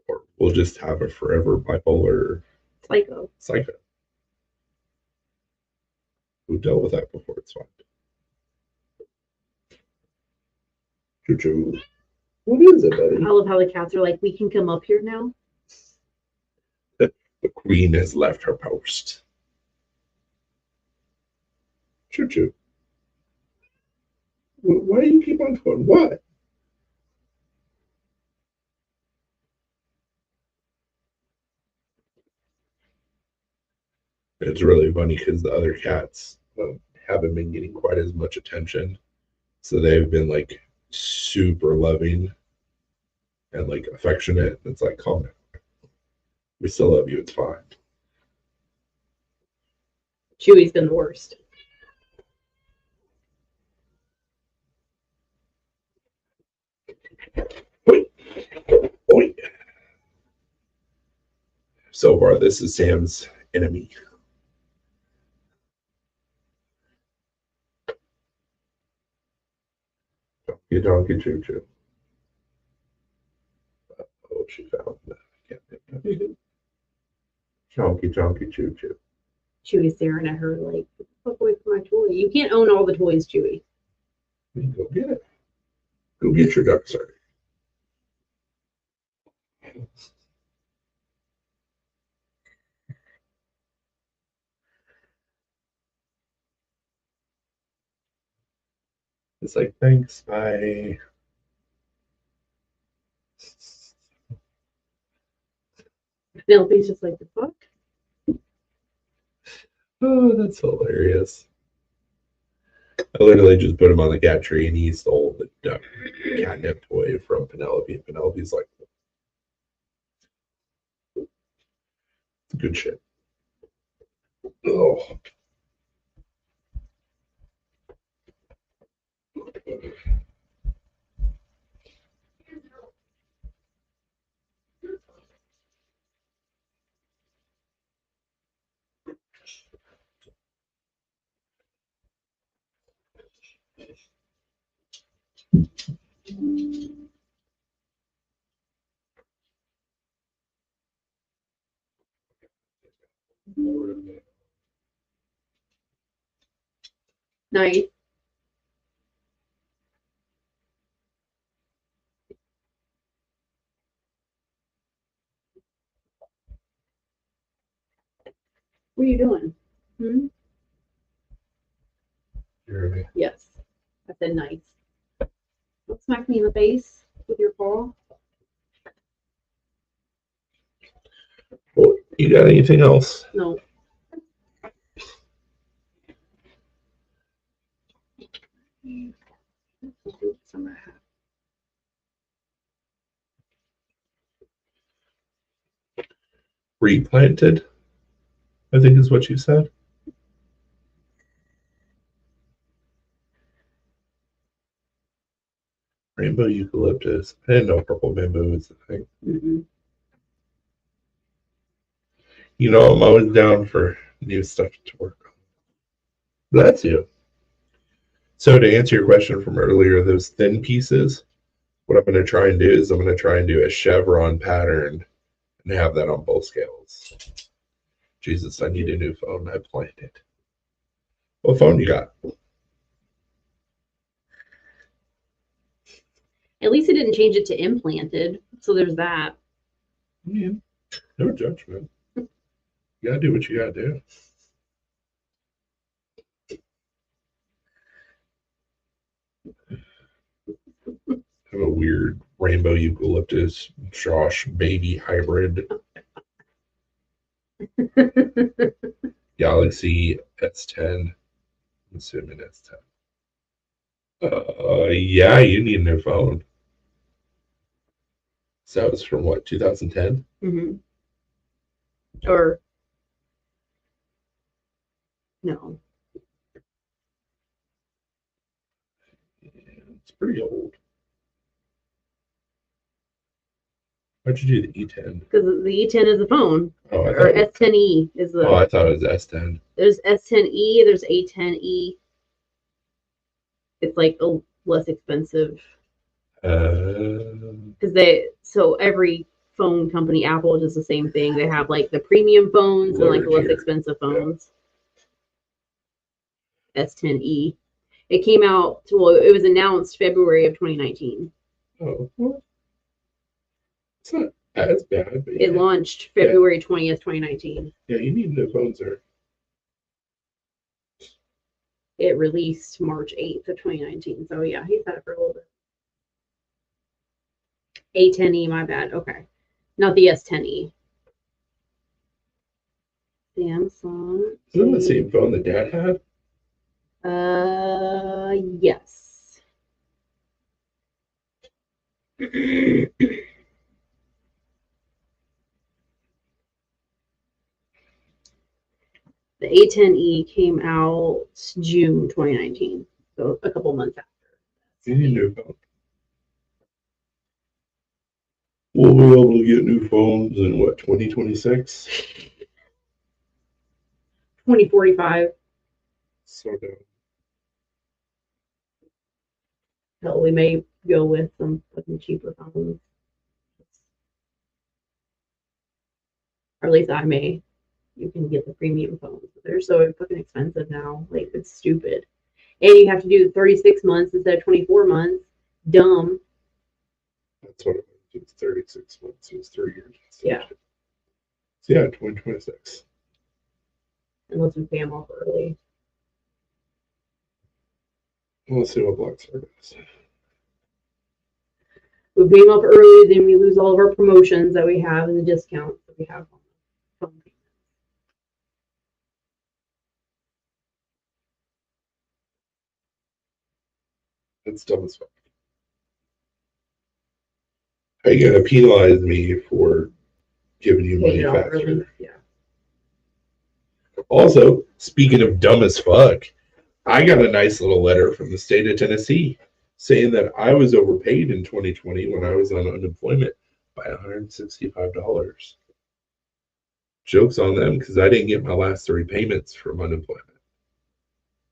Or we'll just have a forever bipolar Psycho. We've dealt with that before. It's fine. Choo-choo. What is it, buddy? I love how the cats are like, we can come up here now. The queen has left her post. Choo-choo. Why do you keep on going? What? It's really funny because the other cats haven't been getting quite as much attention. So they've been like super loving and like affectionate. It's like, calm down. We still love you. It's fine. Chewy's been the worst. Oi. So far, this is Sam's enemy. Donkey choo choo. Oh, she found that. Chonky choo choo. Chewy's staring at her like, get the fuck away from my toy. You can't own all the toys, Chewy. Go get it. Go get your duck, sir. It's like, thanks, bye. Penelope's just like, the fuck? Oh, that's hilarious. I literally just put him on the cat tree and he stole the duck catnip toy from Penelope. And Penelope's like, good shit. Oh. Nice. What are you doing? Hmm? Jeremy. Yes. I said nice. Don't smack me in the face with your paw. Well, you got anything else? No. Replanted, I think is what you said. Rainbow eucalyptus. I didn't know purple bamboo was the thing. Mm-hmm. You know, I'm always down for new stuff to work on. Bless you. So to answer your question from earlier, those thin pieces, what I'm going to try and do is I'm going to try and do a chevron pattern and have that on both scales. Jesus, I need a new phone. I planned it. What phone you got? At least it didn't change it to implanted. So there's that. Yeah, no judgment. You gotta do what you gotta do. Have a weird rainbow eucalyptus Josh baby hybrid Galaxy S10. I'm assuming S10. Yeah, you need a new phone. So that was from what, 2010? Mm-hmm. Or no. Yeah, it's pretty old. Why'd you do the E10? Because the E10 is a phone. Oh, I Or thought. S10e is the. Oh, I thought it was S10. There's S10e. There's A10e. It's like a less expensive. Because every phone company, Apple does the same thing. They have like the premium phones and like the less expensive phones. Yeah. S10e. It came out. Well, it was announced February of 2019. Oh, well, it's not as bad. But It launched February 20th, 2019. Yeah, you need new phones there. It released March 8th of 2019. So yeah, he's had it for a little bit. A10e, my bad. Okay. Not the S10e. Samsung. Isn't it the same phone that Dad had? Yes. The A10e came out June 2019, so a couple months after. You need a new phone. We'll be able to get new phones in what, 2026? 2045. So dumb. Hell, we may go with some fucking cheaper phones. Or at least I may. You can get the premium phones. They're so fucking expensive now. Like, it's stupid. And you have to do 36 months instead of 24 months. Dumb. That's what it was. It was 36 months. It was 3 years. Yeah. So yeah, 2026. Unless we pay them off early. Let's see what Blackstar does. We pay them off early, then we lose all of our promotions that we have and the discounts that we have on the phone payments. It's dumb as fuck. How are you going to penalize me for giving you money faster? Yeah. Also, speaking of dumb as fuck, I got a nice little letter from the state of Tennessee saying that I was overpaid in 2020 when I was on unemployment by $165. Joke's on them because I didn't get my last 3 payments from unemployment.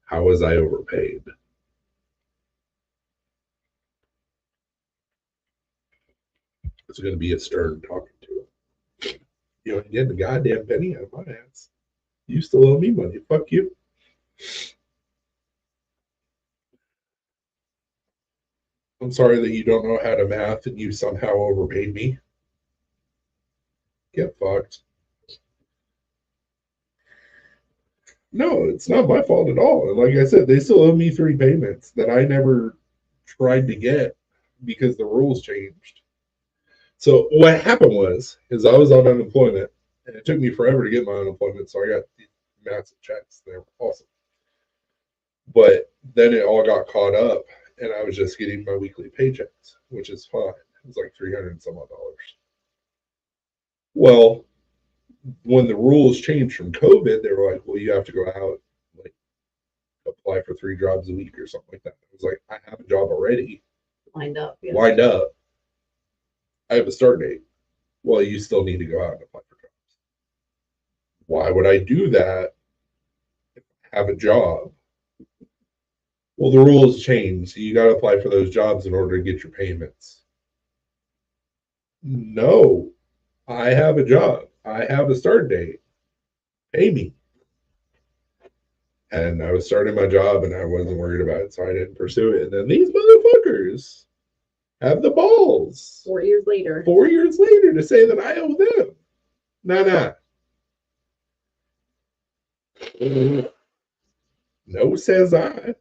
How was I overpaid? It's going to be a Stern talking to him. You ain't getting a goddamn penny out of my ass. You still owe me money. Fuck you. I'm sorry that you don't know how to math and you somehow overpaid me. Get fucked. No, it's not my fault at all. And like I said, they still owe me 3 payments that I never tried to get because the rules changed. So what happened was I was on unemployment and it took me forever to get my unemployment, so I got these massive checks. They were awesome. But then it all got caught up and I was just getting my weekly paychecks, which is fine. It was like $300 and some odd. Well, when the rules changed from COVID, they were like, well, you have to go out, like, apply for 3 jobs a week or something like that. I was like, I have a job already. Lined up. Yeah. Lined up. I have a start date. Well, you still need to go out and apply for jobs. Why would I do that if I have a job? Well, the rules change. So you got to apply for those jobs in order to get your payments. No, I have a job. I have a start date. Pay me. And I was starting my job and I wasn't worried about it, so I didn't pursue it. And then these motherfuckers have the balls 4 years later. 4 years later to say that I owe them. Nah. No, says I.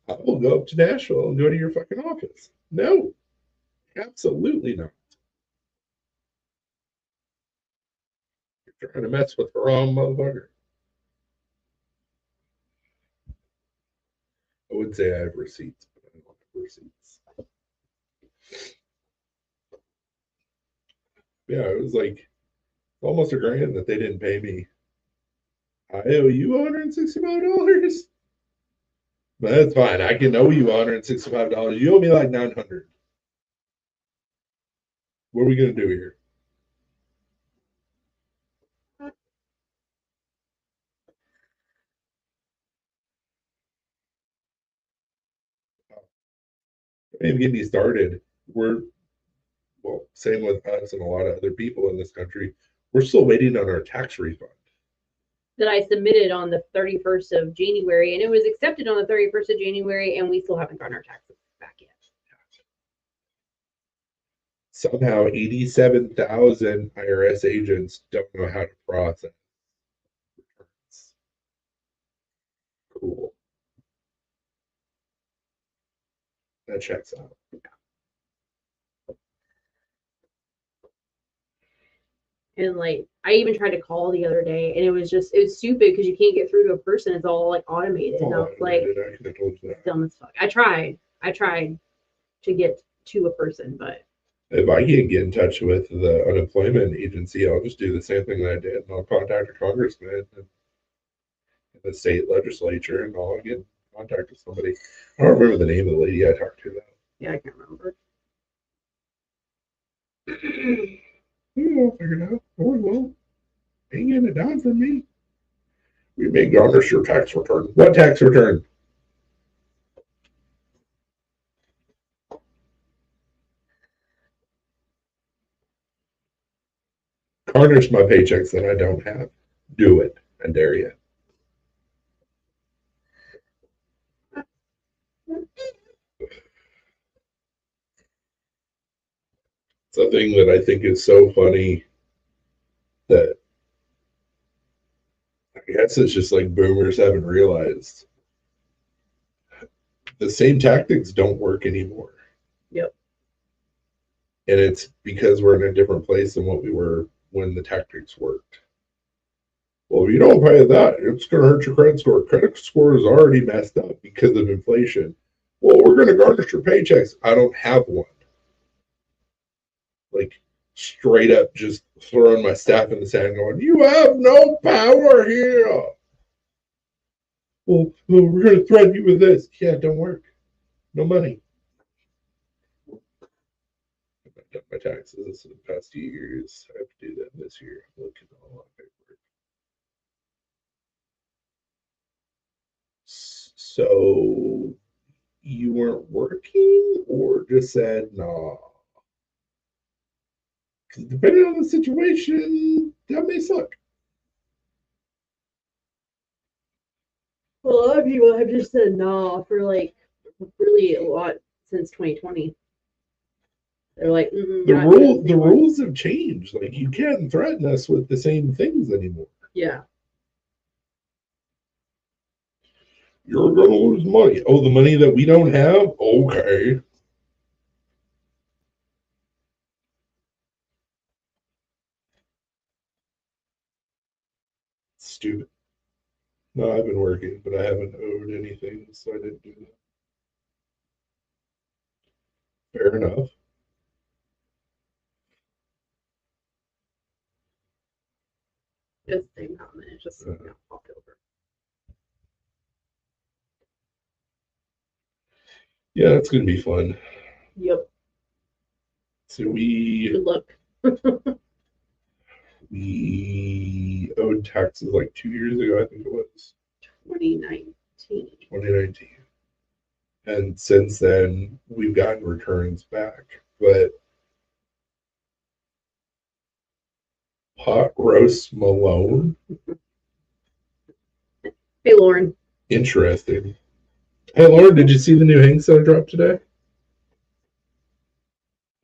I will go up to Nashville and go to your fucking office. No, absolutely not. You're trying to mess with the wrong motherfucker. I would say I have receipts, but I don't have receipts. Yeah, it was like almost $1,000 that they didn't pay me. I owe you $165. But that's fine. I can owe you $165. You owe me like $900. What are we gonna do here? Don't even get me started. We're well, same with us and a lot of other people in this country. We're still waiting on our tax refund. That I submitted on the 31st of January, and it was accepted on the 31st of January, and we still haven't gotten our taxes back yet. Somehow 87,000 IRS agents don't know how to process returns. Cool. That checks out. And like, I even tried to call the other day, and it was stupid because you can't get through to a person. It's all like automated. And I was like, I could have told you that. dumb as fuck. I tried to get to a person, but If I can't get in touch with the unemployment agency, I'll just do the same thing that I did, and I'll contact a congressman and the state legislature, and I'll get in contact with somebody. I don't remember the name of the lady I talked to though. yeah, I can't remember. I'll figure it out. Or well, ain't getting it down for me. We may garnish your tax return. What tax return? Garnish my paychecks that I don't have. Do it. I dare you. It's a thing that I think is so funny that I guess it's just like boomers haven't realized. The same tactics don't work anymore. Yep. And it's because we're in a different place than what we were when the tactics worked. Well, if you don't pay that, it's going to hurt your credit score. Credit score is already messed up because of inflation. Well, we're going to garnish your paychecks. I don't have one. Like, straight up just throwing my staff in the sand going, you have no power here. Well, we're going to threaten you with this. Yeah, don't work. No money. I've done my taxes in the past 2 years. I have to do that this year. I'm looking at all my paperwork. So you weren't working or just said, nah? Because depending on the situation, that may suck. Well, a lot of people have just said nah for like really a lot since 2020. They're like, the rules have changed. Like you can't threaten us with the same things anymore. Yeah. You're gonna lose money. Oh, the money that we don't have? Okay. Stupid. No, I've been working, but I haven't owed anything, so I didn't do that. Fair enough. Just same comment. It just popped over. Yeah, that's gonna be fun. Yep. So we Good luck. we owed taxes like 2 years ago, I think it was. 2019. 2019. And since then, we've gotten returns back. But Pot Roast Malone? Hey, Lauren. Interesting. Hey, Lauren, did you see the new Hanks that I dropped today?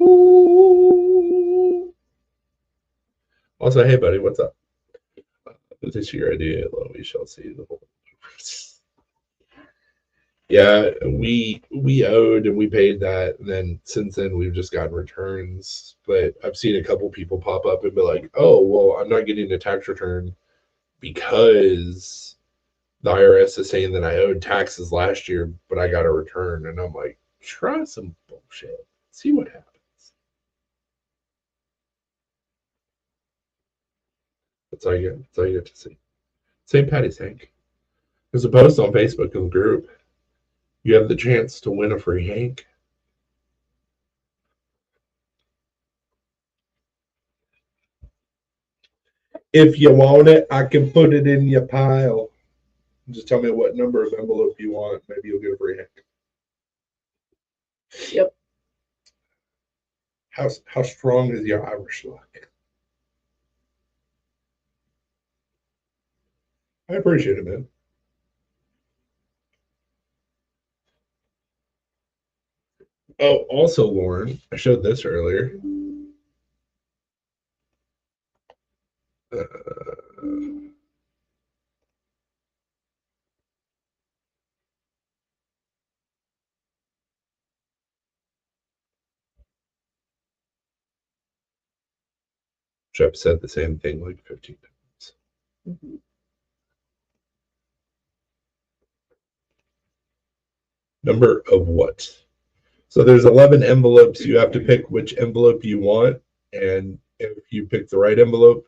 Ooh. Also, hey, buddy, what's up? This year, idea, we shall see the whole. Yeah, we owed and we paid that, and then since then we've just gotten returns. But I've seen a couple people pop up and be like, "Oh, well, I'm not getting a tax return because the IRS is saying that I owed taxes last year, but I got a return." And I'm like, "Try some bullshit. See what happens." That's all you get. That's all you get to see. St. Patty's, Hank. There's a post on Facebook in the group. You have the chance to win a free Hank. If you want it, I can put it in your pile. Just tell me what number of envelope you want. Maybe you'll get a free Hank. Yep. How strong is your Irish luck? I appreciate it, man. Oh, also, Lauren, I showed this earlier. I've said the same thing like 15 times. Mm-hmm. Number of what? So there's 11 envelopes. You have to pick which envelope you want. And if you pick the right envelope,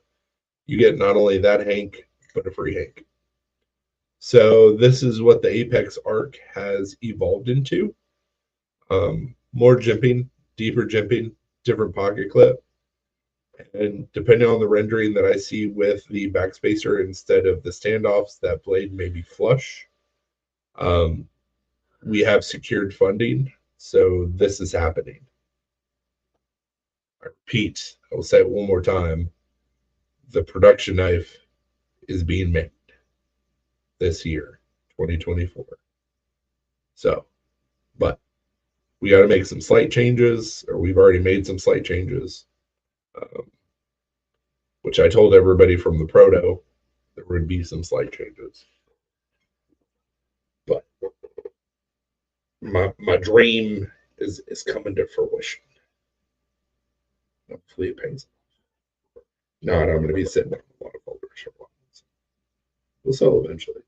you get not only that Hank, but a free Hank. So this is what the Apex Arc has evolved into. More jimping, deeper jimping, different pocket clip. And depending on the rendering that I see with the backspacer, instead of the standoffs, that blade may be flush. We have secured funding, so this is happening. I repeat, I will say it one more time. The production knife is being made this year, 2024. So, but we got to make some slight changes, or we've already made some slight changes, which I told everybody from the proto there would be some slight changes. But my dream is coming to fruition. Hopefully it pays. Not I'm going to be sitting on a lot of folders for a while. We'll sell eventually.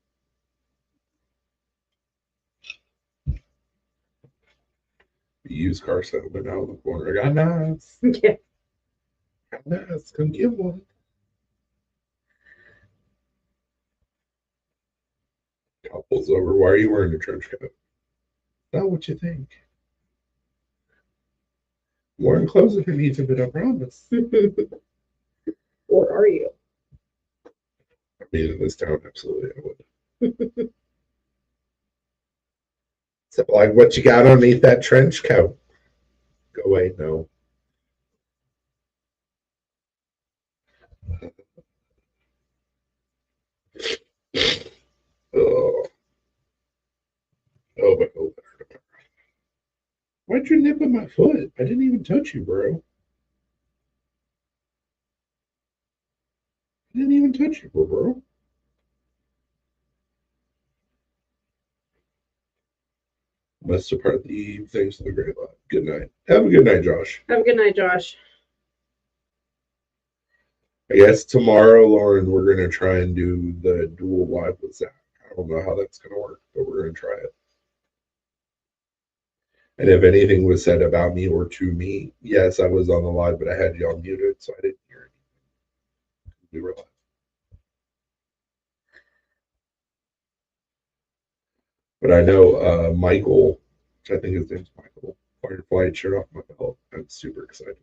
The used car salesman out in the corner. I got knives. Yeah. Got knives. Come get one. Cop pulls over. Why are you wearing a trench coat? Not what you think. I'm wearing clothes underneath of it, I promise. Or are you? I mean, in this town, absolutely I would. So, like, what you got underneath that trench coat? Go away, no. Oh, oh, but oh. Why'd you nip at my foot? I didn't even touch you, bro. I didn't even touch you, bro. Must depart the eve. Thanks to the great lot. Good night. Have a good night, Josh. Have a good night, Josh. I guess tomorrow, Lauren, we're going to try and do the dual live with Zach. I don't know how that's going to work, but we're going to try it. And if anything was said about me or to me, yes, I was on the live, but I had y'all muted, so I didn't hear anything. We were live. But I know Michael, I think his name's Michael, Firefly shirt off my belt. I'm super excited.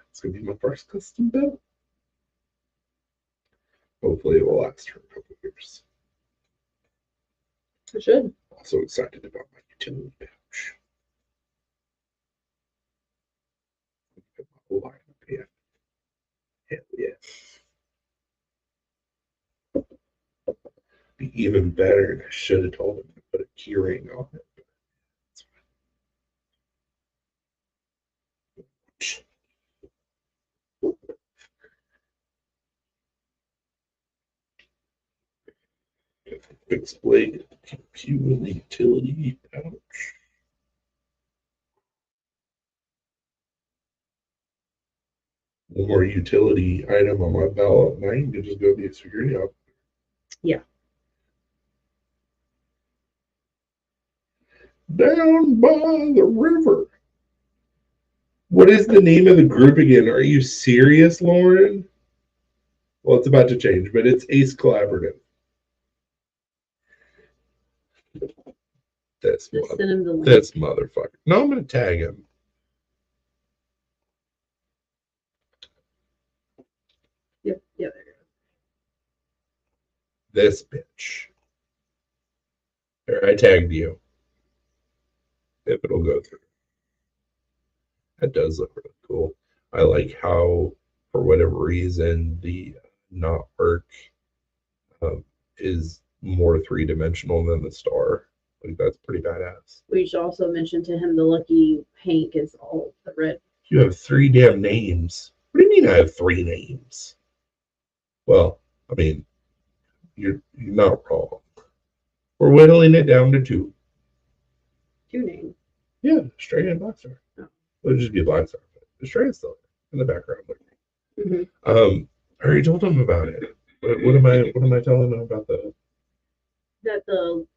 It's going to be my first custom belt. Hopefully it will last for a couple of years. It should. Also excited about my utility pouch. Yeah. Hell yeah. Be even better. I should have told him to put a key ring on it. Fixed blade, Q in the utility pouch. One more utility item on my belt, and I can just go be a security officer. Yeah. Down by the river. What is the name of the group again? Are you serious, Lauren? Well, it's about to change, but it's Ace Collaborative. Just send him the link. This motherfucker. No, I'm gonna tag him. Yep, there you go. This bitch. There, I tagged you. If it'll go through. That does look really cool. I like how, for whatever reason, the knot work is more three-dimensional than the star. Like, that's pretty badass. We should also mention to him the lucky Hank is all the red. You have 3 damn names. What do you mean I have 3 names? Well, I mean, you're not wrong. We're whittling it down to 2. 2 names. Yeah, Stray and Blackstar. Oh. It'll just be Blackstar. The Stray is still in the background. Mm-hmm. I already told him about it. What am I telling them about the? That the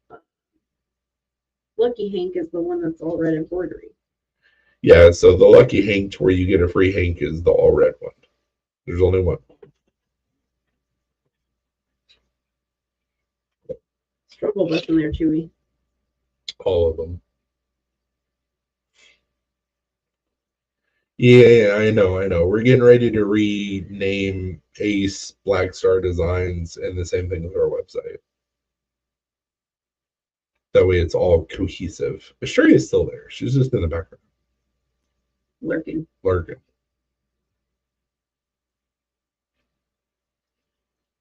Lucky Hank is the one that's all red embroidery. Yeah, so the Lucky Hank to where you get a free Hank is the all red one. There's only one. Struggle bus in there, Chewy. All of them. Yeah, I know. We're getting ready to rename Ace Black Star Designs and the same thing with our website. That way it's all cohesive. Astrea is still there. She's just in the background. Lurking.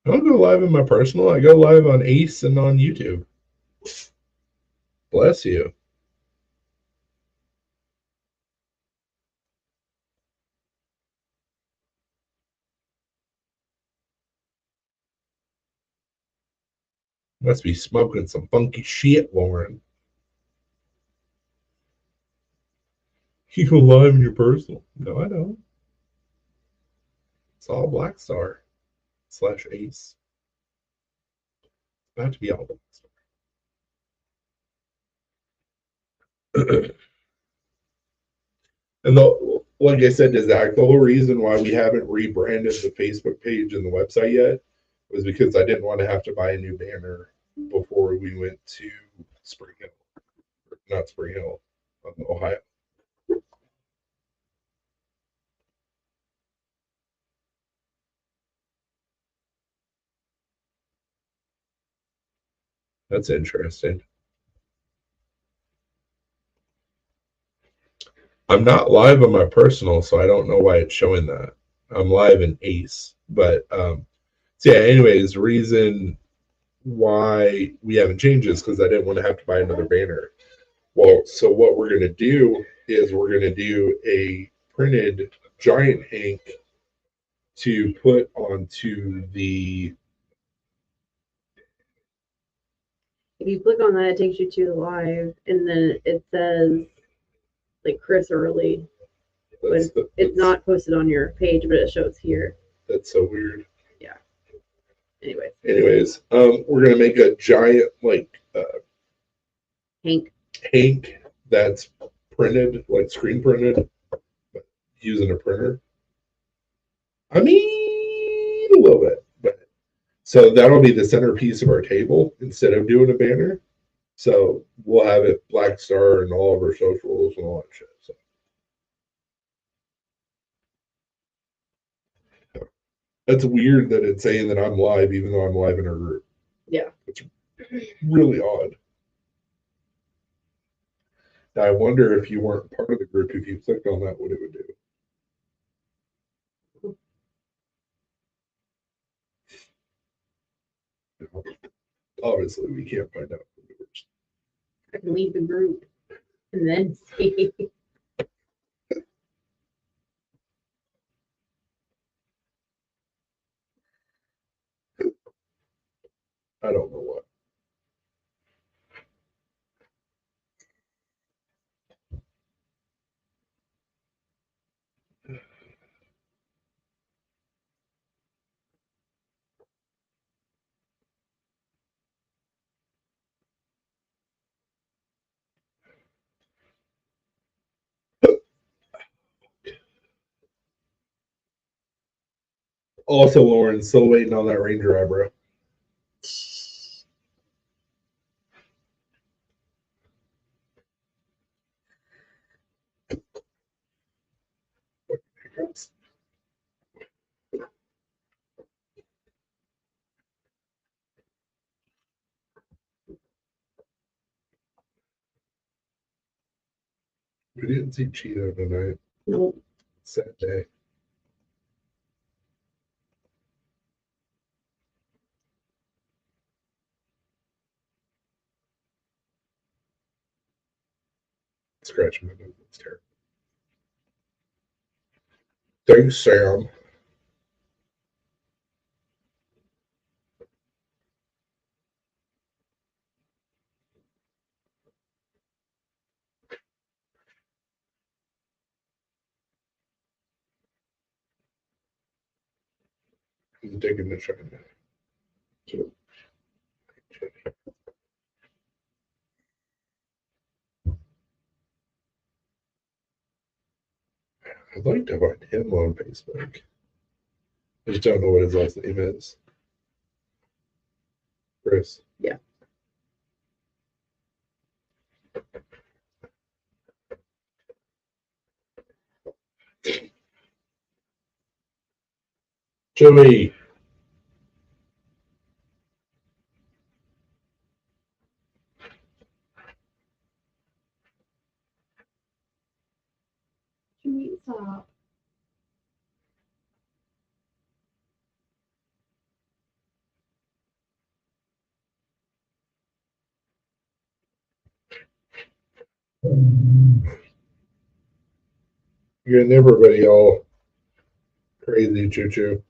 I don't go live in my personal. I go live on Ace and on YouTube. Bless you. Must be smoking some funky shit, Lauren. You go live in your personal. No, I don't. It's all Black Star / Ace. About to be all Black Star. And like I said to Zach, the whole reason why we haven't rebranded the Facebook page and the website yet was because I didn't want to have to buy a new banner before we went to Spring Hill. Not Spring Hill, Ohio. That's interesting. I'm not live on my personal, so I don't know why it's showing that. I'm live in Ace. But so yeah, anyways, the reason why we haven't changed is because I didn't want to have to buy another banner. Well, so what we're gonna do is we're gonna do a printed giant Hank to put onto the. If you click on that, it takes you to the live, and then it says like Chris Early. It's not posted on your page, but it shows here. That's so weird. Yeah. Anyways, we're gonna make a giant Hank that's printed, like screen printed, but using a printer. I mean, a little bit, but so that'll be the centerpiece of our table instead of doing a banner. So we'll have it Black Star and all of our socials and all that shit. So. That's weird that it's saying that I'm live, even though I'm live in our group. Yeah. It's really odd. I wonder if you weren't part of the group, if you clicked on that, what it would do. Obviously, we can't find out. I can leave the group and then see. I don't know what. Also, Lauren, still waiting on that Ranger eyebrow. We didn't see Cheeto tonight. Nope. Sad day. Scratch my nose. It's terrible. Thanks, Sam. I'm digging the China. I'd like to find him on Facebook. I just don't know what his last name is. Chris. Yeah. Joey. Can we stop? You're getting everybody all crazy, Choo Choo.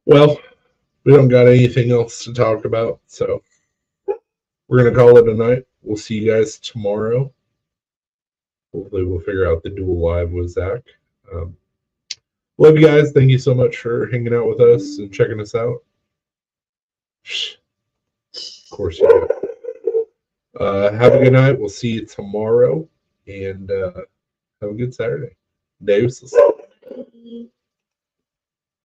Well, we don't got anything else to talk about, so we're gonna call it a night. We'll see you guys tomorrow. Hopefully, we'll figure out the dual live with Zach. Love you guys. Thank you so much for hanging out with us and checking us out. Of course you do. Have a good night. We'll see you tomorrow, and have a good Saturday. Deuces.